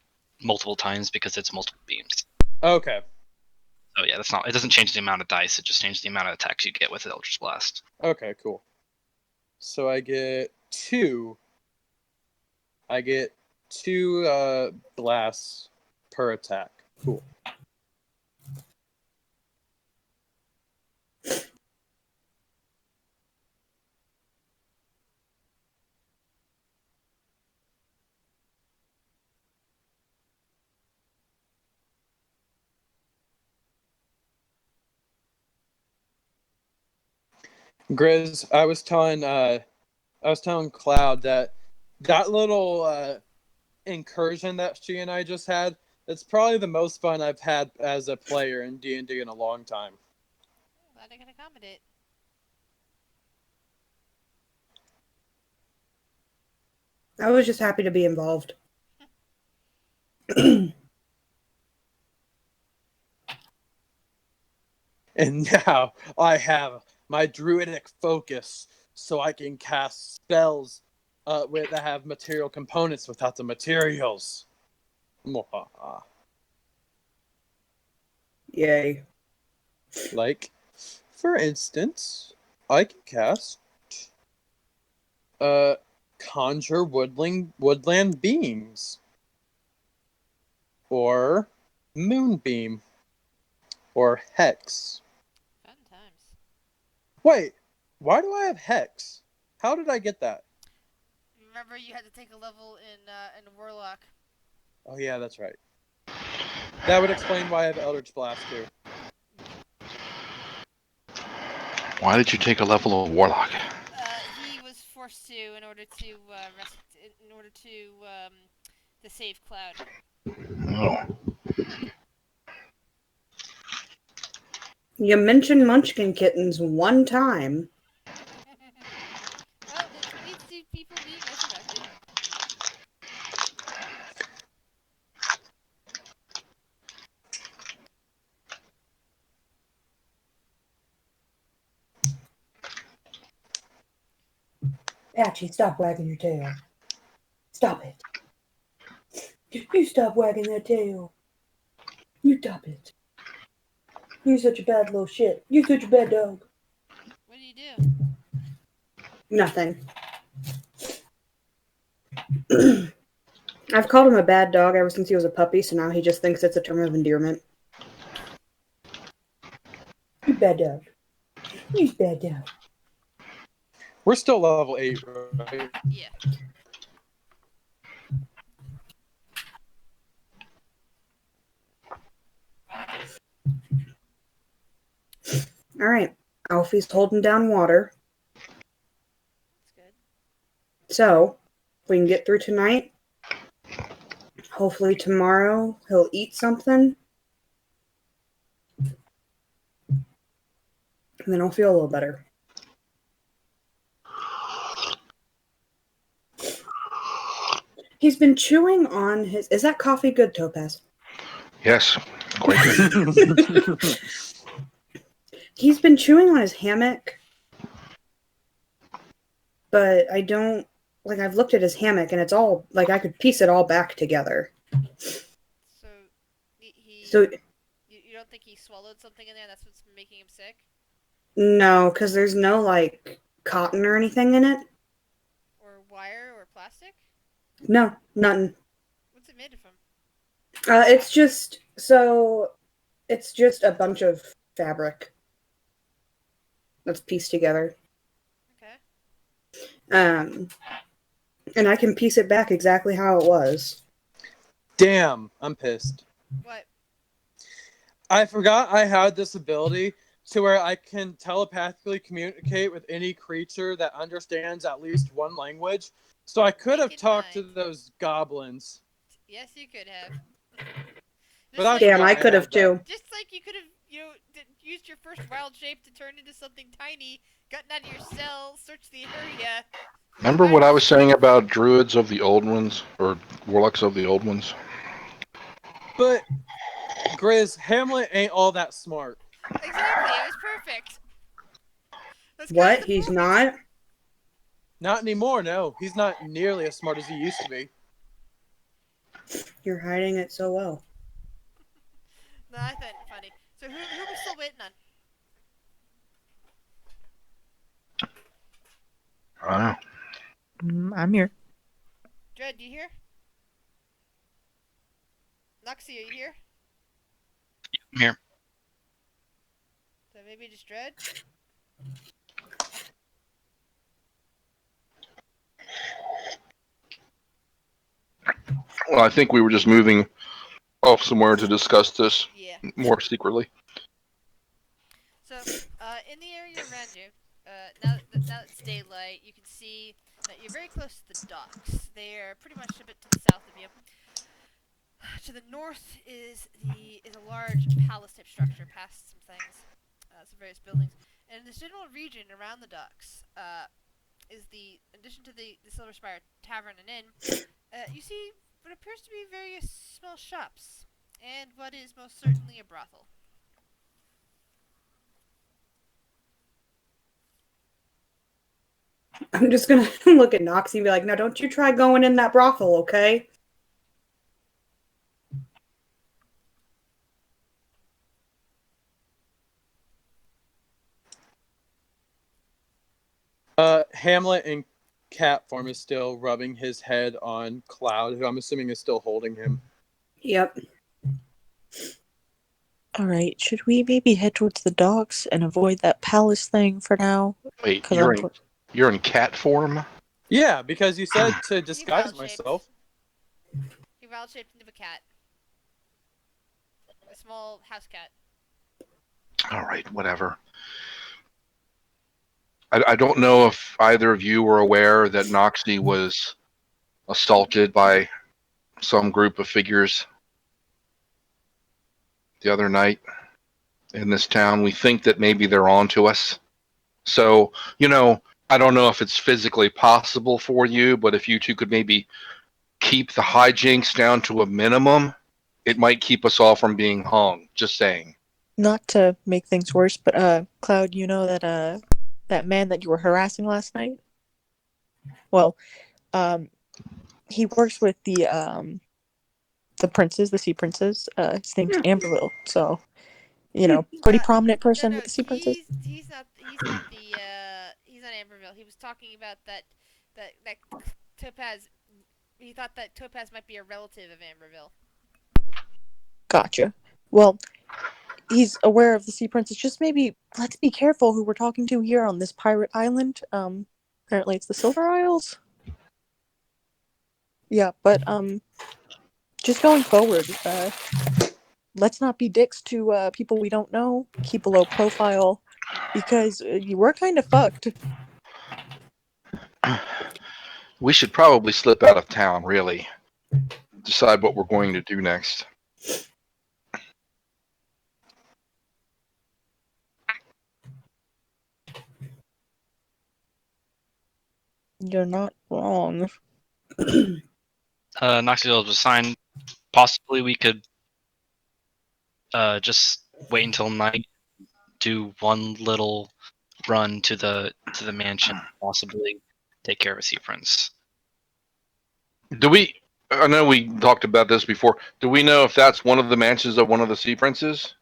multiple times because it's multiple beams. Okay. So yeah, it doesn't change the amount of dice. It just changes the amount of attacks you get with Eldritch Blast. Okay, cool. So I get 2. I get 2 blasts per attack. Cool. Grizz, I was telling Cloud that little incursion that she and I just had, it's probably the most fun I've had as a player in D&D in a long time. Glad I can accommodate. I was just happy to be involved. And now I have my druidic focus, so I can cast spells that have material components without the materials. Yay. Like, for instance, I can cast conjure woodland beams, or moonbeam, or hex. Fun times. Wait, why do I have hex? How did I get that? Remember, you had to take a level in Warlock. Oh yeah, that's right. That would explain why I have Eldritch Blast too. Why did you take a level of Warlock? He was forced to in order to to save Cloud. Oh. You mentioned Munchkin Kittens one time. Well, it leads to people being resurrected. Patchy, stop wagging your tail. Stop it. You stop wagging that tail. You stop it. You're such a bad little shit. You're such a bad dog. What do you do? Nothing. I've called him a bad dog ever since he was a puppy, so now he just thinks it's a term of endearment. You bad dog. You bad dog. We're still level 8, right? Yeah. Alright. Alfie's holding down water. That's good. So, if we can get through tonight, hopefully tomorrow he'll eat something. And then I'll feel a little better. He's been chewing on his... Is that coffee good, Topaz? Yes, quite good. He's been chewing on his hammock, but I don't... Like, I've looked at his hammock, and it's all... Like, I could piece it all back together. So, So, you don't think he swallowed something in there? That's what's making him sick? no, because there's no, like, cotton or anything in it. Or wire or plastic? No, nothing. What's it made from? It's just... So, it's just a bunch of fabric that's pieced together. Okay. And I can piece it back exactly how it was. Damn, I'm pissed. What? I forgot I had this ability to where I can telepathically communicate with any creature that understands at least one language. So I could have talked to those goblins. Yes, you could have. But I Damn, forgot I could have had too. Just like you could have, used your first wild shape to turn into something tiny, gotten out of your cell, searched the area. Remember what I was saying about druids of the old ones, or warlocks of the old ones? But Grizz, Hamlet ain't all that smart. Exactly, it was perfect. That's kind of What? the He's point. not? Not anymore, no. He's not nearly as smart as he used to be. You're hiding it so well. No, I thought it funny. So who we still waiting on? I don't know. I'm here. Dread, you here? Noxie, are you here? I'm here. So maybe just Dread? Well, I think we were just moving off somewhere to discuss this Yeah. more secretly. So, in the area around you, now that it's daylight, you can see that you're very close to the docks. They are pretty much a bit to the south of you. To the north is a large palace-type structure, past some things, some various buildings, and in this general region around the docks, is in addition to the Silver Spire Tavern and Inn, you see what appears to be various small shops, and what is most certainly a brothel. I'm just gonna look at Noxie and be like, no, don't you try going in that brothel, okay? Hamlet in cat form is still rubbing his head on Cloud, who I'm assuming is still holding him. Yep. Alright, should we maybe head towards the docks and avoid that palace thing for now? Wait, 'Cause you're in cat form? Yeah, because you said to He disguise wild-shaped. myself. He wild-shaped into a cat. A small house cat. All right, whatever. I don't know if either of you were aware that Noxie was assaulted by some group of figures the other night in this town. We think that maybe they're on to us. So, I don't know if it's physically possible for you, but if you two could maybe keep the hijinks down to a minimum, it might keep us all from being hung. Just saying. not to make things worse, but Cloud, you know that man that you were harassing last night? Well, he works with the princes, the sea princes. His name's Amberville, so pretty prominent person No, with the sea princes. he's not Amberville. He was talking about that Topaz. He thought that Topaz might be a relative of Amberville. Gotcha. Well, he's aware of the sea princes. Just maybe let's be careful who we're talking to here on this pirate island. Apparently it's the Silver Isles. Yeah, but just going forward, let's not be dicks to people we don't know. Keep a low profile, because we're kind of fucked. We should probably slip out of town, really. Decide what we're going to do next. You're not wrong. Noxie was assigned. Possibly we could just wait until night, do one little run to the mansion, possibly take care of a sea prince. I know we talked about this before. Do we know if that's one of the mansions of one of the sea princes?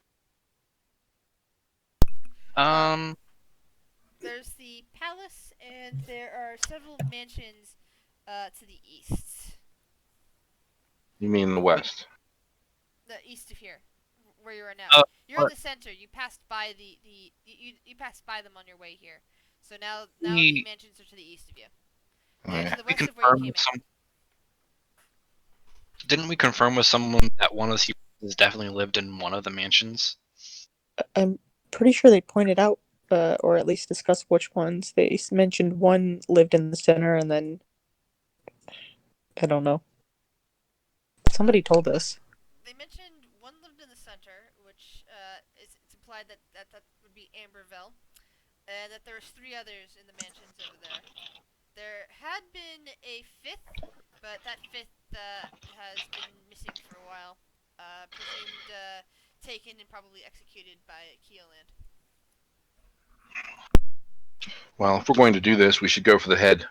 There's the palace, and there are several mansions to the east. You mean the west? The east of here, where you are now. Uh, You're in the center. You passed by you passed by them on your way here. So now the We- mansions are to the east of you. Oh, They're yeah. to the We west of where you confirmed came with in. some. Didn't we confirm with someone that one of the sea princes definitely lived in one of the mansions? I'm pretty sure they pointed out, or at least discussed which ones. They mentioned one lived in the center, and then I don't know. Somebody told us. They mentioned one lived in the center, which it's implied that would be Amberville, and that there was 3 others in the mansions over there. There had been a 5th, but that 5th has been missing for a while. presumed taken and probably executed by Keoland. Well, if we're going to do this, we should go for the head.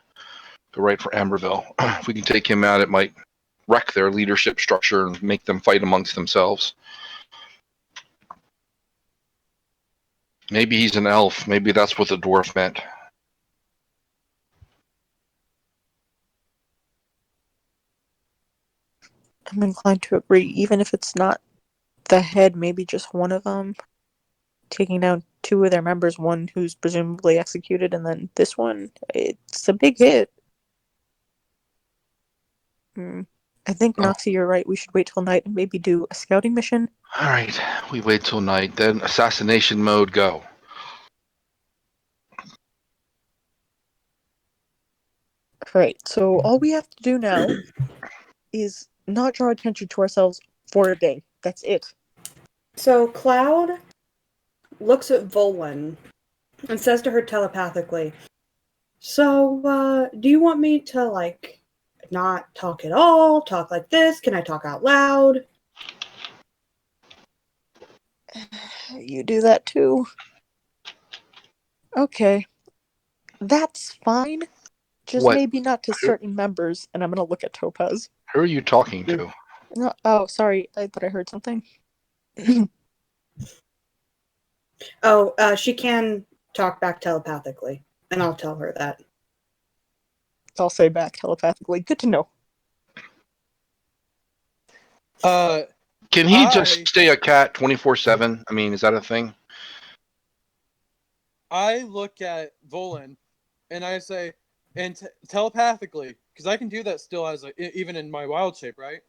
Go right for Amberville. If we can take him out, it might wreck their leadership structure and make them fight amongst themselves. Maybe he's an elf. Maybe that's what the dwarf meant. I'm inclined to agree, even if it's not the head, maybe just one of them. Taking down two of their members, one who's presumably executed, and then this one. It's a big hit. I think, Noxie, you're right. We should wait till night and maybe do a scouting mission. All right, we wait till night. Then assassination mode, go. Alright, so all we have to do now is not draw attention to ourselves for a day. That's it. So Cloud looks at Volan and says to her telepathically, so, do you want me to, like, not talk at all? Talk like this? Can I talk out loud? You do that too. Okay. That's fine. Just What? maybe not to certain members, and I'm gonna look at Topaz. Who are you talking to? No, oh, sorry. I thought I heard something. She can talk back telepathically, and I'll tell her that. I'll say back telepathically. Good to know. Can he just stay a cat 24/7? I mean, is that a thing? I look at Volan, and I say, and telepathically, because I can do that still as even in my wild shape, right?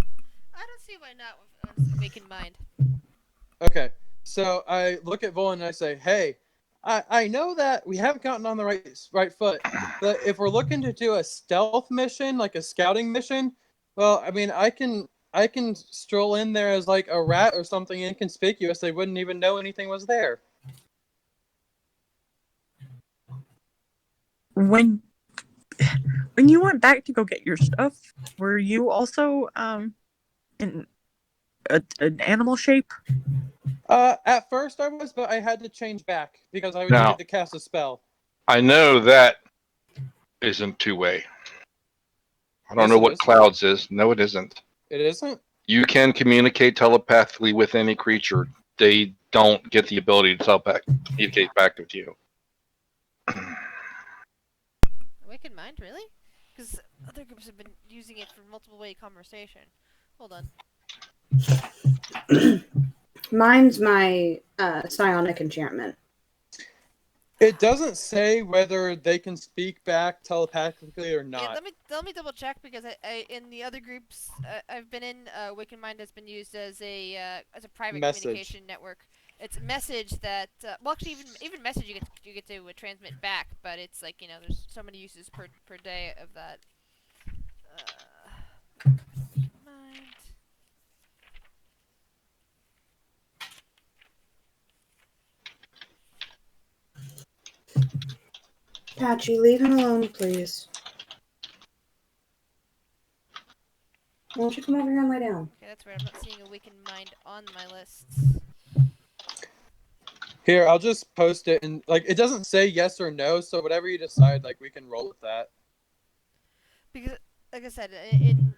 I don't see why not with Awakened Mind. Okay, so I look at Volan and I say, hey, I know that we haven't gotten on the right foot, but if we're looking to do a stealth mission, like a scouting mission, well, I mean, I can stroll in there as like a rat or something inconspicuous. They wouldn't even know anything was there. When you went back to go get your stuff, were you also in an animal shape? At first I was, but I had to change back because I needed to cast a spell. I know that isn't two-way. I don't know what Clouds is. No, it isn't. It isn't? You can communicate telepathically with any creature. They don't get the ability to communicate back with you. Awakened Mind, really? Because other groups have been using it for multiple-way conversation. Hold on. Mine's my psionic enchantment. It doesn't say whether they can speak back telepathically or not. Yeah, let me double check because I in the other groups I've been in, Awakened Mind has been used as a private communication network. It's a message that well, actually, even message you get to transmit back, but it's like, you know, there's so many uses per day of that. Mind. Patchy, leave him alone, please. Why don't you come over here and lay down? Okay, that's weird. I'm not seeing Awakened Mind on my lists. Here, I'll just post it, and like, it doesn't say yes or no, so whatever you decide, like, we can roll with that. Because, like I said, in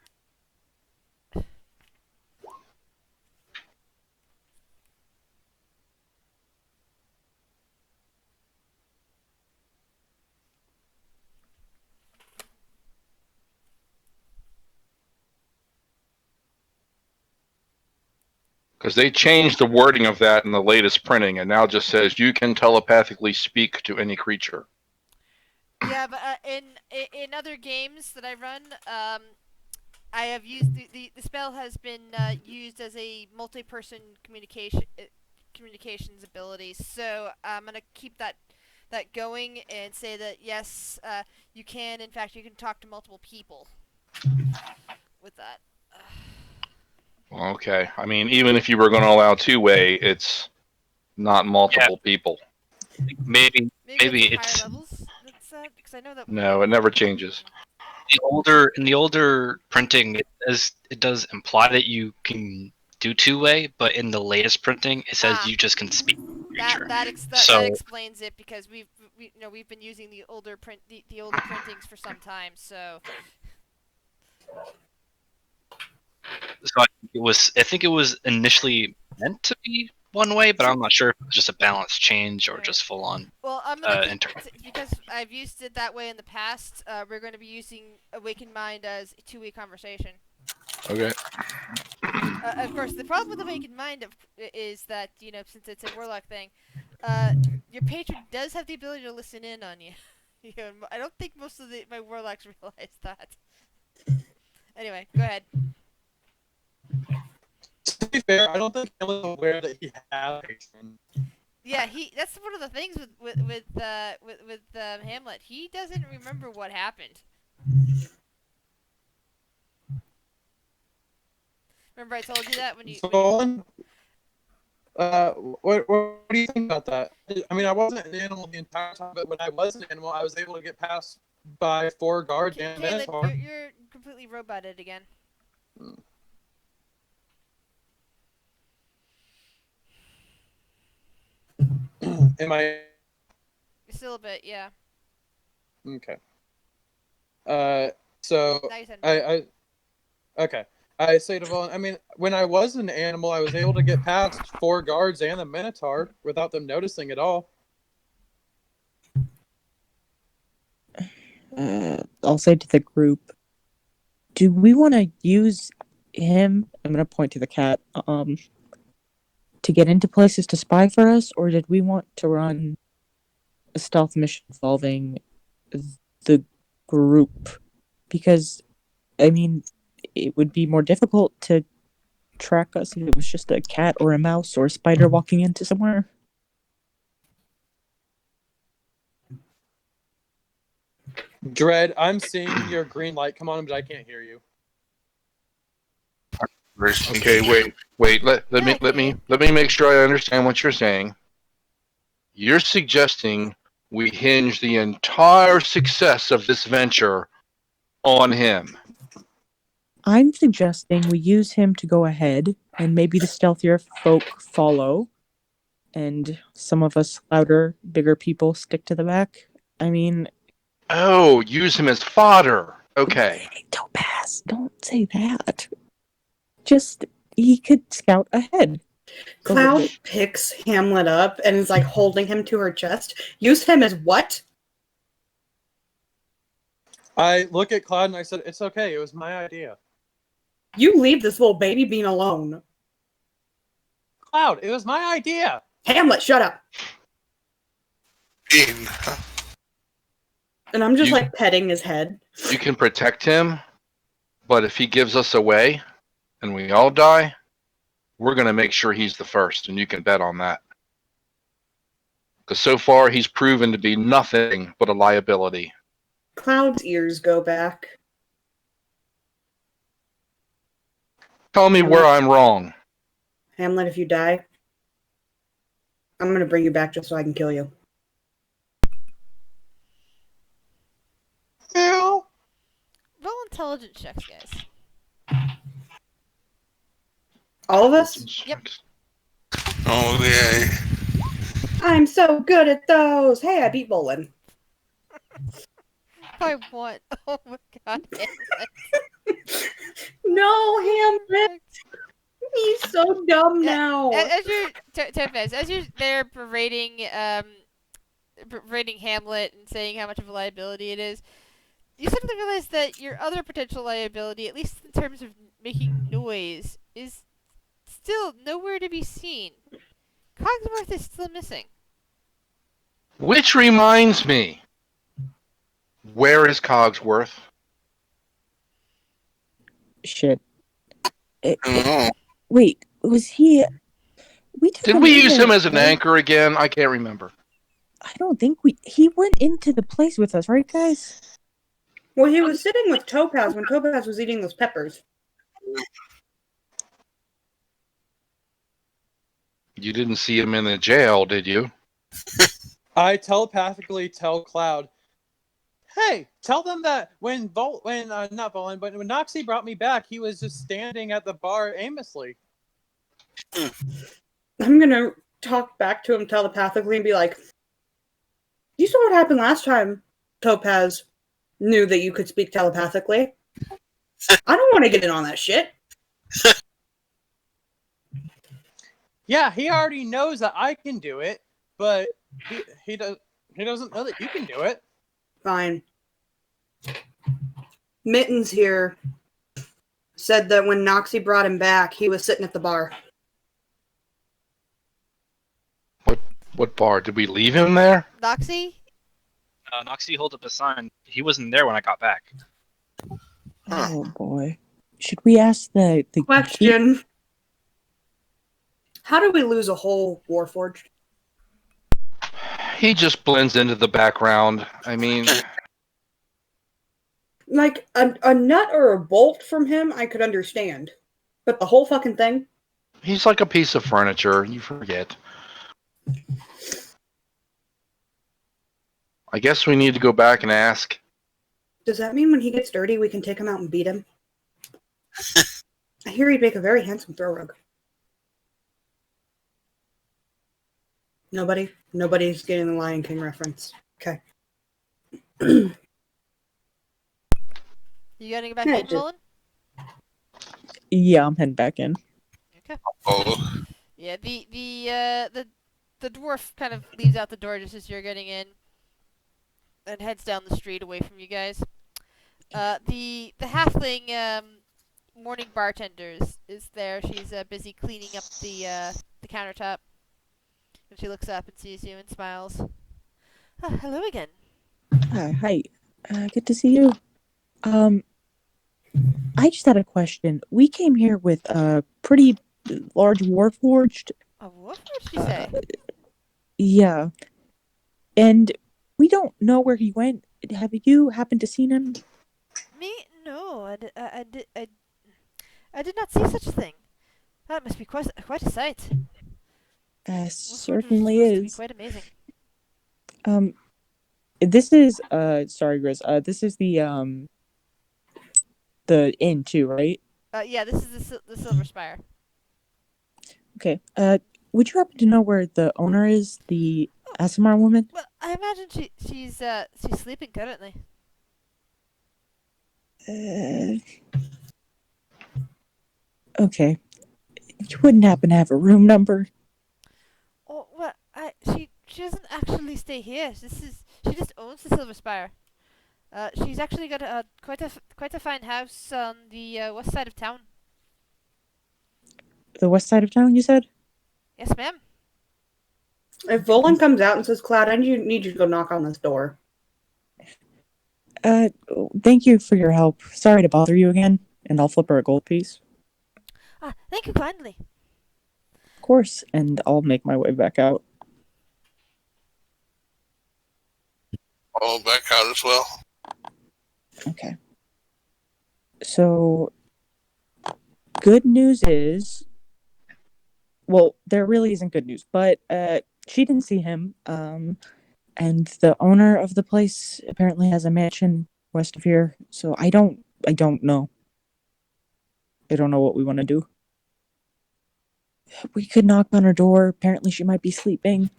Because they changed the wording of that in the latest printing, and now just says you can telepathically speak to any creature. Yeah, but in other games that I run, I have used the spell has been used as a multi-person communications ability. So I'm gonna keep that going and say that yes, you can. In fact, you can talk to multiple people with that. Okay. I mean, even if you were going to allow two-way, it's not multiple people. Maybe it's higher levels. Because I know that. No, it never changes. In the older printing, it does imply that you can do two-way, but in the latest printing, it says you just can speak to the creature. That So- explains it, because we've been using the older the older printings for some time. So I think it was initially meant to be one way, but I'm not sure if it was just a balance change or Right. just full on. well, I'm gonna keep, internal. because I've used it that way in the past. We're going to be using Awakened Mind as a two-way conversation. Okay. Of course, the problem with Awakened Mind is that, since it's a warlock thing, your patron does have the ability to listen in on you. I don't think most of my warlocks realize that. Anyway, go ahead. To be fair, I don't think I was aware that he had a patron. Yeah, that's one of the things with Hamlet. He doesn't remember what happened. Remember I told you that when you. Vaughn, what do you think about that? I mean, I wasn't an animal the entire time, but when I was an animal, I was able to get past by 4 guards and a Caleb, minotaur. you're completely roboted again. Am I? Still a bit, yeah. Okay. So Now you said okay. I say to Vaughn, I mean, when I was an animal, I was able to get past 4 guards and a minotaur without them noticing at all. I'll say to the group, do we want to use him? I'm going to point to the cat. To get into places to spy for us, or did we want to run a stealth mission involving the group? Because, I mean, it would be more difficult to track us if it was just a cat or a mouse or a spider walking into somewhere. Dread, I'm seeing your green light come on, but I can't hear you. Okay, wait. Let me make sure I understand what you're saying. You're suggesting we hinge the entire success of this venture on him. I'm suggesting we use him to go ahead, and maybe the stealthier folk follow, and some of us louder, bigger people stick to the back. I mean... Oh, use him as fodder. Okay. Hey, Topaz, don't say that. Just, he could scout ahead. Cloud picks Hamlet up and is like holding him to her chest. Use him as what? I look at Cloud and I said, "It's okay. It was my idea." You leave this little baby bean alone. Cloud, it was my idea. Hamlet, shut up. Bean. And I'm just like petting his head. You can protect him, but if he gives us away and we all die, we're going to make sure he's the first, and you can bet on that. Because so far, he's proven to be nothing but a liability. Cloud's ears go back. Tell me where I'm wrong. Hamlet, if you die, I'm going to bring you back just so I can kill you. Ew. roll intelligence checks, guys. All of us? Yep. Oh, yay. I'm so good at those. Hey, I beat Bolin. By what? Oh my god. No, Hamlet. He's so dumb now. As you're Topaz, as you're there berating Hamlet and saying how much of a liability it is, you suddenly realize that your other potential liability, at least in terms of making noise, is still nowhere to be seen. Cogsworth is still missing. Which reminds me, where is Cogsworth? Shit. Oh, Wait, was he... Did we use him as an anchor again? I can't remember. I don't think we... He went into the place with us, right, guys? Well, he was sitting with Topaz when Topaz was eating those peppers. You didn't see him in the jail, did you? I telepathically tell Cloud, "Hey, tell them that when Noxie brought me back, he was just standing at the bar aimlessly." I'm gonna talk back to him telepathically and be like, "You saw what happened last time Topaz knew that you could speak telepathically. I don't want to get in on that shit." Yeah, he already knows that I can do it, but he doesn't know that you can do it. Fine. Mittens here said that when Noxie brought him back, he was sitting at the bar. What bar? Did we leave him there? Noxie? Noxie hold up a sign. He wasn't there when I got back. Huh. Oh boy. Should we ask the keep? Question. How do we lose a whole Warforged? He just blends into the background. I mean, Like, a nut or a bolt from him, I could understand. But the whole fucking thing? he's like a piece of furniture. You forget. I guess we need to go back and ask. Does that mean when he gets dirty, we can take him out and beat him? I hear he'd make a very handsome throw rug. Nobody's getting the Lion King reference. Okay. You gotta get back Yeah, I in, did. Nolan? Yeah, I'm heading back in. Okay. Oh, Yeah, the dwarf kind of leaves out the door just as you're getting in, and heads down the street away from you guys. The halfling morning bartender is there. She's busy cleaning up the countertop, and she looks up and sees you and smiles. Hello again. Hi. Good to see you. I just had a question. We came here with a pretty large warforged. What did she say? Yeah. And we don't know where he went. Have you happened to seen him? Me? No, I did not see such a thing. That must be quite a sight. Certainly Must be is. quite amazing. This is sorry, Grizz. This is the inn too, right? Yeah, this is the Silver Spire. Okay. Would you happen to know where the owner is? The Asimar woman? Well, I imagine she's sleeping currently. Okay. You wouldn't happen to have a room number? Oh, well, she doesn't actually stay here. She just owns the Silver Spire. She's actually got quite a fine house on the west side of town. The west side of town, you said? Yes, ma'am. If Volan comes out and says, "Cloud, I need you to go knock on this door." Thank you for your help. Sorry to bother you again, and I'll flip her a gold piece. Thank you kindly. Of course, and I'll make my way back out. all back out as well. Okay. So, good news is, well, there really isn't good news, but she didn't see him. And the owner of the place apparently has a mansion west of here. So I don't know. I don't know what we want to do. We could knock on her door. Apparently she might be sleeping.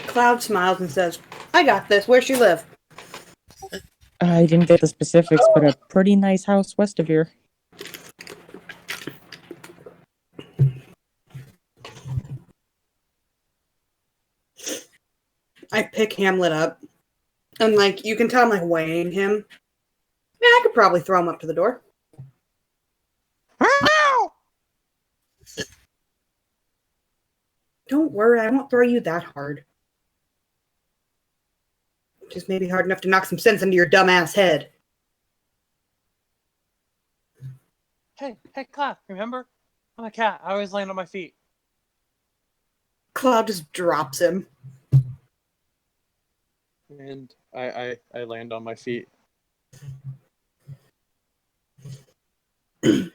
Cloud smiles and says, "I got this. Where's she live?" I didn't get the specifics, but a pretty nice house west of here. I pick Hamlet up. And, like, you can tell I'm, like, weighing him. Yeah, I could probably throw him up to the door. Don't worry, I won't throw you that hard. Just maybe hard enough to knock some sense into your dumbass head. Hey, Cloud, remember? I'm a cat. I always land on my feet. Cloud just drops him. And I land on my feet. You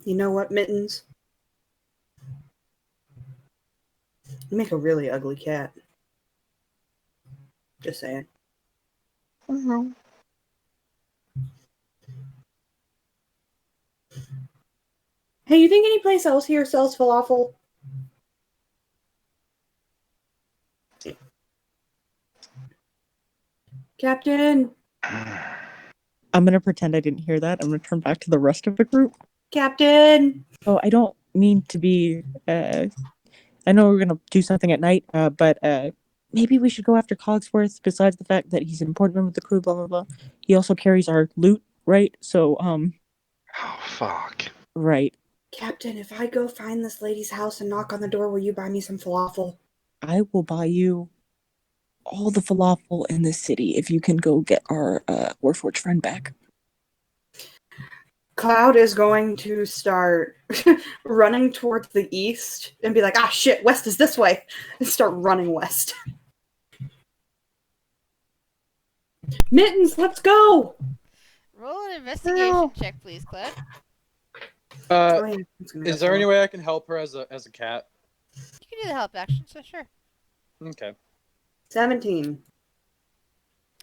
know what, Mittens? You make a really ugly cat. Just saying. Hey, you think any place else here sells falafel? Captain? I'm gonna pretend I didn't hear that. I'm gonna turn back to the rest of the group. Captain? Oh, I don't mean to be. I know we're gonna do something at night, but maybe we should go after Cogsworth. Besides the fact that he's an important member of the crew, blah blah blah. He also carries our loot, right? So, Oh, fuck. right. Captain, if I go find this lady's house and knock on the door, will you buy me some falafel? I will buy you all the falafel in this city if you can go get our Warforged friend back. Cloud is going to start running towards the east and be like, ah, shit, west is this way. And start running west. Mittens, let's go! Roll an investigation check, please, Cloud. Oh, yeah, it's gonna go Is there slow. any way I can help her as a cat? You can do the help action, so sure. Okay. 17.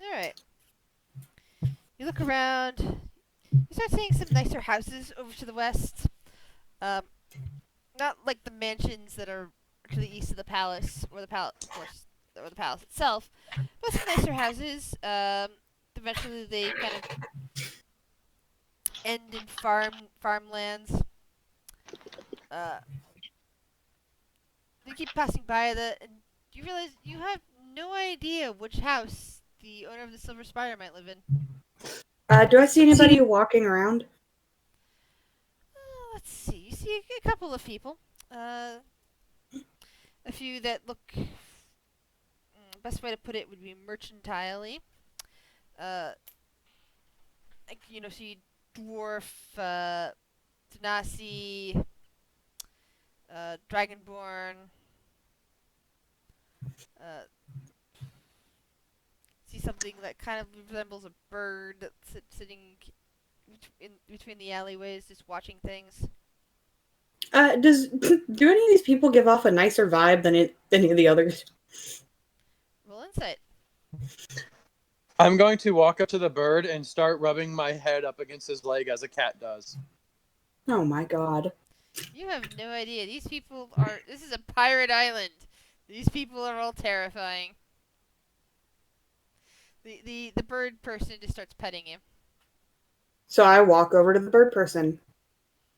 Alright. You look around. You start seeing some nicer houses over to the west. Not like the mansions that are to the east of the palace, or the palace, of course, or the palace itself, but some nicer houses. Eventually, they kind of end in farmlands. You keep passing by and you realize you have no idea which house the owner of the Silver Spire might live in. Do I see anybody walking around? Let's see. You see a couple of people. A few that look. Best way to put it would be mercantile-y. Like, see dwarf, Tanasi, Dragonborn. See something that kind of resembles a bird that's sitting in between the alleyways, just watching things. Do any of these people give off a nicer vibe than any of the others? Roll insight. I'm going to walk up to the bird and start rubbing my head up against his leg as a cat does. Oh my god. You have no idea. These people are. This is a pirate island. These people are all terrifying. The bird person just starts petting you. So I walk over to the bird person.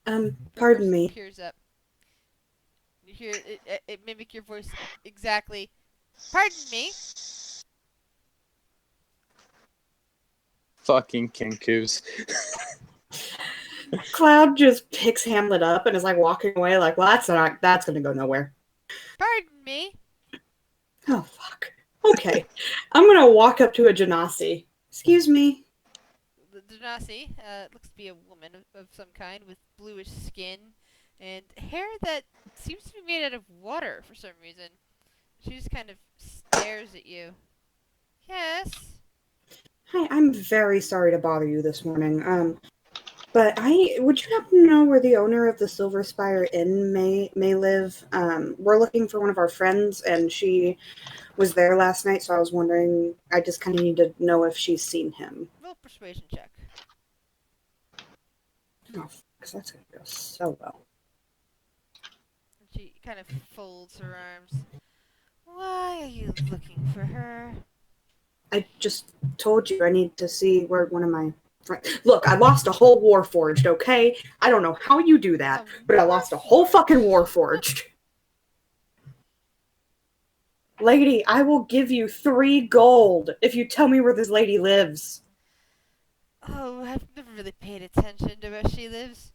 Bird Pardon person me. peers up. You hear it mimic your voice exactly. Pardon me. Fucking kinkus. Cloud just picks Hamlet up and is like walking away like, well, that's gonna go nowhere. Pardon me. Oh, fuck. Okay. I'm gonna walk up to a Genasi. Excuse me. The Genasi looks to be a woman of some kind with bluish skin and hair that seems to be made out of water for some reason. She just kind of stares at you. Yes. Hi, I'm very sorry to bother you this morning. But would you happen to know where the owner of the Silver Spire Inn may live? We're looking for one of our friends, and she was there last night, so I was wondering. I just kind of need to know if she's seen him. Roll persuasion check. Oh, because that's gonna go so well. She kind of folds her arms. Why are you looking for her? I just told you I need to see where one of my friends. Look, I lost a whole Warforged. Okay, I don't know how you do that, but I lost a whole fucking Warforged. Lady, I will give you 3 gold if you tell me where this lady lives. Oh, I've never really paid attention to where she lives.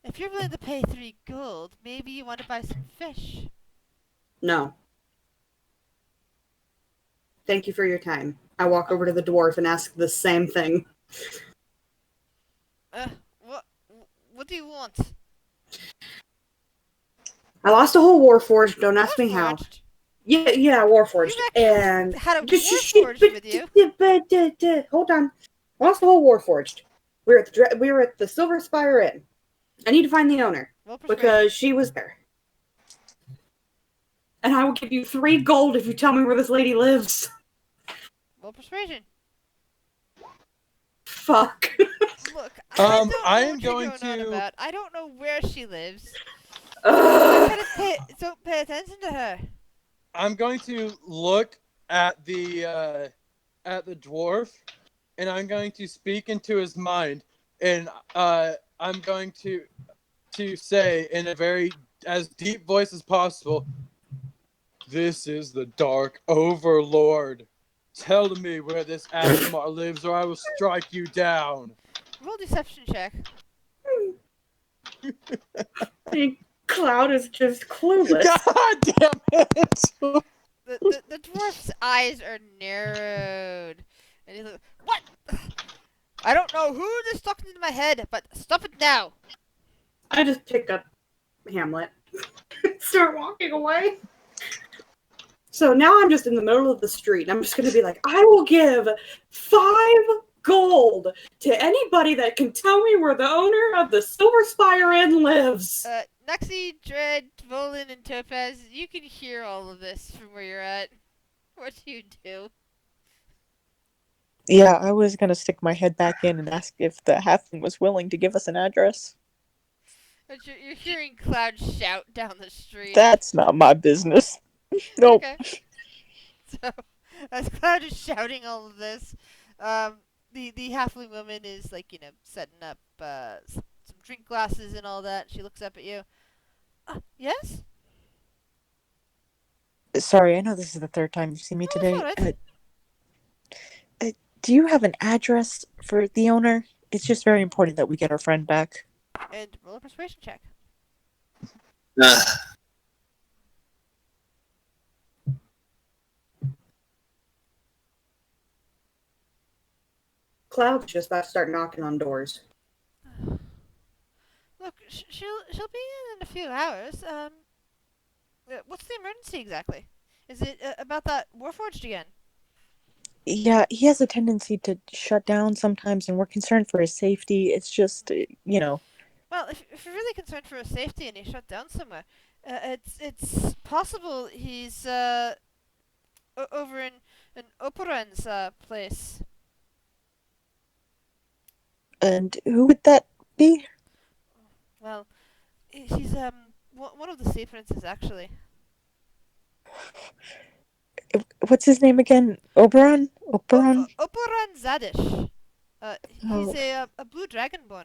If you're willing to pay 3 gold, maybe you want to buy some fish. No. Thank you for your time. I walk over to the dwarf and ask the same thing. What do you want? I lost a whole Warforged. Don't ask me how. Warforged? Yeah, Warforged. You And had a Warforged with you. Hold on. I lost the whole Warforged. We were at the Silver Spire Inn. I need to find the owner because she was there. And I will give you 3 gold if you tell me where this lady lives. Roll persuasion. fuck? Look, I don't know I what am you're going going on to. about. I don't know where she lives. Ugh. So pay attention to her. I'm going to look at the dwarf, and I'm going to speak into his mind, and I'm going to say in a very as deep voice as possible, "This is the Dark Overlord. Tell me where this Asmar lives, or I will strike you down." Roll deception check. Cloud is just clueless. God damn it! The dwarf's eyes are narrowed, and he's like, "What? I don't know who just stuck into my head, but stop it now." I just pick up Hamlet, start walking away. So now I'm just in the middle of the street, and I'm just going to be like, I will give 5 gold to anybody that can tell me where the owner of the Silver Spire Inn lives. Nuxie, Dread, Volin, and Topaz, you can hear all of this from where you're at. What do you do? Yeah, I was gonna stick my head back in and ask if the halfling was willing to give us an address. But you're hearing Cloud shout down the street. That's not my business. Nope. Okay. So, as Cloud is shouting all of this, the halfling woman is setting up some drink glasses and all that. She looks up at you. Yes? Sorry, I know this is the third time you've seen me Oh, today. that's all right. Do you have an address for the owner? It's just very important that we get our friend back. And roll a persuasion check. Cloud's just about to start knocking on doors. Look, she'll be in a few hours. What's the emergency exactly? Is it about that Warforged again? Yeah, he has a tendency to shut down sometimes, and we're concerned for his safety. It's just, Well, if you're really concerned for his safety and he's shut down somewhere, it's possible he's over in Operan's place. And who would that be? Well, he's one of the sea princes actually. What's his name again? Oberon? Oberon? Operan Zadish. He's Oh. a blue dragonborn.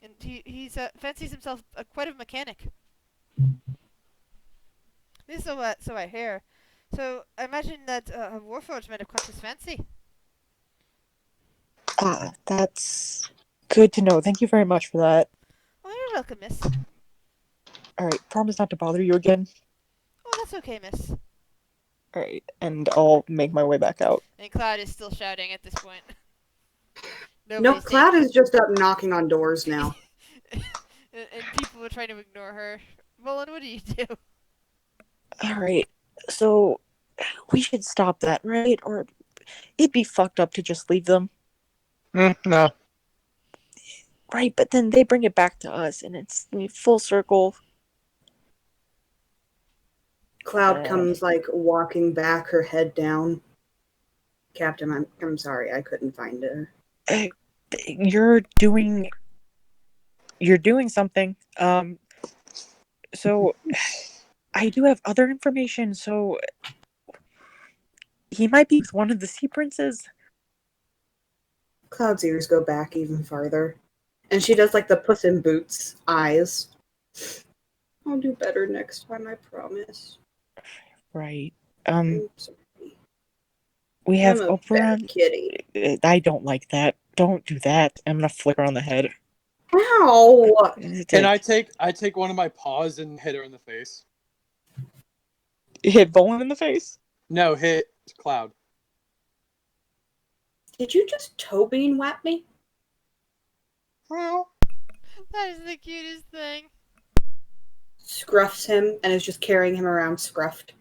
And he's fancies himself quite a mechanic. This is so I hear. So I imagine that a Warforged might have caught his fancy. Ah, that's good to know. Thank you very much for that. Oh, you're welcome, miss. Alright, promise not to bother you again. Oh, that's okay, miss. Alright, and I'll make my way back out. And Cloud is still shouting at this point. Nope, Cloud is just up knocking on doors now. and people are trying to ignore her. Roland, what do you do? Alright, so we should stop that, right? Or it'd be fucked up to just leave them. No. Right, but then they bring it back to us, and it's full circle. Cloud comes walking back, her head down. Captain, I'm sorry, I couldn't find her. You're doing something. So I do have other information. So he might be with one of the sea princes. Cloud's ears go back even farther, and she does the Puss in Boots eyes. I'll do better next time, I promise. Right. I'm sorry. We have I'm a Oberon. bad kitty. I don't like that. Don't do that. I'm gonna flick her on the head. Ow! Can I take one of my paws and hit her in the face? Hit Bolin in the face? No, hit Cloud. Did you just toe bean whap me? Well, That is the cutest thing. Scruffs him and is just carrying him around scruffed.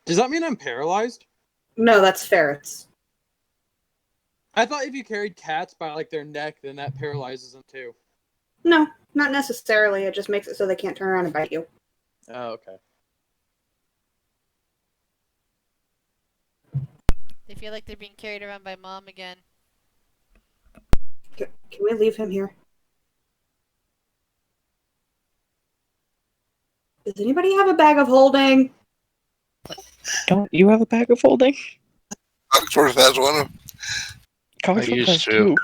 does that mean I'm paralyzed? No, that's ferrets. I thought if you carried cats by their neck, then that paralyzes them too. No, not necessarily. It just makes it so they can't turn around and bite you. Oh, okay. They feel like they're being carried around by Mom again. Can we leave him here? Does anybody have a bag of holding? Don't you have a bag of holding? Oxworth has one. Cogsworth used has to.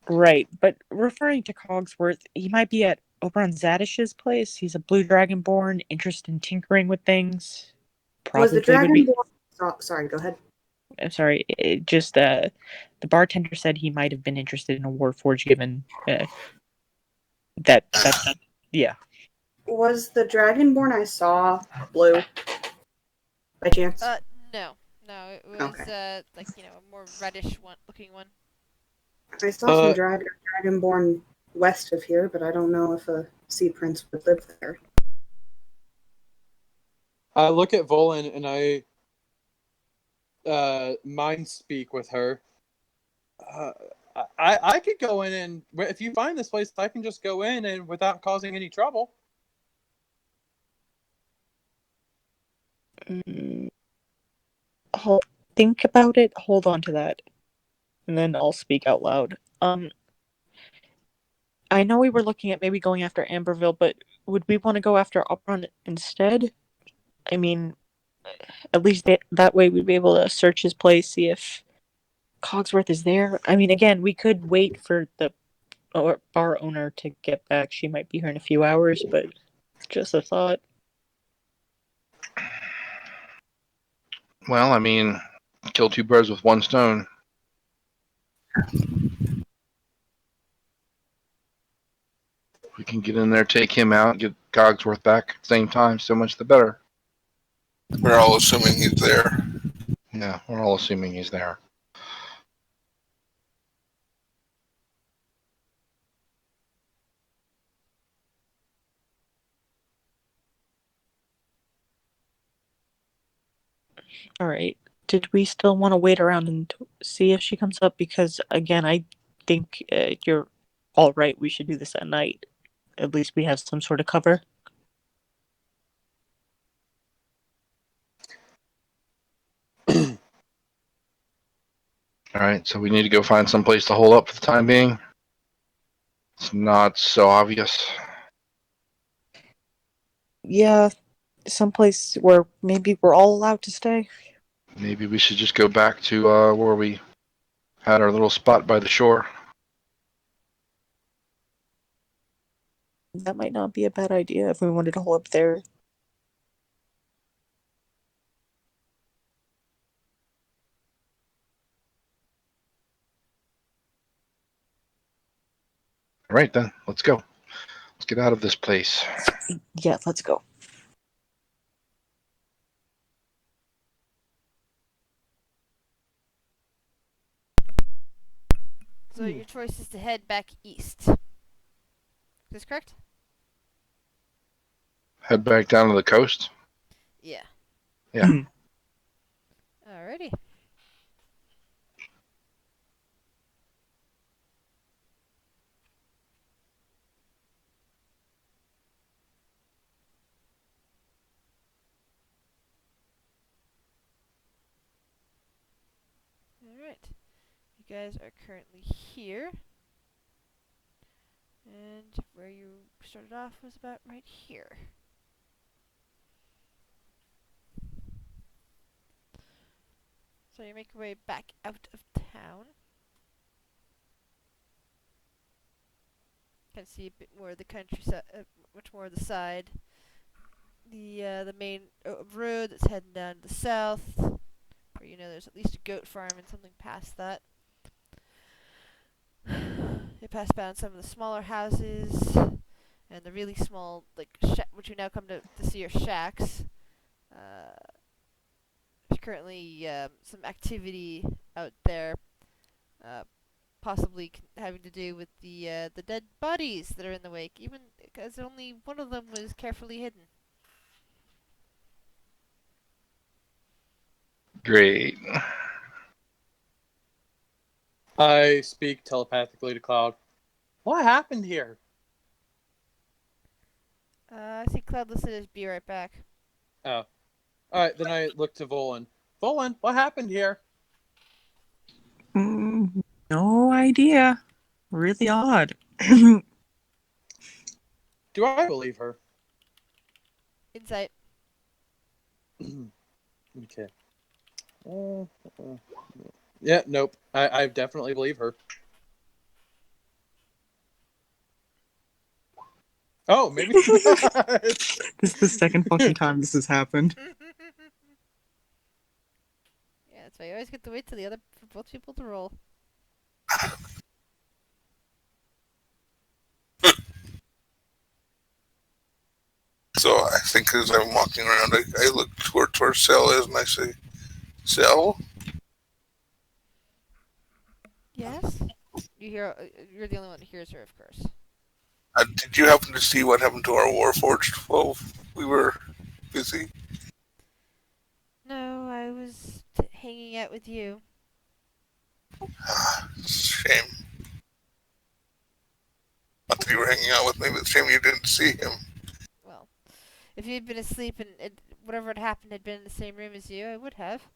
2. Right, but referring to Cogsworth, he might be at Oberon Zadish's place. He's a blue dragonborn, interested in tinkering with things. Was the Probably would be. Dragonborn... Oh, sorry, go ahead. I'm sorry. The bartender said he might have been interested in a Warforged, given that. Yeah. Was the Dragonborn I saw blue? By chance? No. No, it was, Okay. like, a more reddish looking one. I saw some Dragonborn west of here, but I don't know if a Sea Prince would live there. I look at Volan and I mind speak with her. I could go in and if you find this place, I can just go in and without causing any trouble. Think about it. Hold on to that, and then I'll speak out loud. I know we were looking at maybe going after Amberville, but would we want to go after Oberon instead? I mean, at least that way we'd be able to search his place, see if Cogsworth is there. I mean, again, we could wait for the bar owner to get back. She might be here in a few hours, but just a thought. Well, I mean, kill 2 birds with 1 stone. We can get in there, take him out, get Cogsworth back at the same time. So much the better. We're all assuming he's there. Yeah, we're all assuming he's there. All right. Did we still want to wait around and see if she comes up? Because again, I think you're all right. We should do this at night. At least we have some sort of cover. All right, so we need to go find some place to hole up for the time being. It's not so obvious. Yeah, someplace where maybe we're all allowed to stay. Maybe we should just go back to where we had our little spot by the shore. That might not be a bad idea if we wanted to hole up there. All right, then, let's go. Let's get out of this place. Yeah, let's go. So your choice is to head back east. Is this correct? Head back down to the coast. Yeah. Yeah. Alrighty. Alright. You guys are currently here. And where you started off was about right here. So you make your way back out of town. Can see a bit more of the countryside, much more of the side. The main road that's heading down to the south, where there's at least a goat farm and something past that. You pass by some of the smaller houses and the really small, like which you now come to see are shacks. There's currently some activity out there, possibly having to do with the dead bodies that are in the wake, even because only one of them was carefully hidden. Great. I speak telepathically to Cloud. What happened here? I see Cloud listed as be right back. Oh. All right, then I look to Volan. Volan, what happened here? No idea. Really odd. Do I believe her? Insight. Okay. Yeah, nope. I definitely believe her. Oh, maybe not. This is the second fucking time this has happened. Yeah, that's why you always get to wait till the other for both people to roll. So I think as I'm walking around, I look towards where Cell is and I say, Cell? Yes. You hear? You're the only one who hears her, of course. Did you happen to see what happened to our Warforged while we were busy? No, I was hanging out with you. Shame. Not that you were hanging out with me, but shame you didn't see him. Well, if you'd been asleep and whatever had happened had been in the same room as you, I would have.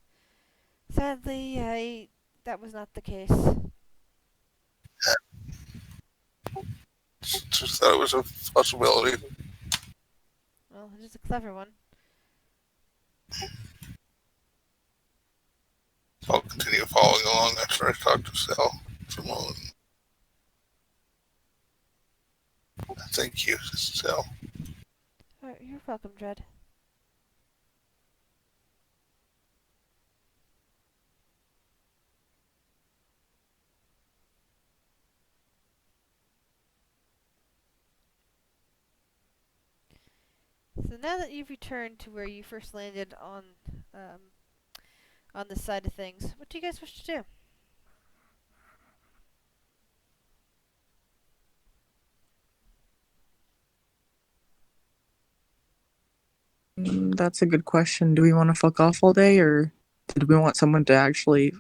Sadly, that was not the case. Just thought it was a possibility. Well, it is a clever one. I'll continue following along after I talk to Cell for a moment. Thank you, Cell. Alright, you're welcome, Dread. So now that you've returned to where you first landed on this side of things, what do you guys wish to do? That's a good question. Do we want to fuck off all day, or did we want someone to actually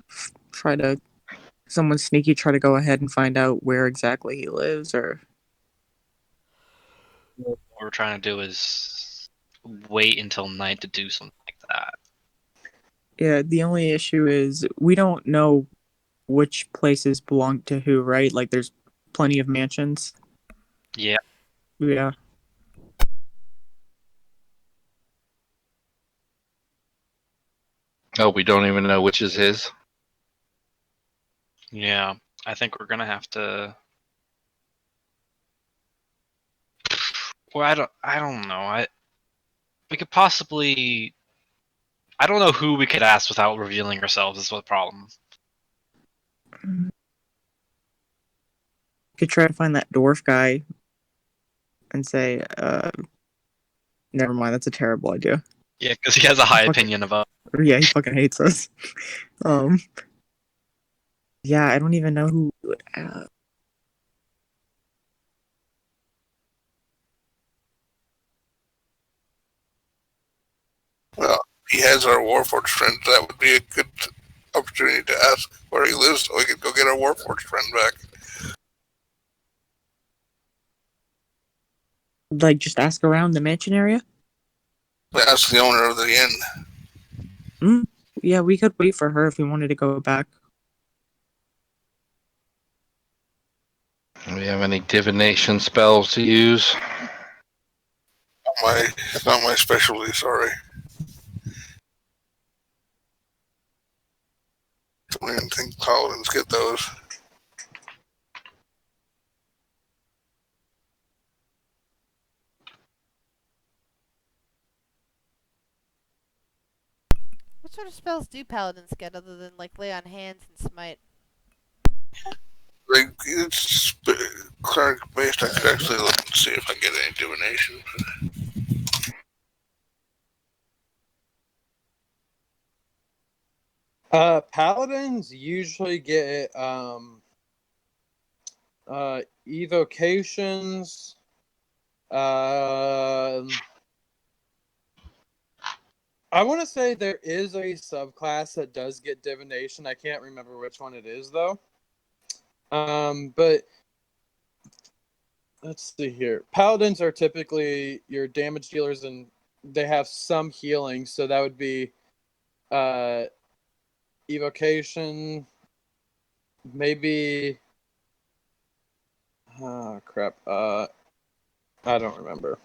someone sneaky try to go ahead and find out where exactly he lives, or? What we're trying to do is wait until night to do something like that. Yeah, the only issue is we don't know which places belong to who, right? Like, there's plenty of mansions. Yeah. Yeah. Oh, we don't even know which is his. Yeah. I think we're gonna have to. Well, I don't know. We could possibly. I don't know who we could ask without revealing ourselves. Is what the problem. Could try to find that dwarf guy and say, never mind, that's a terrible idea. Yeah, because he has a high Fuck. opinion of us. Yeah, he fucking hates us. Yeah, I don't even know who we would ask. Well, he has our Warforged friend. That would be a good opportunity to ask where he lives so we could go get our Warforged friend back. Like, just ask around the mansion area? Ask the owner of the inn. Yeah, we could wait for her if we wanted to go back. Do we have any divination spells to use? It's not my specialty, sorry. Don't even think paladins get those. What sort of spells do paladins get other than like lay on hands and smite? Like, it's cleric based. I could actually look and see if I get any divination. Paladins usually get evocations. I want to say there is a subclass that does get divination. I can't remember which one it is though. But let's see here. Paladins are typically your damage dealers and they have some healing, so that would be evocation, maybe. Oh crap! I don't remember.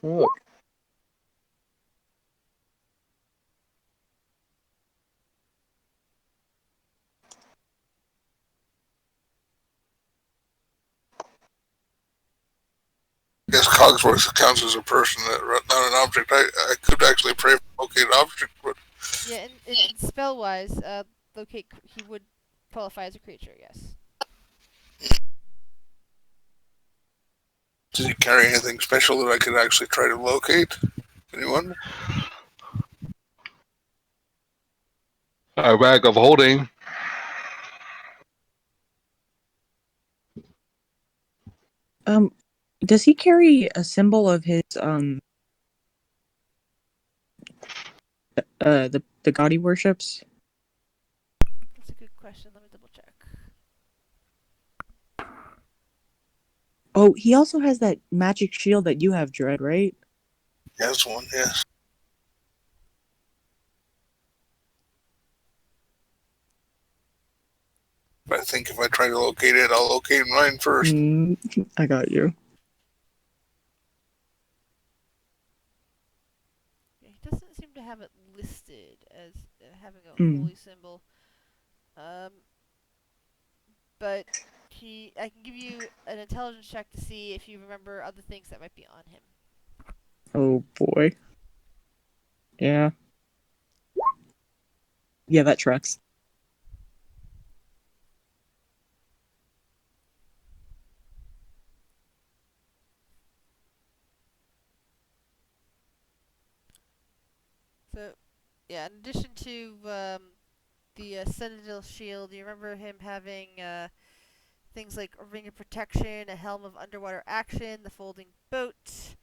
Look. I guess Cogsworth counts as a person, not an object. I could actually pray for locate object, but Yeah, and spell wise, locate he would qualify as a creature. Yes. does he carry anything special that I could actually try to locate? Anyone? A bag of holding. Does he carry a symbol of his the god he worships? That's a good question. Let me double check. Oh, he also has that magic shield that you have, Dread, right? Yes, one. Yes. But I think if I try to locate it, I'll locate mine first. I got you. Yeah, he doesn't seem to have it listed as having a holy symbol. But I can give you an intelligence check to see if you remember other things that might be on him. Oh boy. Yeah. Yeah, that tracks. So, yeah, in addition to the Citadel shield, you remember him having things like a ring of protection, a helm of underwater action, the folding boat,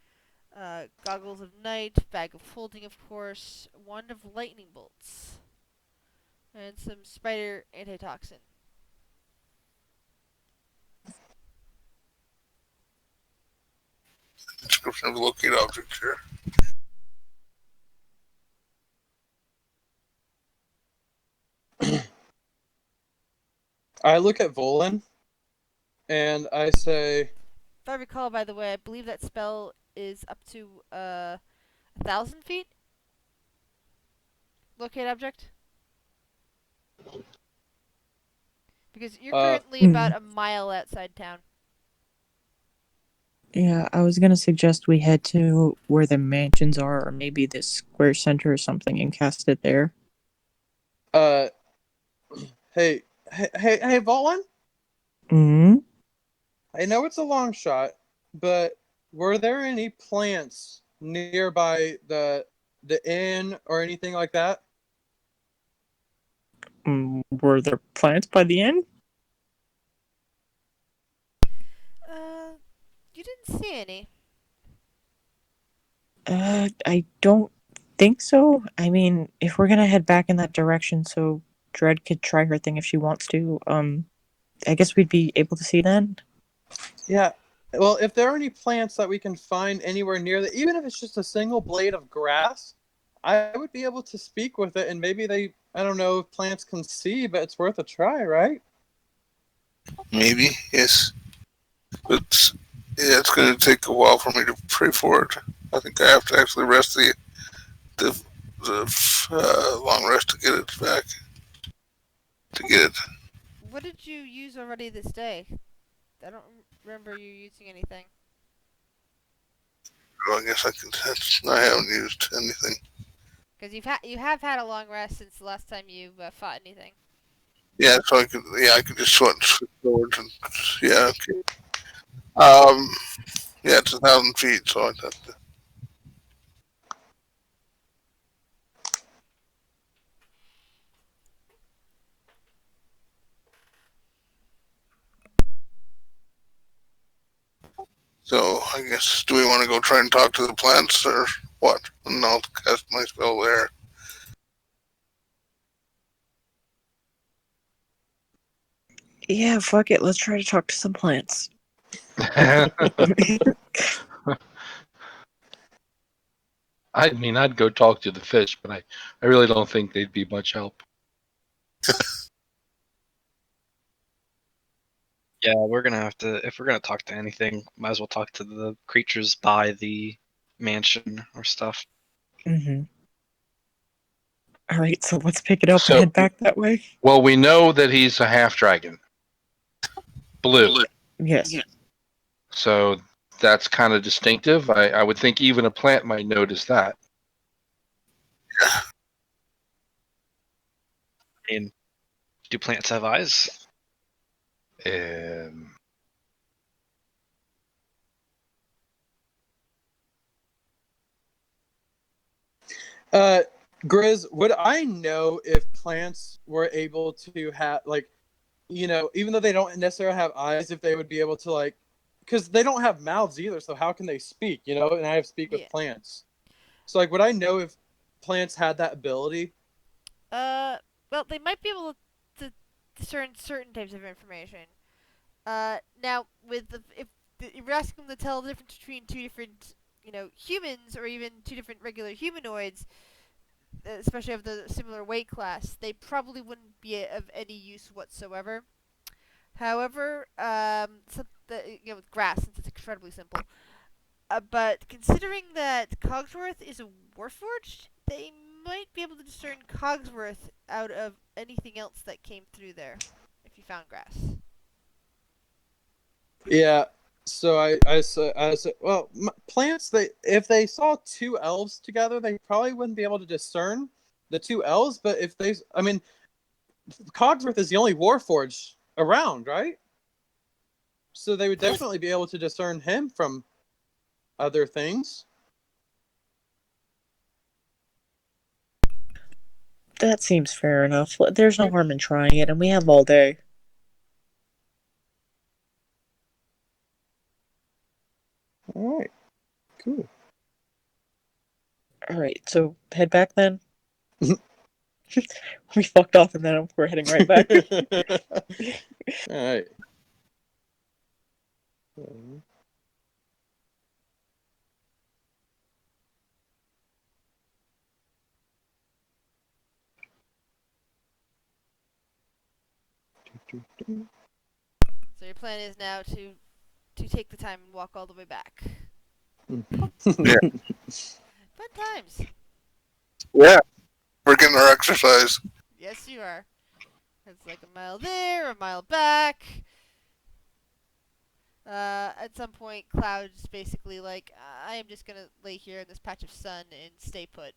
goggles of night, bag of holding, of course, wand of lightning bolts, and some spider antitoxin. Description of locate object here. I look at Volan, and I say, If I recall, by the way, I believe that spell is up to 1,000 feet. Locate object. Because you're currently about a mile outside town. Yeah, I was gonna suggest we head to where the mansions are, or maybe the square center or something, and cast it there. hey, Volan? I know it's a long shot, but were there any plants nearby the inn or anything like that? Were there plants by the inn? You didn't see any. I don't think so. I mean, if we're gonna head back in that direction, so Dread could try her thing if she wants to. I guess we'd be able to see then. Yeah. Well, if there are any plants that we can find anywhere near that, even if it's just a single blade of grass, I would be able to speak with it, and maybe I don't know if plants can see, but it's worth a try, right? Maybe, yes. But yeah, it's going to take a while for me to pray for it. I think I have to actually rest the long rest to get it back. To get it. What did you use already this day? I don't remember you using anything. Well, I guess I haven't used anything. Because you have had a long rest since the last time you fought anything. Yeah, so I could just switch forward and yeah, okay. Yeah, it's 1,000 feet, so I have to. So I guess, do we want to go try and talk to the plants or what? And I'll cast my spell there. Yeah, fuck it. Let's try to talk to some plants. I mean, I'd go talk to the fish, but I really don't think they'd be much help. Yeah, we're gonna have to, if we're gonna talk to anything, might as well talk to the creatures by the mansion or stuff. Mm-hmm. All right, so let's pick it up So- and head back that way. Well, we know that he's a half dragon. Blue. Yes. So that's kind of distinctive. I would think even a plant might notice that. I mean, do plants have eyes? Um, Grizz, would I know if plants were able to have, like, even though they don't necessarily have eyes, if they would be able to, like, because they don't have mouths either, so how can they speak, And I have speak with Yeah. plants. So, like, would I know if plants had that ability? Well, they might be able to discern certain types of information. Now if you're asking them to tell the difference between two different, humans or even two different regular humanoids, especially of the similar weight class, they probably wouldn't be of any use whatsoever. However, with grass, since it's incredibly simple. But considering that Cogsworth is a Warforged, they might be able to discern Cogsworth out of anything else that came through there, if you found grass. Yeah. So well, plants. If they saw two elves together, they probably wouldn't be able to discern the two elves. But I mean, Cogsworth is the only Warforged around, right? So they would definitely be able to discern him from other things. That seems fair enough. There's no harm in trying it, and we have all day. All right. Cool. All right, so head back then. We fucked off, and then we're heading right back. All right. So your plan is now to take the time and walk all the way back. Yeah. Fun times. Yeah, we're getting our exercise. Yes, you are. It's like a mile there, a mile back. At some point, Cloud's basically like, I am just gonna lay here in this patch of sun and stay put.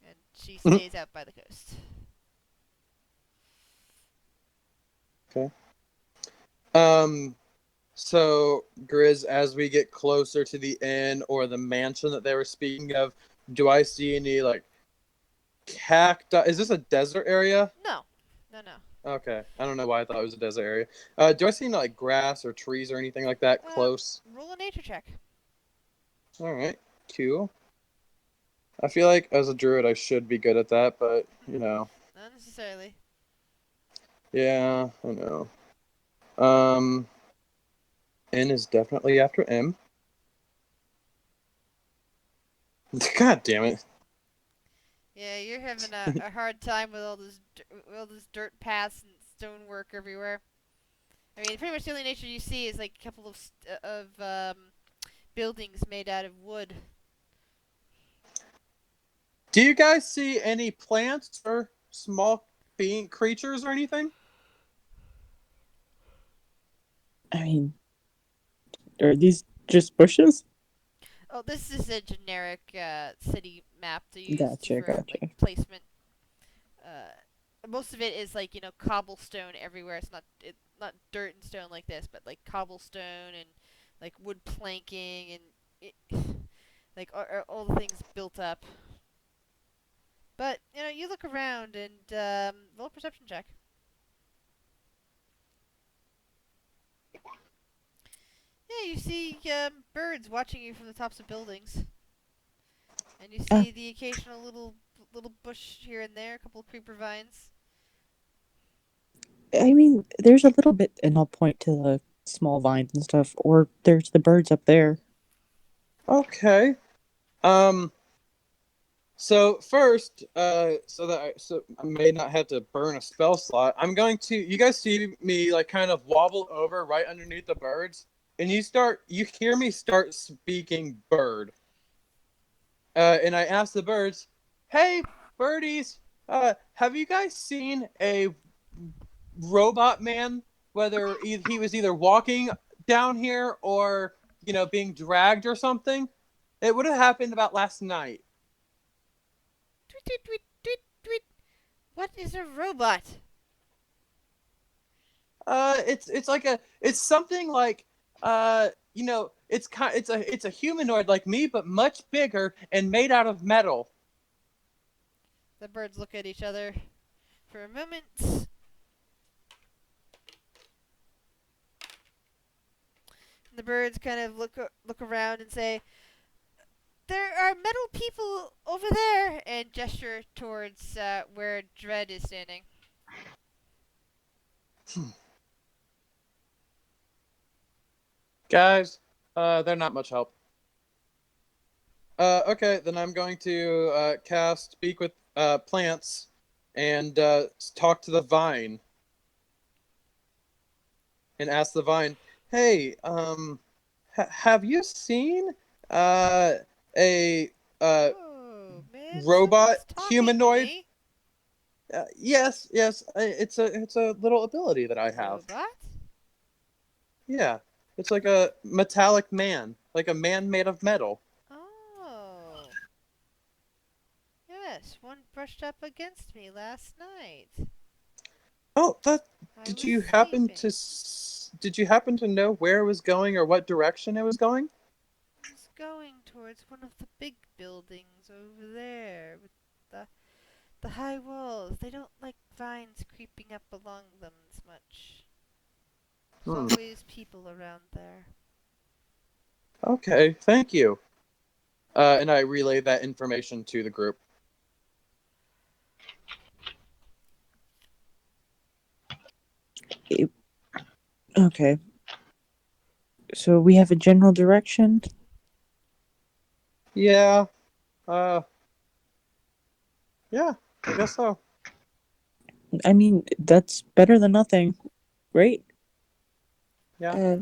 And she stays out by the coast. So Grizz, as we get closer to the inn or the mansion that they were speaking of, do I see any like cacti? Is this a desert area? No. Okay, I don't know why I thought it was a desert area. Do I see any like grass or trees or anything like that close? Roll a nature check. All right, cool. I feel like as a druid I should be good at that, but Not necessarily. yeah, I know. N is definitely after M. God damn it. Yeah, you're having a hard time with all this dirt paths and stonework everywhere. I mean, pretty much the only nature you see is like a couple of buildings made out of wood. Do you guys see any plants or small being creatures or anything? I mean, are these just bushes? Oh, this is a generic city map to use Gotcha. like, placement. Most of it is like cobblestone everywhere. It's not dirt and stone like this, but like cobblestone and like wood planking and like all the things built up. But you look around and roll a perception check. Yeah, you see birds watching you from the tops of buildings, and you see the occasional little bush here and there, a couple of creeper vines. I mean, there's a little bit, and I'll point to the small vines and stuff. Or there's the birds up there. Okay. So first, so I may not have to burn a spell slot. I'm going to. You guys see me like kind of wobble over right underneath the birds, and you hear me start speaking bird. And I ask the birds, "Hey, birdies, have you guys seen a robot man? Whether he was either walking down here or being dragged or something? It would have happened about last night." Tweet, tweet, tweet, tweet, tweet. What is a robot? It's something like it's a humanoid like me, but much bigger and made out of metal. The birds look at each other for a moment. The birds kind of look around and say, "There are metal people over there," and gesture towards where Dread is standing. Guys, they're not much help. Okay, then I'm going to cast Speak with Plants and talk to the vine and ask the vine, "Hey, have you seen a Oh man, robot someone's talking humanoid?" to me. Yes, it's a little ability that I have. Robot? Yeah, it's like a metallic man, like a man made of metal. Oh. Yes, one brushed up against me last night. Oh, that I did was you happen sleeping. to did you happen to know where it was going or what direction it was going? I was going towards one of the big buildings over there with the high walls. They don't like vines creeping up along them as much. There's always people around there. Okay, thank you. And I relay that information to the group. Okay. So we have a general direction. Yeah. Yeah, I guess so. I mean, that's better than nothing, right? Yeah.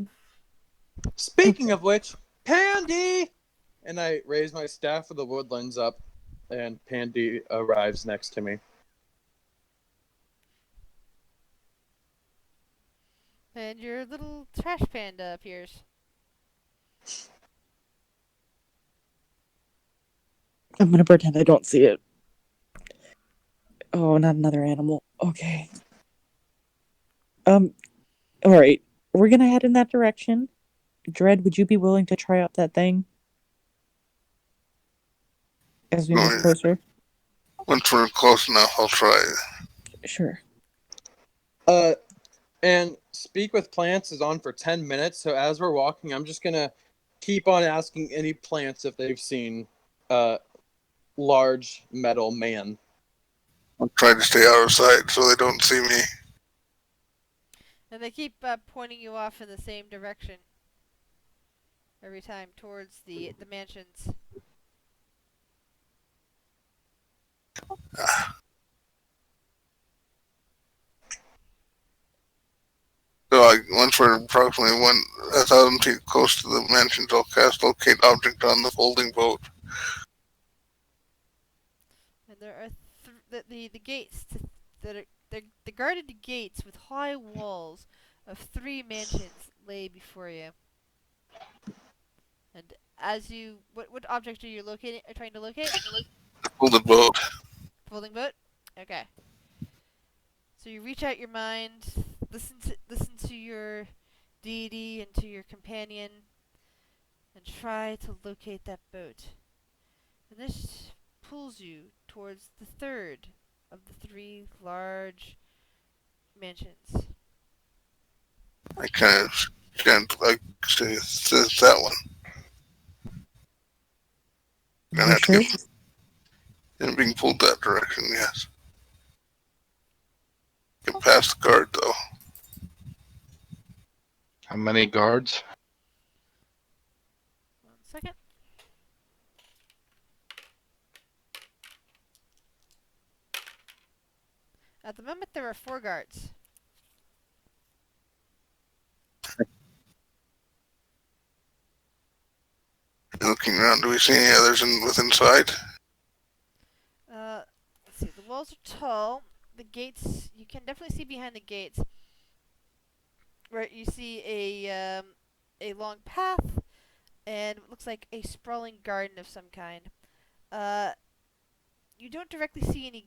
Speaking Okay. of which, Pandy! And I raise my staff of the woodlands up, and Pandy arrives next to me. And your little trash panda appears. I'm gonna pretend I don't see it. Oh, not another animal. Okay. All right. We're gonna head in that direction. Dread, would you be willing to try out that thing as we move closer? Once we're close enough, I'll try. Sure. And Speak with Plants is on for 10 minutes, so as we're walking, I'm just gonna keep on asking any plants if they've seen large metal man. I'll try to stay out of sight so they don't see me. And they keep pointing you off in the same direction every time towards the mansions. So once we're approximately 1,000 feet close to the mansions, I'll cast Locate Object on the folding boat. And there are the gates that are the guarded gates with high walls of 3 mansions lay before you. And as you what object are you trying to locate? Folded boat. Folding boat? Okay. So you reach out your mind, listen to your deity and to your companion, and try to locate that boat. And this pulls you towards the third of the 3 large mansions. I kind of like say it's that one. Gonna have to get and being pulled that direction, yes. Get past the guard though. How many guards? 1 second. At the moment, there are 4 guards. Looking around, do we see any others within sight? Let's see. The walls are tall. The gates, you can definitely see behind the gates. Right, you see a long path and what looks like a sprawling garden of some kind. Uh, you don't directly see any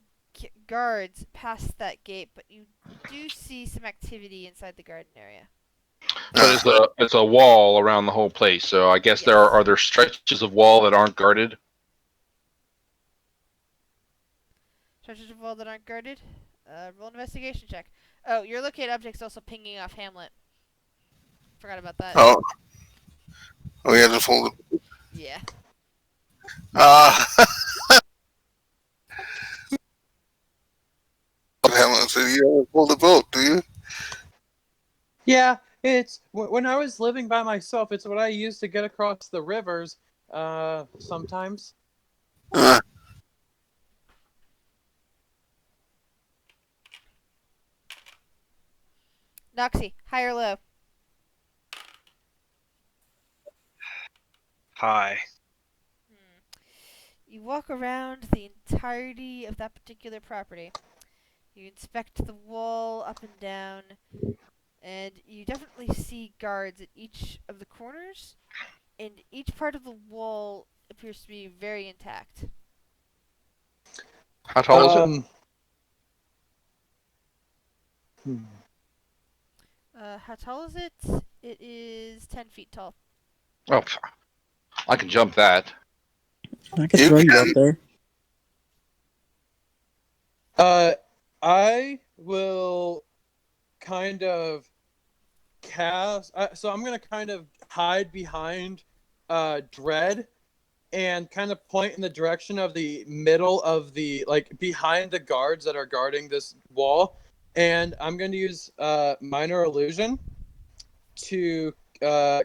guards past that gate, but you do see some activity inside the garden area. But it's a wall around the whole place, so I guess Yes. are there stretches of wall that aren't guarded? Stretches of wall that aren't guarded. Roll an investigation check. Oh, you're looking at objects also pinging off Hamlet. Forgot about that. Oh, we had to fold it. Yeah. Hamlet said, "You don't hold the boat, do you?" Yeah, it's when I was living by myself. It's what I used to get across the rivers. Sometimes. Uh, Noxie, high or low? Hi. You walk around the entirety of that particular property. You inspect the wall up and down, and you definitely see guards at each of the corners, and each part of the wall appears to be very intact. How tall is it? How tall is it? It is 10 feet tall. Oh, I can jump that. I could You throw you can. up there. I will kind of cast. So I'm gonna kind of hide behind Dread and kind of point in the direction of the middle of the behind the guards that are guarding this wall, and I'm going to use minor illusion to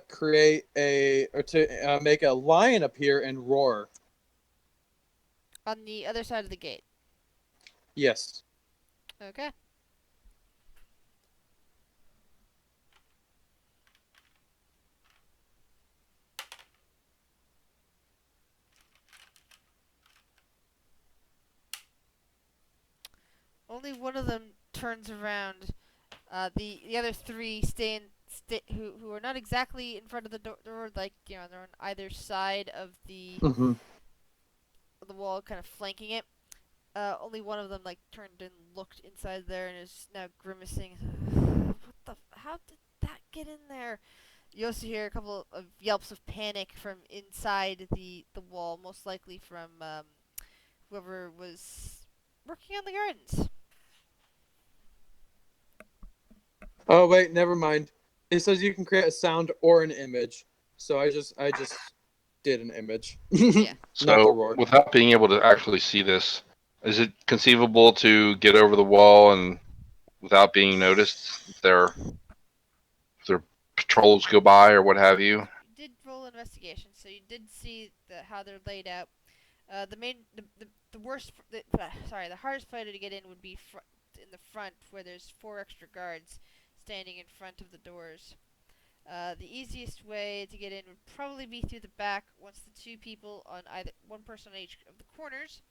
create to make a lion appear and roar. On the other side of the gate. Yes. Okay. Only one of them turns around. The other 3 who are not exactly in front of the door, like they're on either side of the wall, kind of flanking it. Only one of them turned and looked inside there and is now grimacing. What the? How did that get in there? You also hear a couple of yelps of panic from inside the wall, most likely from whoever was working on the gardens. Oh wait, never mind. It says you can create a sound or an image. So I just did an image. Yeah. Not the So, roar. without being able to actually see this, is it conceivable to get over the wall and without being noticed if their patrols go by or what have you? You did roll investigation, so you did see how they're laid out. The worst, the hardest fighter to get in would be in the front, where there's 4 extra guards standing in front of the doors. The easiest way to get in would probably be through the back. Once the 2 people on either one person on each of the corners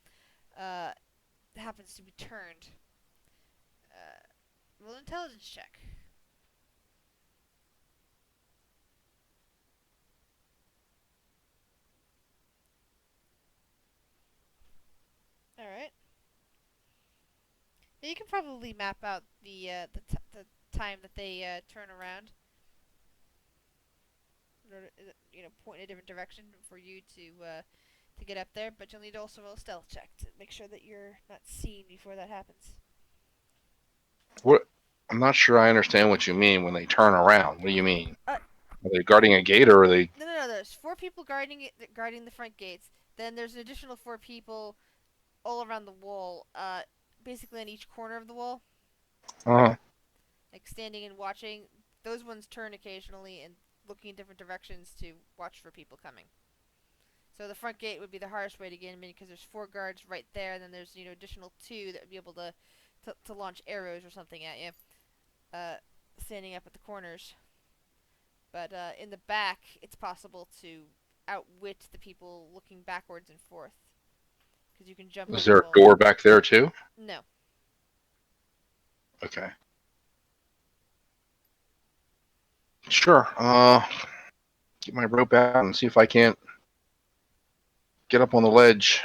happens to be turned. Roll an intelligence check. All right. Yeah, you can probably map out the time that they turn around. In order, point in a different direction for you to get up there. But you'll need to also roll a stealth check to make sure that you're not seen before that happens. What? I'm not sure I understand what you mean when they turn around. What do you mean? Are they guarding a gate or are they? No. There's 4 people guarding the front gates. Then there's an additional 4 people all around the wall. Basically on each corner of the wall. Uh, Like standing and watching. those ones turn occasionally and looking in different directions to watch for people coming. So the front gate would be the hardest way to get in because there's 4 guards right there, and then there's additional 2 that would be able to launch arrows or something at you, standing up at the corners. But in the back, it's possible to outwit the people looking backwards and forth because you can jump Is over there the a wall. door back there too? No. Okay. Sure. Get my rope out and see if I can't get up on the ledge.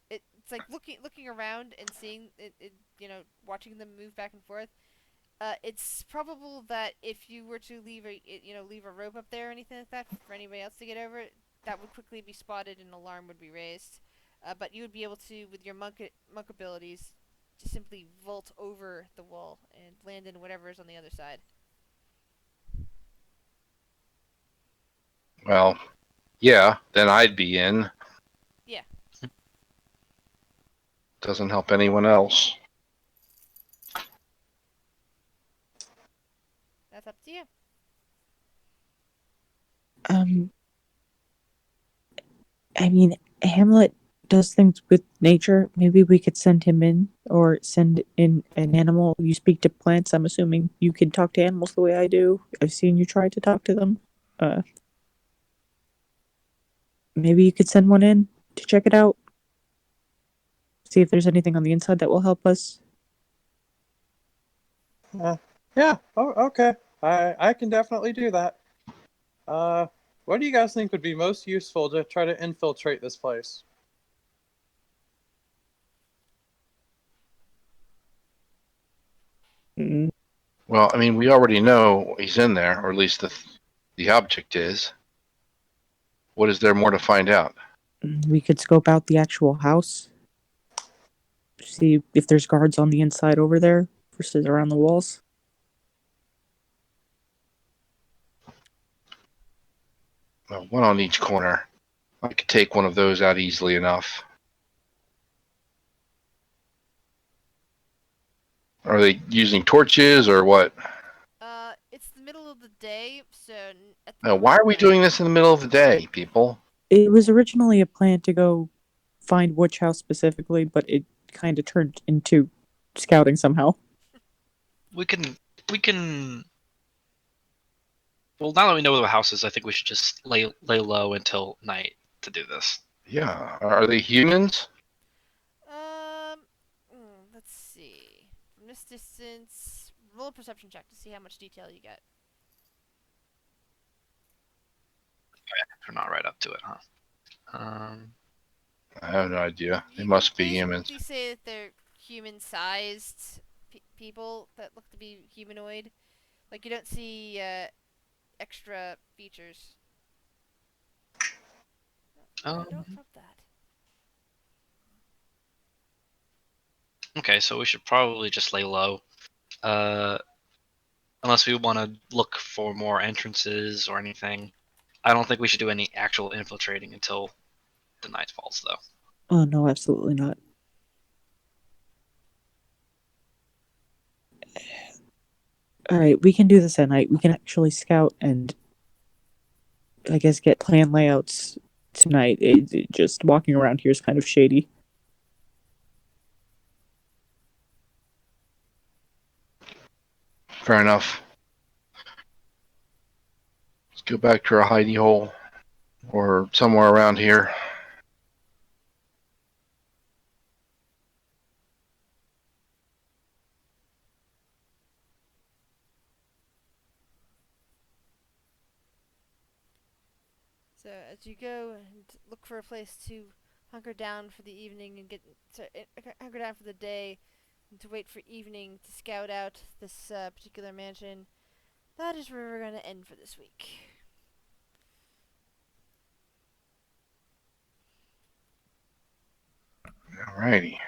It's like looking around and seeing it, watching them move back and forth. It's probable that if you were to leave a rope up there or anything like that for anybody else to get over, that would quickly be spotted and an alarm would be raised. But you would be able to, with your monk abilities, just simply vault over the wall and land in whatever is on the other side. Well, yeah, then I'd be in. Yeah. Doesn't help anyone else. That's up to you. I mean, Hamlet does things with nature. Maybe we could send him in or send in an animal. You speak to plants. I'm assuming you can talk to animals the way I do. I've seen you try to talk to them. Maybe you could send one in to check it out. See if there's anything on the inside that will help us. Yeah. Oh, okay. I can definitely do that. What do you guys think would be most useful to try to infiltrate this place? Mm, Well, I mean, we already know he's in there, or at least the object is. What is there more to find out? we could scope out the actual house. See if there's guards on the inside over there versus around the walls. Well, one on each corner. I could take one of those out easily enough. Are they using torches or what? It's the middle of the day, so at the moment, Why are we no. doing this in the middle of the day, people? It was originally a plan to go find which house specifically, but it kind of turned into scouting somehow. We can. Well, now that we know where the house is, I think we should just lay low until night to do this. Yeah, are they humans? Let's see. From this distance, roll a perception check to see how much detail you get. We're not right up to it, huh? I have no idea. They You must be can humans. basically say that they're human-sized people that look to be humanoid. Like, you don't see extra features. Don't drop that. Okay, so we should probably just lay low. Unless we want to look for more entrances or anything. I don't think we should do any actual infiltrating until the night falls, though. Oh, no, absolutely not. Alright, we can do this at night. We can actually scout and, I guess, get plan layouts tonight. Just walking around here is kind of shady. Fair enough. Let's go back to our hidey hole. Or somewhere around here. So as you go and look for a place to hunker down for the evening and hunker down for the day, and to wait for evening to scout out this particular mansion, that is where we're going to end for this week. Alrighty.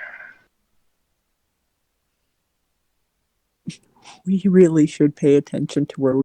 We really should pay attention to where we